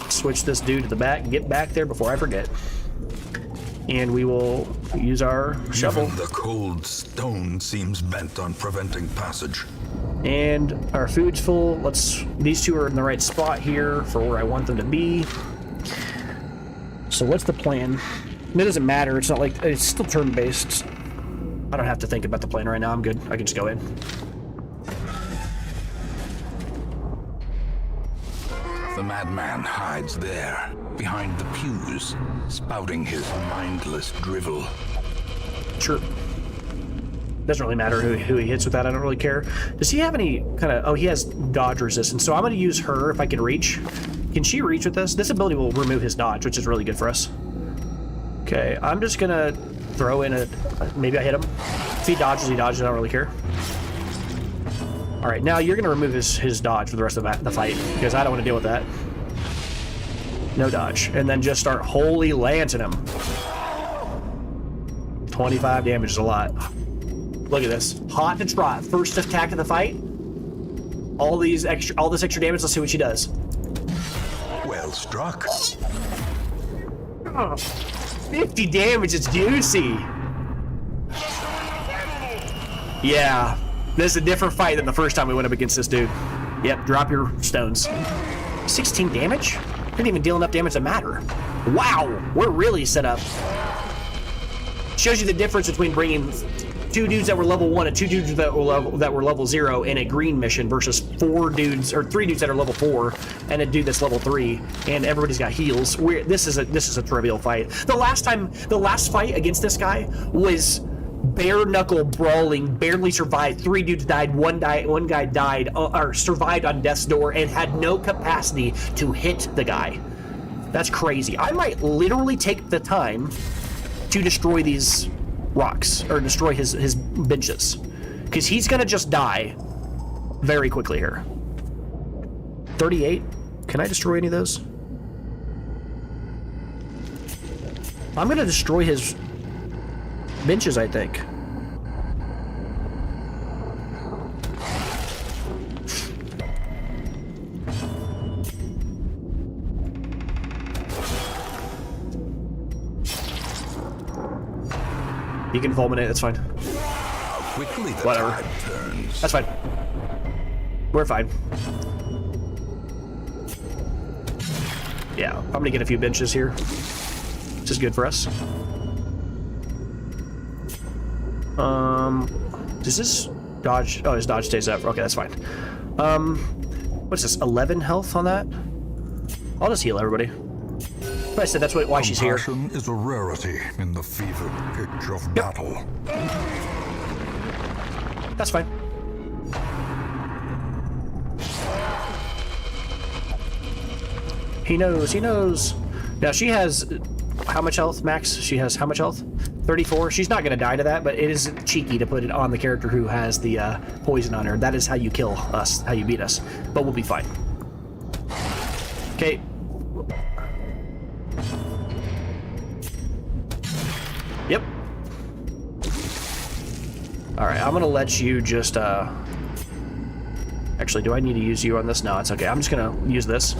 Switch this dude to the back, get back there before I forget. And we will use our shovel. Even the cold stone seems bent on preventing passage. And our food's full. These two are in the right spot here for where I want them to be. So what's the plan? It doesn't matter, it's not like, it's still turn-based. I don't have to think about the plan right now, I'm good. I can just go in. The madman hides there, behind the pews, spouting his mindless drivel. Sure. Doesn't really matter who he hits with that, I don't really care. Does he have any kind of... Oh, he has dodge resistance, so I'm going to use her if I can reach. Can she reach with this? This ability will remove his dodge, which is really good for us. Okay, I'm just going to throw in a... Maybe I hit him. If he dodges, I don't really care. Alright, now you're going to remove his dodge for the rest of the fight, because I don't want to deal with that. No dodge. And then just start holy lancing him. 25 damage is a lot. Look at this. Hot to trot. First attack of the fight. All this extra damage, let's see what she does. Well struck. Oh, 50 damage, it's juicy. Yeah. This is a different fight than the first time we went up against this dude. Yep, drop your stones. 16 damage? Didn't even deal enough damage to matter. Wow, we're really set up. Shows you the difference between bringing 2 dudes that were level 1 and 2 dudes that were level 0 in a green mission versus 4 dudes or 3 dudes that are level 4 and a dude that's level 3, and everybody's got heals. This is a trivial fight. The last fight against this guy was bare knuckle brawling, barely survived. 3 dudes died, one guy died or survived on death's door and had no capacity to hit the guy. That's crazy. I might literally take the time to destroy these rocks or destroy his benches, because he's gonna just die very quickly here. 38. Can I destroy any of those? I'm gonna destroy his benches, I think. You can fulminate, that's fine. How quickly the Whatever. tide turns. That's fine. We're fine. Yeah, I'm gonna get a few benches here, which is good for us. Does this dodge? Oh, his dodge stays up. Okay, that's fine. What's this? 11 health on that? I'll just heal everybody. I said that's why she's here. Compassion is a rarity in the fevered pitch of battle. That's fine. He knows, he knows. Now she has how much health, Max? She has how much health? 34. She's not going to die to that, but it is cheeky to put it on the character who has the poison on her. That is how you kill us, how you beat us. But we'll be fine. Okay. Yep. Alright, I'm going to let you just... Actually, do I need to use you on this? No, it's okay. I'm just going to use this.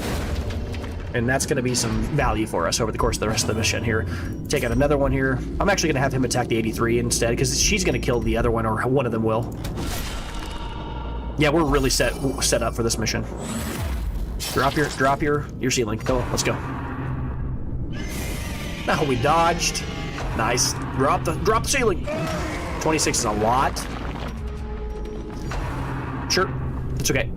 And that's going to be some value for us over the course of the rest of the mission here. Take out another one here. I'm actually going to have him attack the 83 instead, because she's going to kill the other one, or one of them will. Yeah, we're really set up for this mission. Drop your ceiling. Go, let's go. Now we dodged. Nice. Drop the ceiling. 26 is a lot. Sure, it's okay.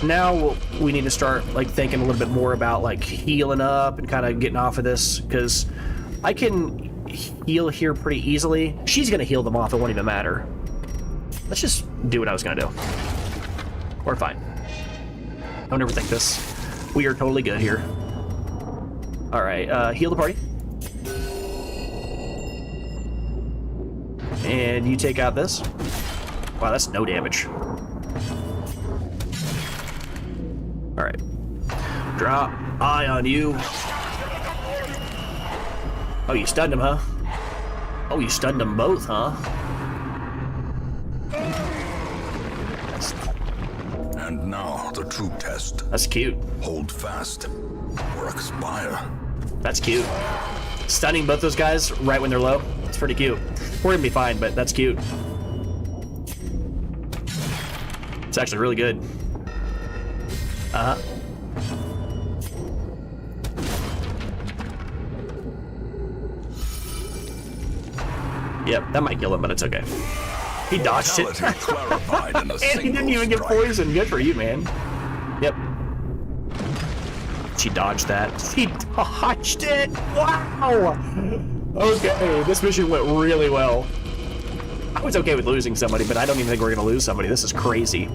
Now we need to start like thinking a little bit more about like healing up and kind of getting off of this, because I can heal here pretty easily. She's gonna heal them off, it won't even matter. Let's just do what I was gonna do. We're fine. Don't ever think this. We are totally good here. All right, heal the party. And you take out this. Wow, that's no damage. All right. Drop eye on you. Oh, you stunned him, huh? Oh, you stunned them both, huh? And now the true test. That's cute. Hold fast or expire. That's cute. Stunning both those guys right when they're low. It's pretty cute. We're gonna be fine, but that's cute. It's actually really good. Uh-huh. Yep, that might kill him, but it's okay. He dodged it. Clarified in a And he didn't even get strike. poisoned. Good for you, man. Yep. She dodged that. She dodged it! Wow! Okay, this mission went really well. I was okay with losing somebody, but I don't even think we're gonna lose somebody. This is crazy.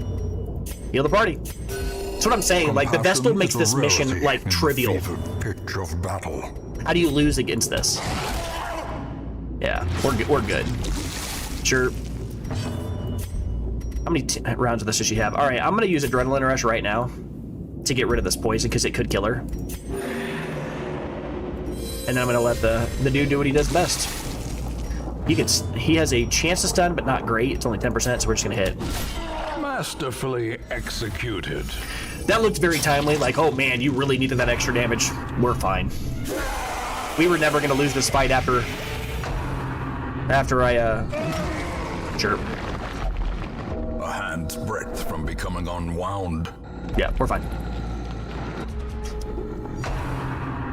Heal the party. That's what I'm saying. Like, the Vestal makes this mission, like, trivial. Pitch of battle. How do you lose against this? Yeah, we're good. Sure. How many rounds of this does she have? All right, I'm gonna use Adrenaline Rush right now to get rid of this poison, because it could kill her. And then I'm gonna let the dude do what he does best. He has a chance to stun, but not great. It's only 10%, so we're just gonna hit. Masterfully executed. That looked very timely, like, oh man, you really needed that extra damage. We're fine. We were never gonna lose this fight after I, sure. A hand's breadth from becoming unwound. Yeah, we're fine.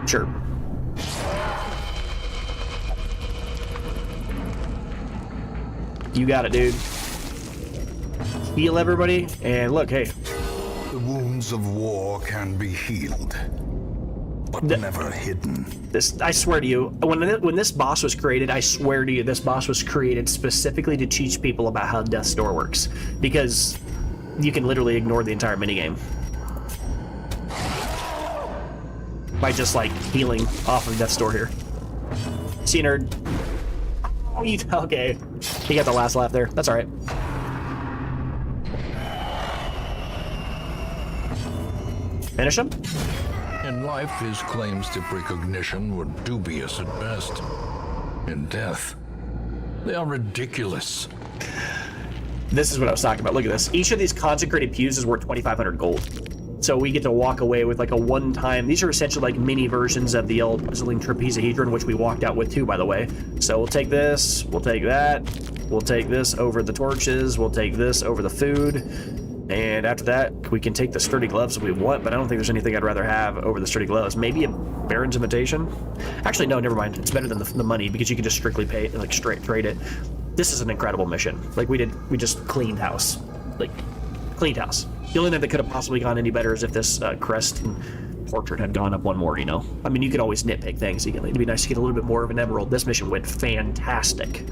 Sure. You got it, dude. Heal everybody, and look, hey. The wounds of war can be healed, but never hidden. This, I swear to you, when this boss was created, I swear to you, this boss was created specifically to teach people about how Death's Door works, because you can literally ignore the entire minigame by just like healing off of Death's Door here. See, nerd. Oh, okay. He got the last laugh there. That's all right. Finish him. In life, his claims to precognition were dubious at best. In death, they are ridiculous. This is what I was talking about. Look at this. Each of these consecrated pews is worth 2,500 gold. So we get to walk away with like a one-time. These are essentially like mini versions of the old puzzling trapezahedron, which we walked out with too, by the way. So we'll take this, we'll take that, we'll take this over the torches, we'll take this over the food, and after that we can take the sturdy gloves if we want. But I don't think there's anything I'd rather have over the sturdy gloves. Maybe a Baron's invitation. Actually, no, never mind. It's better than the money because you can just strictly pay, like straight trade it. This is an incredible mission. Like we just cleaned house, like cleaned house. The only thing that could have possibly gone any better is if this crest and portrait had gone up one more, you know? I mean, you could always nitpick things. It'd be nice to get a little bit more of an emerald. This mission went fantastic.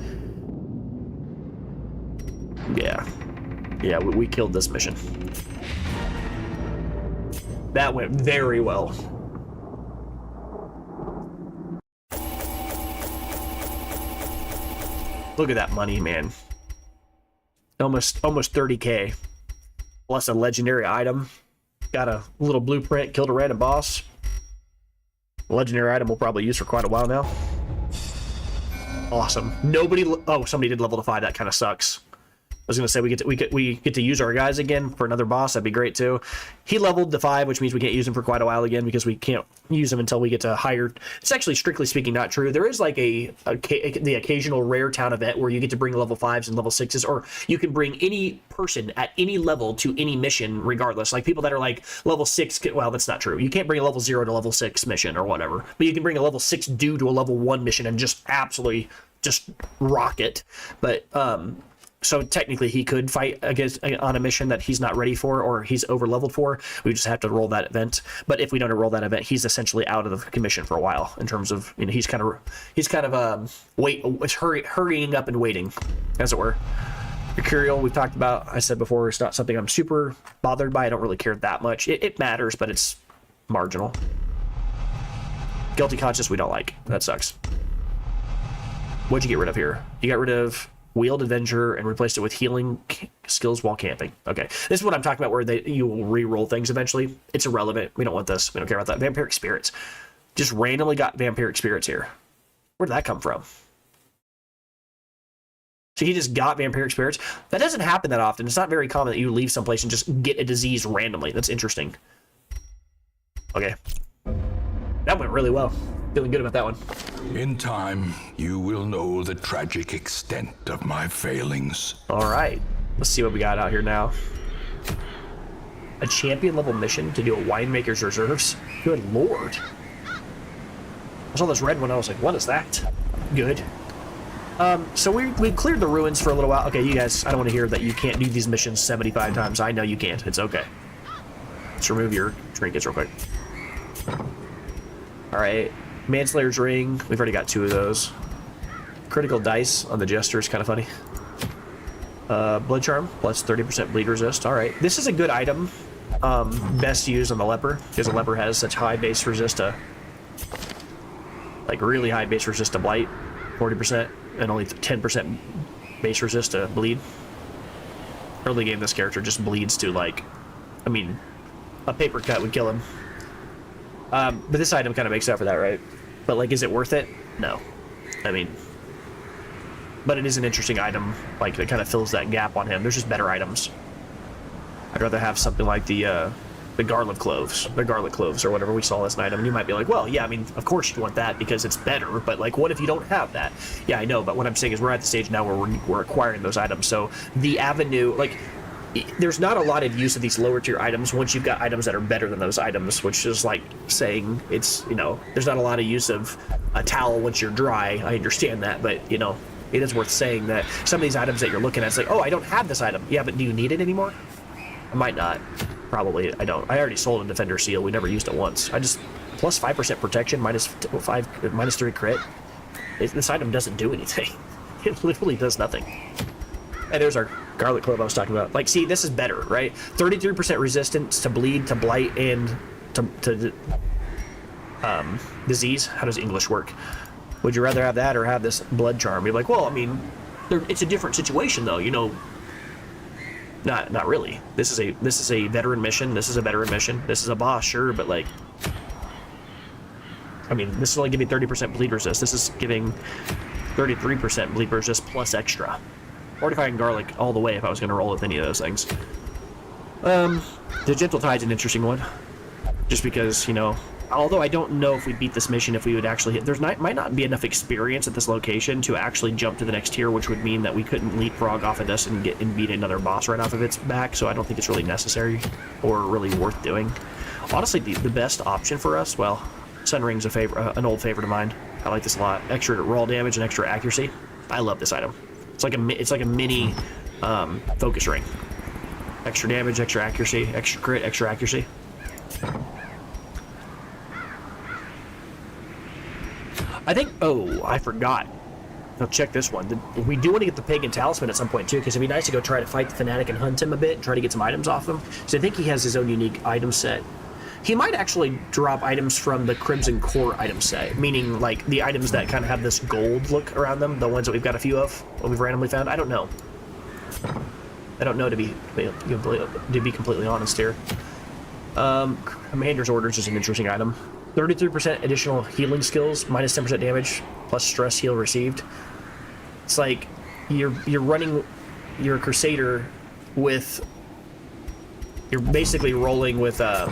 Yeah, we killed this mission. That went very well. Look at that money, man. Almost 30K. Plus a legendary item. Got a little blueprint, killed a random boss. Legendary item we'll probably use for quite a while now. Awesome. Somebody did level to 5. That kind of sucks. I was gonna say we get to use our guys again for another boss. That'd be great too. He leveled to 5, which means we can't use him for quite a while again because we can't use him until we get to higher. It's actually strictly speaking not true. There is like the occasional rare town event where you get to bring level 5s and level 6s, or you can bring any person at any level to any mission regardless. Like people that are like level 6. Well, that's not true. You can't bring a level 0 to level 6 mission or whatever, but you can bring a level 6 dude to a level 1 mission and just absolutely just rock it. But so technically he could fight against on a mission that he's not ready for or he's over leveled for. We just have to roll that event. But if we don't roll that event, he's essentially out of the commission for a while in terms of, you know, he's kind of hurrying up and waiting, as it were. Mercurial, we've talked about. I said before, it's not something I'm super bothered by. I don't really care that much. It matters, but it's marginal. Guilty conscience, we don't like. That sucks. What'd you get rid of here? You got rid of Wheeled Adventure and replaced it with healing skills while camping. Okay, this is what I'm talking about, where you will re-roll things eventually. It's irrelevant. We don't want this. We don't care about that. Vampiric spirits. Just randomly got vampiric spirits here. Where did that come from? So he just got vampiric spirits? That doesn't happen that often. It's not very common that you leave someplace and just get a disease randomly. That's interesting. Okay. That went really well. Feeling good about that one. In time, you will know the tragic extent of my failings. All right. Let's see what we got out here now. A champion level mission to do a winemaker's reserves? Good lord. I saw this red one. I was like, what is that? Good. So we cleared the ruins for a little while. Okay, you guys, I don't want to hear that you can't do these missions 75 times. I know you can't. It's okay. Let's remove your trinkets real quick. All right. Manslayer's Ring. We've already got 2 of those. Critical dice on the Jester is kind of funny. Blood Charm plus 30% bleed resist. All right. This is a good item. Best used on the Leper, because the Leper has such high base resist to, like really high base resist to blight, 40%, and only 10% base resist to bleed. Early game, this character just bleeds to, like, I mean, a paper cut would kill him. But this item kind of makes up for that, right? But, like, is it worth it? No. I mean, but it is an interesting item. Like, it kind of fills that gap on him. There's just better items. I'd rather have something like the garlic cloves, or whatever we saw as an item. And you might be like, well, yeah, I mean, of course you want that because it's better. But, like, what if you don't have that? Yeah, I know. But what I'm saying is we're at the stage now where we're acquiring those items. So the avenue, like, there's not a lot of use of these lower tier items once you've got items that are better than those items, which is like saying it's, you know, there's not a lot of use of a towel once you're dry. I understand that, but, you know, it is worth saying that some of these items that you're looking at, it's like, oh, I don't have this item. Yeah, but do you need it anymore? I might not. Probably I don't. I already sold a Defender Seal. We never used it once. I just, plus 5% protection, minus 3 crit. This item doesn't do anything. It literally does nothing. Hey, there's our garlic clove I was talking about. Like, see, this is better, right? 33% resistance to bleed, to blight, and to disease. How does English work? Would you rather have that or have this blood charm? You're like, well, I mean, it's a different situation, though. You know, not really. This is a veteran mission. This is a veteran mission. This is a boss, sure, but like, I mean, this is only giving 30% bleed resist. This is giving 33% bleed resist plus extra. Fortifying garlic all the way if I was going to roll with any of those things. The Gentle Tide's an interesting one. Just because, you know, although I don't know if we beat this mission, if we would actually hit, might not be enough experience at this location to actually jump to the next tier, which would mean that we couldn't leapfrog off of this and beat another boss right off of its back, so I don't think it's really necessary or really worth doing. Honestly, the best option for us, well, Sun Ring's an old favorite of mine. I like this a lot. Extra raw damage and extra accuracy. I love this item. It's like a mini focus ring. Extra damage, extra accuracy, extra crit, extra accuracy. I think, oh, I forgot. Now check this one. We do want to get the Pagan Talisman at some point too, because it'd be nice to go try to fight the Fanatic and hunt him a bit, and try to get some items off him. So I think he has his own unique item set. He might actually drop items from the Crimson Core item set, meaning like the items that kind of have this gold look around them, the ones that we've got a few of, what we've randomly found. I don't know. I don't know, to be completely honest here. Commander's Orders is an interesting item. 33% additional healing skills, minus 10% damage, plus stress heal received. It's like you're running your Crusader with, you're basically rolling with that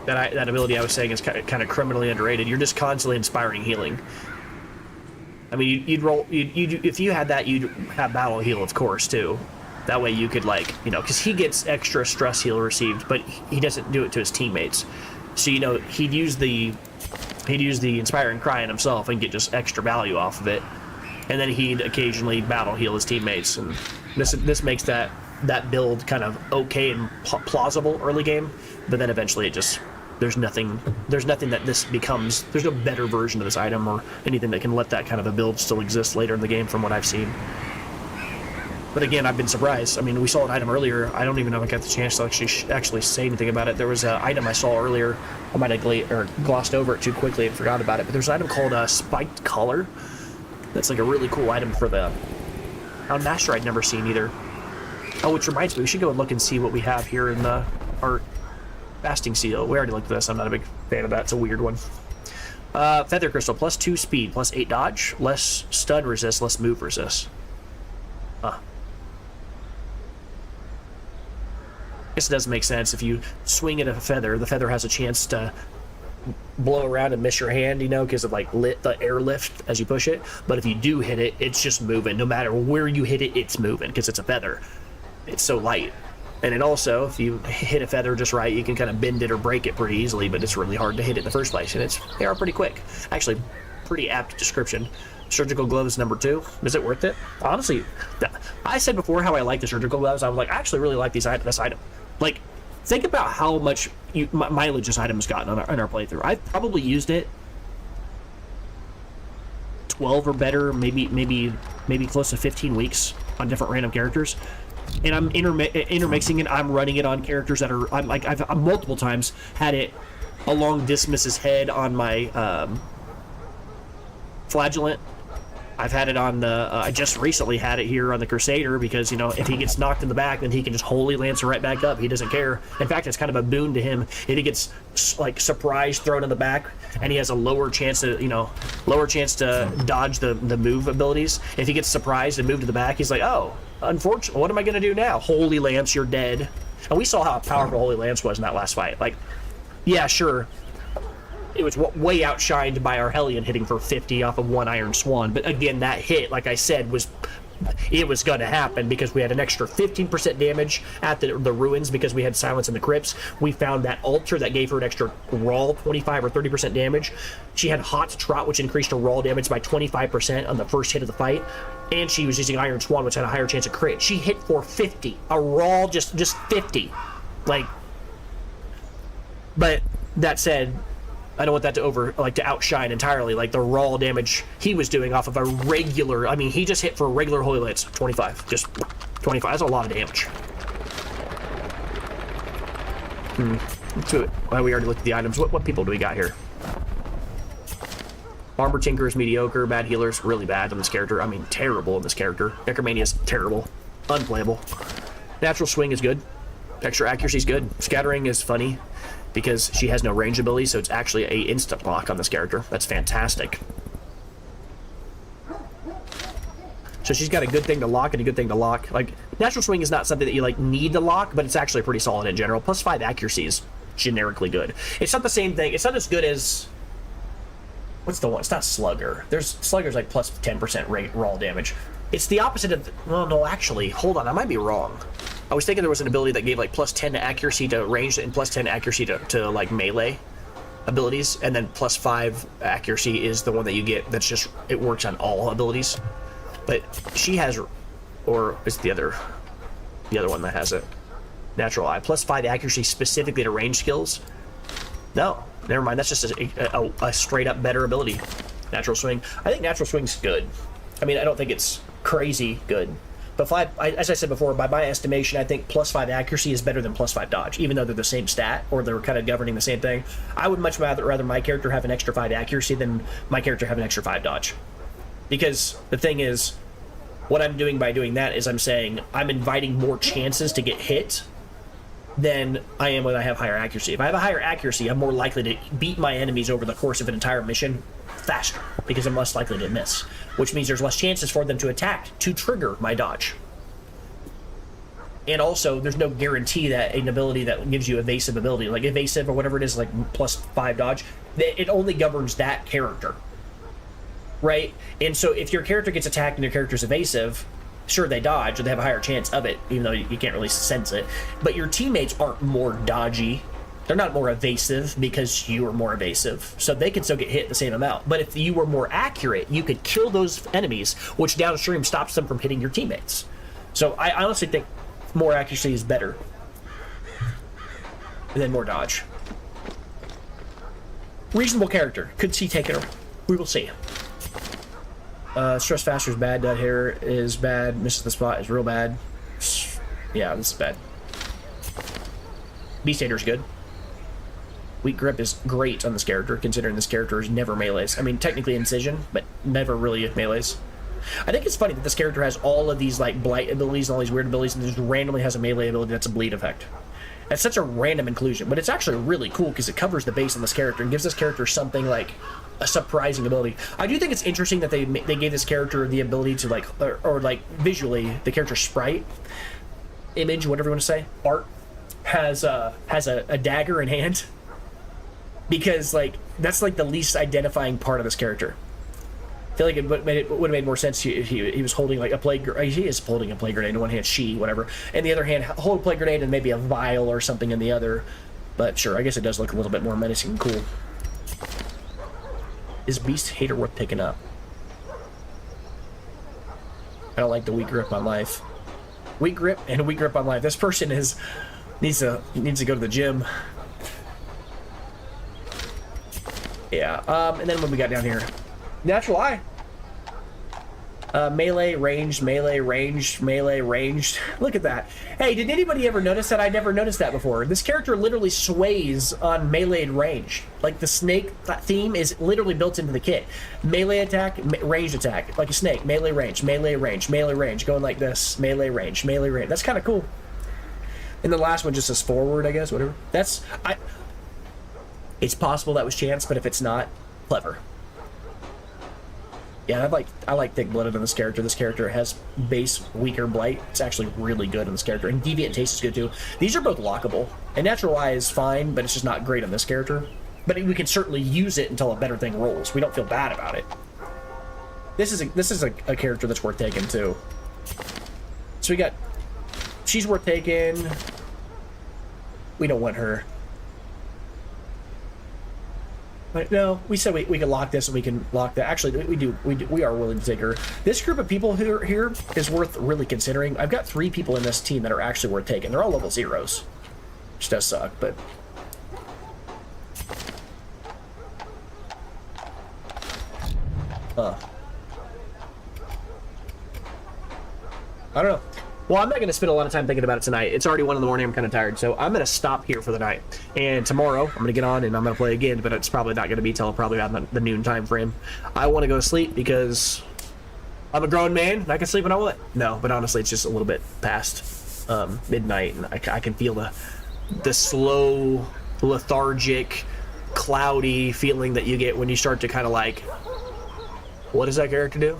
ability I was saying is kind of criminally underrated. You're just constantly inspiring healing. I mean, if you had that, you'd have battle heal, of course, too. That way you could, like, you know, because he gets extra stress heal received, but he doesn't do it to his teammates. So, you know, he'd use the inspiring cry on himself and get just extra value off of it, and then he'd occasionally battle heal his teammates, and this makes that build kind of okay and plausible early game, but then eventually it just there's nothing that this becomes. There's no better version of this item or anything that can let that kind of a build still exist later in the game from what I've seen. But again, I've been surprised. I mean, we saw an item earlier. I don't even know if I got the chance to actually say anything about it. There was an item I saw earlier. I might have glossed over it too quickly and forgot about it. But there's an item called Spiked Collar. That's like a really cool item for the Master I'd never seen either. Oh, which reminds me, we should go and look and see what we have here in our Fasting Seal. We already looked at this. I'm not a big fan of that. It's a weird one. Feather Crystal, plus 2 speed, plus 8 dodge, less stun resist, less move resist. Huh. I guess it does make sense. If you swing at a feather, the feather has a chance to blow around and miss your hand, you know, because of like the airlift as you push it. But if you do hit it, it's just moving. No matter where you hit it, it's moving because it's a feather. It's so light. And it also, if you hit a feather just right, you can kind of bend it or break it pretty easily, but it's really hard to hit it in the first place. And they are pretty quick. Actually, pretty apt description. Surgical gloves number 2. Is it worth it? Honestly, I said before how I like the surgical gloves. I was like, I actually really like this item. Like, think about how much mileage this item has gotten on our playthrough. I've probably used it 12 or better, maybe close to 15 weeks on different random characters. And I'm intermixing it. I'm running it on characters that are, I've multiple times had it along Dismas's head on my Flagellant. I've had it on the, I just recently had it here on the Crusader because, you know, if he gets knocked in the back, then he can just Holy Lancer right back up. He doesn't care. In fact, it's kind of a boon to him. If he gets, like, surprised thrown in the back and he has a lower chance to dodge the move abilities. If he gets surprised and moved to the back, he's like, oh, unfortunately, what am I going to do now? Holy Lance, you're dead. And we saw how powerful Holy Lance was in that last fight. Like, yeah, sure. It was way outshined by our Hellion hitting for 50 off of 1 Iron Swan. But again, that hit, like I said, was going to happen because we had an extra 15% damage at the ruins because we had Silence in the Crypts. We found that altar that gave her an extra raw 25 or 30% damage. She had Hot Trot, which increased her raw damage by 25% on the first hit of the fight. And she was using Iron Swan, which had a higher chance of crit. She hit for 50. A raw, just 50. Like, but that said, I don't want that to outshine entirely. Like the raw damage he was doing off of a regular, I mean, he just hit for a regular Holy Lance, 25. Just 25. That's a lot of damage. Let's do it. Well, we already looked at the items. What people do we got here? Armor Tinker is mediocre. Bad Healer's really bad on this character. I mean, terrible in this character. Necromania is terrible. Unplayable. Natural Swing is good. Extra Accuracy is good. Scattering is funny because she has no range ability, so it's actually a instant lock on this character. That's fantastic. So she's got a good thing to lock and a good thing to lock. Like, natural swing is not something that you, like, need to lock, but it's actually pretty solid in general. Plus 5 accuracy is generically good. It's not the same thing. It's not as good as... What's the one? It's not Slugger. Slugger's like plus 10% raw damage. It's the opposite of... Well, no, actually, hold on. I might be wrong. I was thinking there was an ability that gave, like, plus 10 accuracy to ranged and plus 10 accuracy to like, melee abilities, and then plus 5 accuracy is the one that you get that's just... It works on all abilities. But she has, or is the other one that has it? Natural Eye. Plus 5 accuracy specifically to range skills? No, never mind. That's just a straight up better ability. Natural Swing. I think Natural Swing's good. I mean, I don't think it's crazy good. But as I said before, by my estimation, I think plus 5 accuracy is better than plus 5 dodge, even though they're the same stat, or they're kind of governing the same thing. I would much rather my character have an extra 5 accuracy than my character have an extra 5 dodge. Because the thing is, what I'm doing by doing that is I'm saying I'm inviting more chances to get hit than I am when I have higher accuracy. If I have a higher accuracy, I'm more likely to beat my enemies over the course of an entire mission faster, because I'm less likely to miss, which means there's less chances for them to attack to trigger my dodge. And also, there's no guarantee that an ability that gives you evasive ability, like evasive or whatever it is, like plus 5 dodge, it only governs that character. Right? And so if your character gets attacked and your character's evasive, sure, they dodge, or they have a higher chance of it, even though you can't really sense it. But your teammates aren't more dodgy. They're not more evasive because you are more evasive. So they can still get hit the same amount. But if you were more accurate, you could kill those enemies, which downstream stops them from hitting your teammates. So I honestly think more accuracy is better. And then more dodge. Reasonable character. Could see taking her. We will see. Stress faster is bad. Dead hair is bad. Misses the spot is real bad. Yeah, this is bad. Beast Hater is good. Weak grip is great on this character, considering this character is never melees. I mean, technically incision, but never really melees. I think it's funny that this character has all of these like blight abilities and all these weird abilities, and just randomly has a melee ability that's a bleed effect. That's such a random inclusion, but it's actually really cool because it covers the base on this character and gives this character something like a surprising ability. I do think it's interesting that they gave this character the ability to like, or like visually, the character sprite, image, whatever you want to say, art, has a dagger in hand, because like that's like the least identifying part of this character. I feel like it would have made more sense if he was holding like a plague. He is holding a plague grenade in one hand, whatever, and the other hand hold a plague grenade and maybe a vial or something in the other. But sure, I guess it does look a little bit more menacing and cool. Is Beast Hater worth picking up? I don't like the weak grip on life. Weak grip and weak grip on life. This person needs to go to the gym. Yeah. And then what we got down here? Natural Eye. Melee, ranged, melee, ranged, melee, ranged. Look at that. Hey, did anybody ever notice that? I never noticed that before. This character literally sways on melee and range. Like the snake theme is literally built into the kit. Melee attack, ranged attack. Like a snake. Melee, range, melee, range, melee, range. Going like this. Melee, range, melee, range. That's kind of cool. And the last one just says forward, I guess, whatever. It's possible that was chance, but if it's not, clever. Yeah, I like thick blooded on this character. This character has base weaker blight. It's actually really good on this character, and deviant taste is good too. These are both lockable, and natural eye is fine, but it's just not great on this character. But we can certainly use it until a better thing rolls. We don't feel bad about it. This is a character that's worth taking too. So we got, she's worth taking. We don't want her. But no, we said we can lock this and we can lock that. Actually, we are willing to take her. This group of people here is worth really considering. I've got 3 people in this team that are actually worth taking. They're all level 0s, which does suck, but I don't know. Well, I'm not going to spend a lot of time thinking about it tonight. It's already 1 in the morning. I'm kind of tired. So I'm going to stop here for the night. And tomorrow, I'm going to get on and I'm going to play again, but it's probably not going to be till probably around the noon time frame. I want to go to sleep because I'm a grown man and I can sleep when I want. No, but honestly, it's just a little bit past midnight, and I can feel the slow, lethargic, cloudy feeling that you get when you start to kind of like, what does that character do?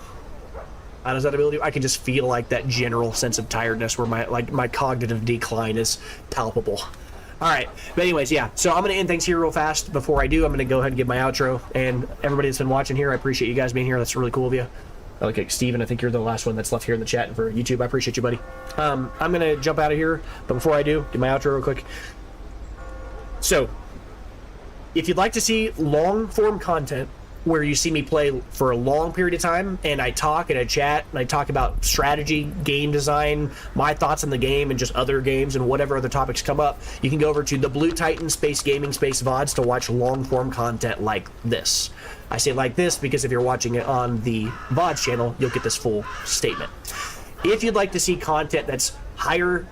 How does that ability? I can just feel like that general sense of tiredness where my cognitive decline is palpable. All right, but anyways, yeah. So I'm gonna end things here real fast. Before I do, I'm gonna go ahead and give my outro. And everybody that's been watching here, I appreciate you guys being here. That's really cool of you. Okay, Steven, I think you're the last one that's left here in the chat for YouTube. I appreciate you, buddy. I'm gonna jump out of here, but before I do, do my outro real quick. So, if you'd like to see long-form content where you see me play for a long period of time, and I talk and I chat and I talk about strategy, game design, my thoughts on the game, and just other games and whatever other topics come up, you can go over to the Blue Titan Space Gaming Space VODs to watch long-form content like this. I say like this because if you're watching it on the VODs channel, you'll get this full statement. If you'd like to see content that's higher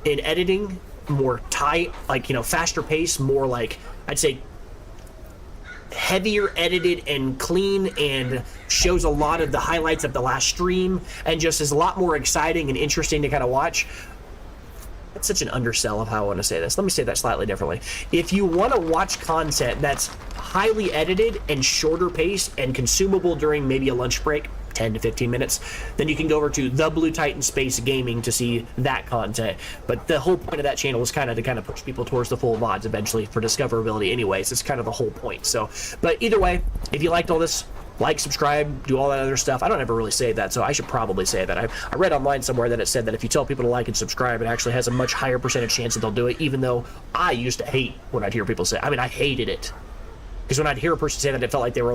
in editing, more tight, like, you know, faster pace, more like, I'd say heavier edited and clean, and shows a lot of the highlights of the last stream, and just is a lot more exciting and interesting to kind of watch. That's such an undersell of how I want to say this. Let me say that slightly differently. If you want to watch content that's highly edited and shorter pace and consumable during maybe a lunch break, 10 to 15 minutes, then you can go over to the Blue Titan Space Gaming to see that content. But the whole point of that channel is kind of to push people towards the full VODs eventually for discoverability anyways. It's kind of the whole point. So, but either way, if you liked all this, like, subscribe, do all that other stuff. I don't ever really say that, so I should probably say that. I read online somewhere that it said that if you tell people to like and subscribe, it actually has a much higher percentage chance that they'll do it, even though I used to hate when I'd hear people say, I mean, I hated it. Because when I'd hear a person say that, it felt like they were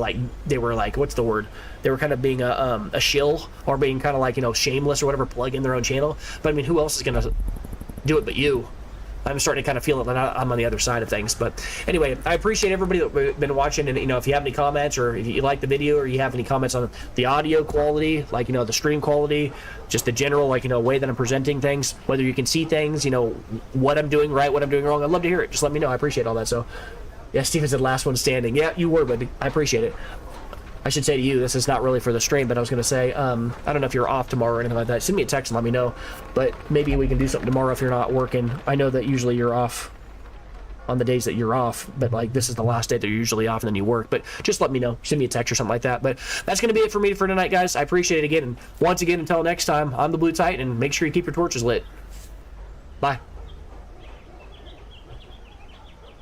like, what's the word? They were kind of being a shill, or being kind of like, you know, shameless or whatever, plug in their own channel. But I mean, who else is going to do it but you? I'm starting to kind of feel it that I'm on the other side of things. But anyway, I appreciate everybody that's been watching. And, you know, if you have any comments, or if you like the video, or you have any comments on the audio quality, like, you know, the stream quality, just the general, like, you know, way that I'm presenting things, whether you can see things, you know, what I'm doing right, what I'm doing wrong, I'd love to hear it. Just let me know. I appreciate all that. So, yeah, Steven said last one standing. Yeah, you were, but I appreciate it. I should say to you, this is not really for the stream, but I was going to say, I don't know if you're off tomorrow or anything like that. Send me a text and let me know. But maybe we can do something tomorrow if you're not working. I know that usually you're off on the days that you're off, but like this is the last day that you're usually off and then you work. But just let me know. Send me a text or something like that. But that's going to be it for me for tonight, guys. I appreciate it again. And once again, until next time, I'm the Blue Titan, and make sure you keep your torches lit. Bye.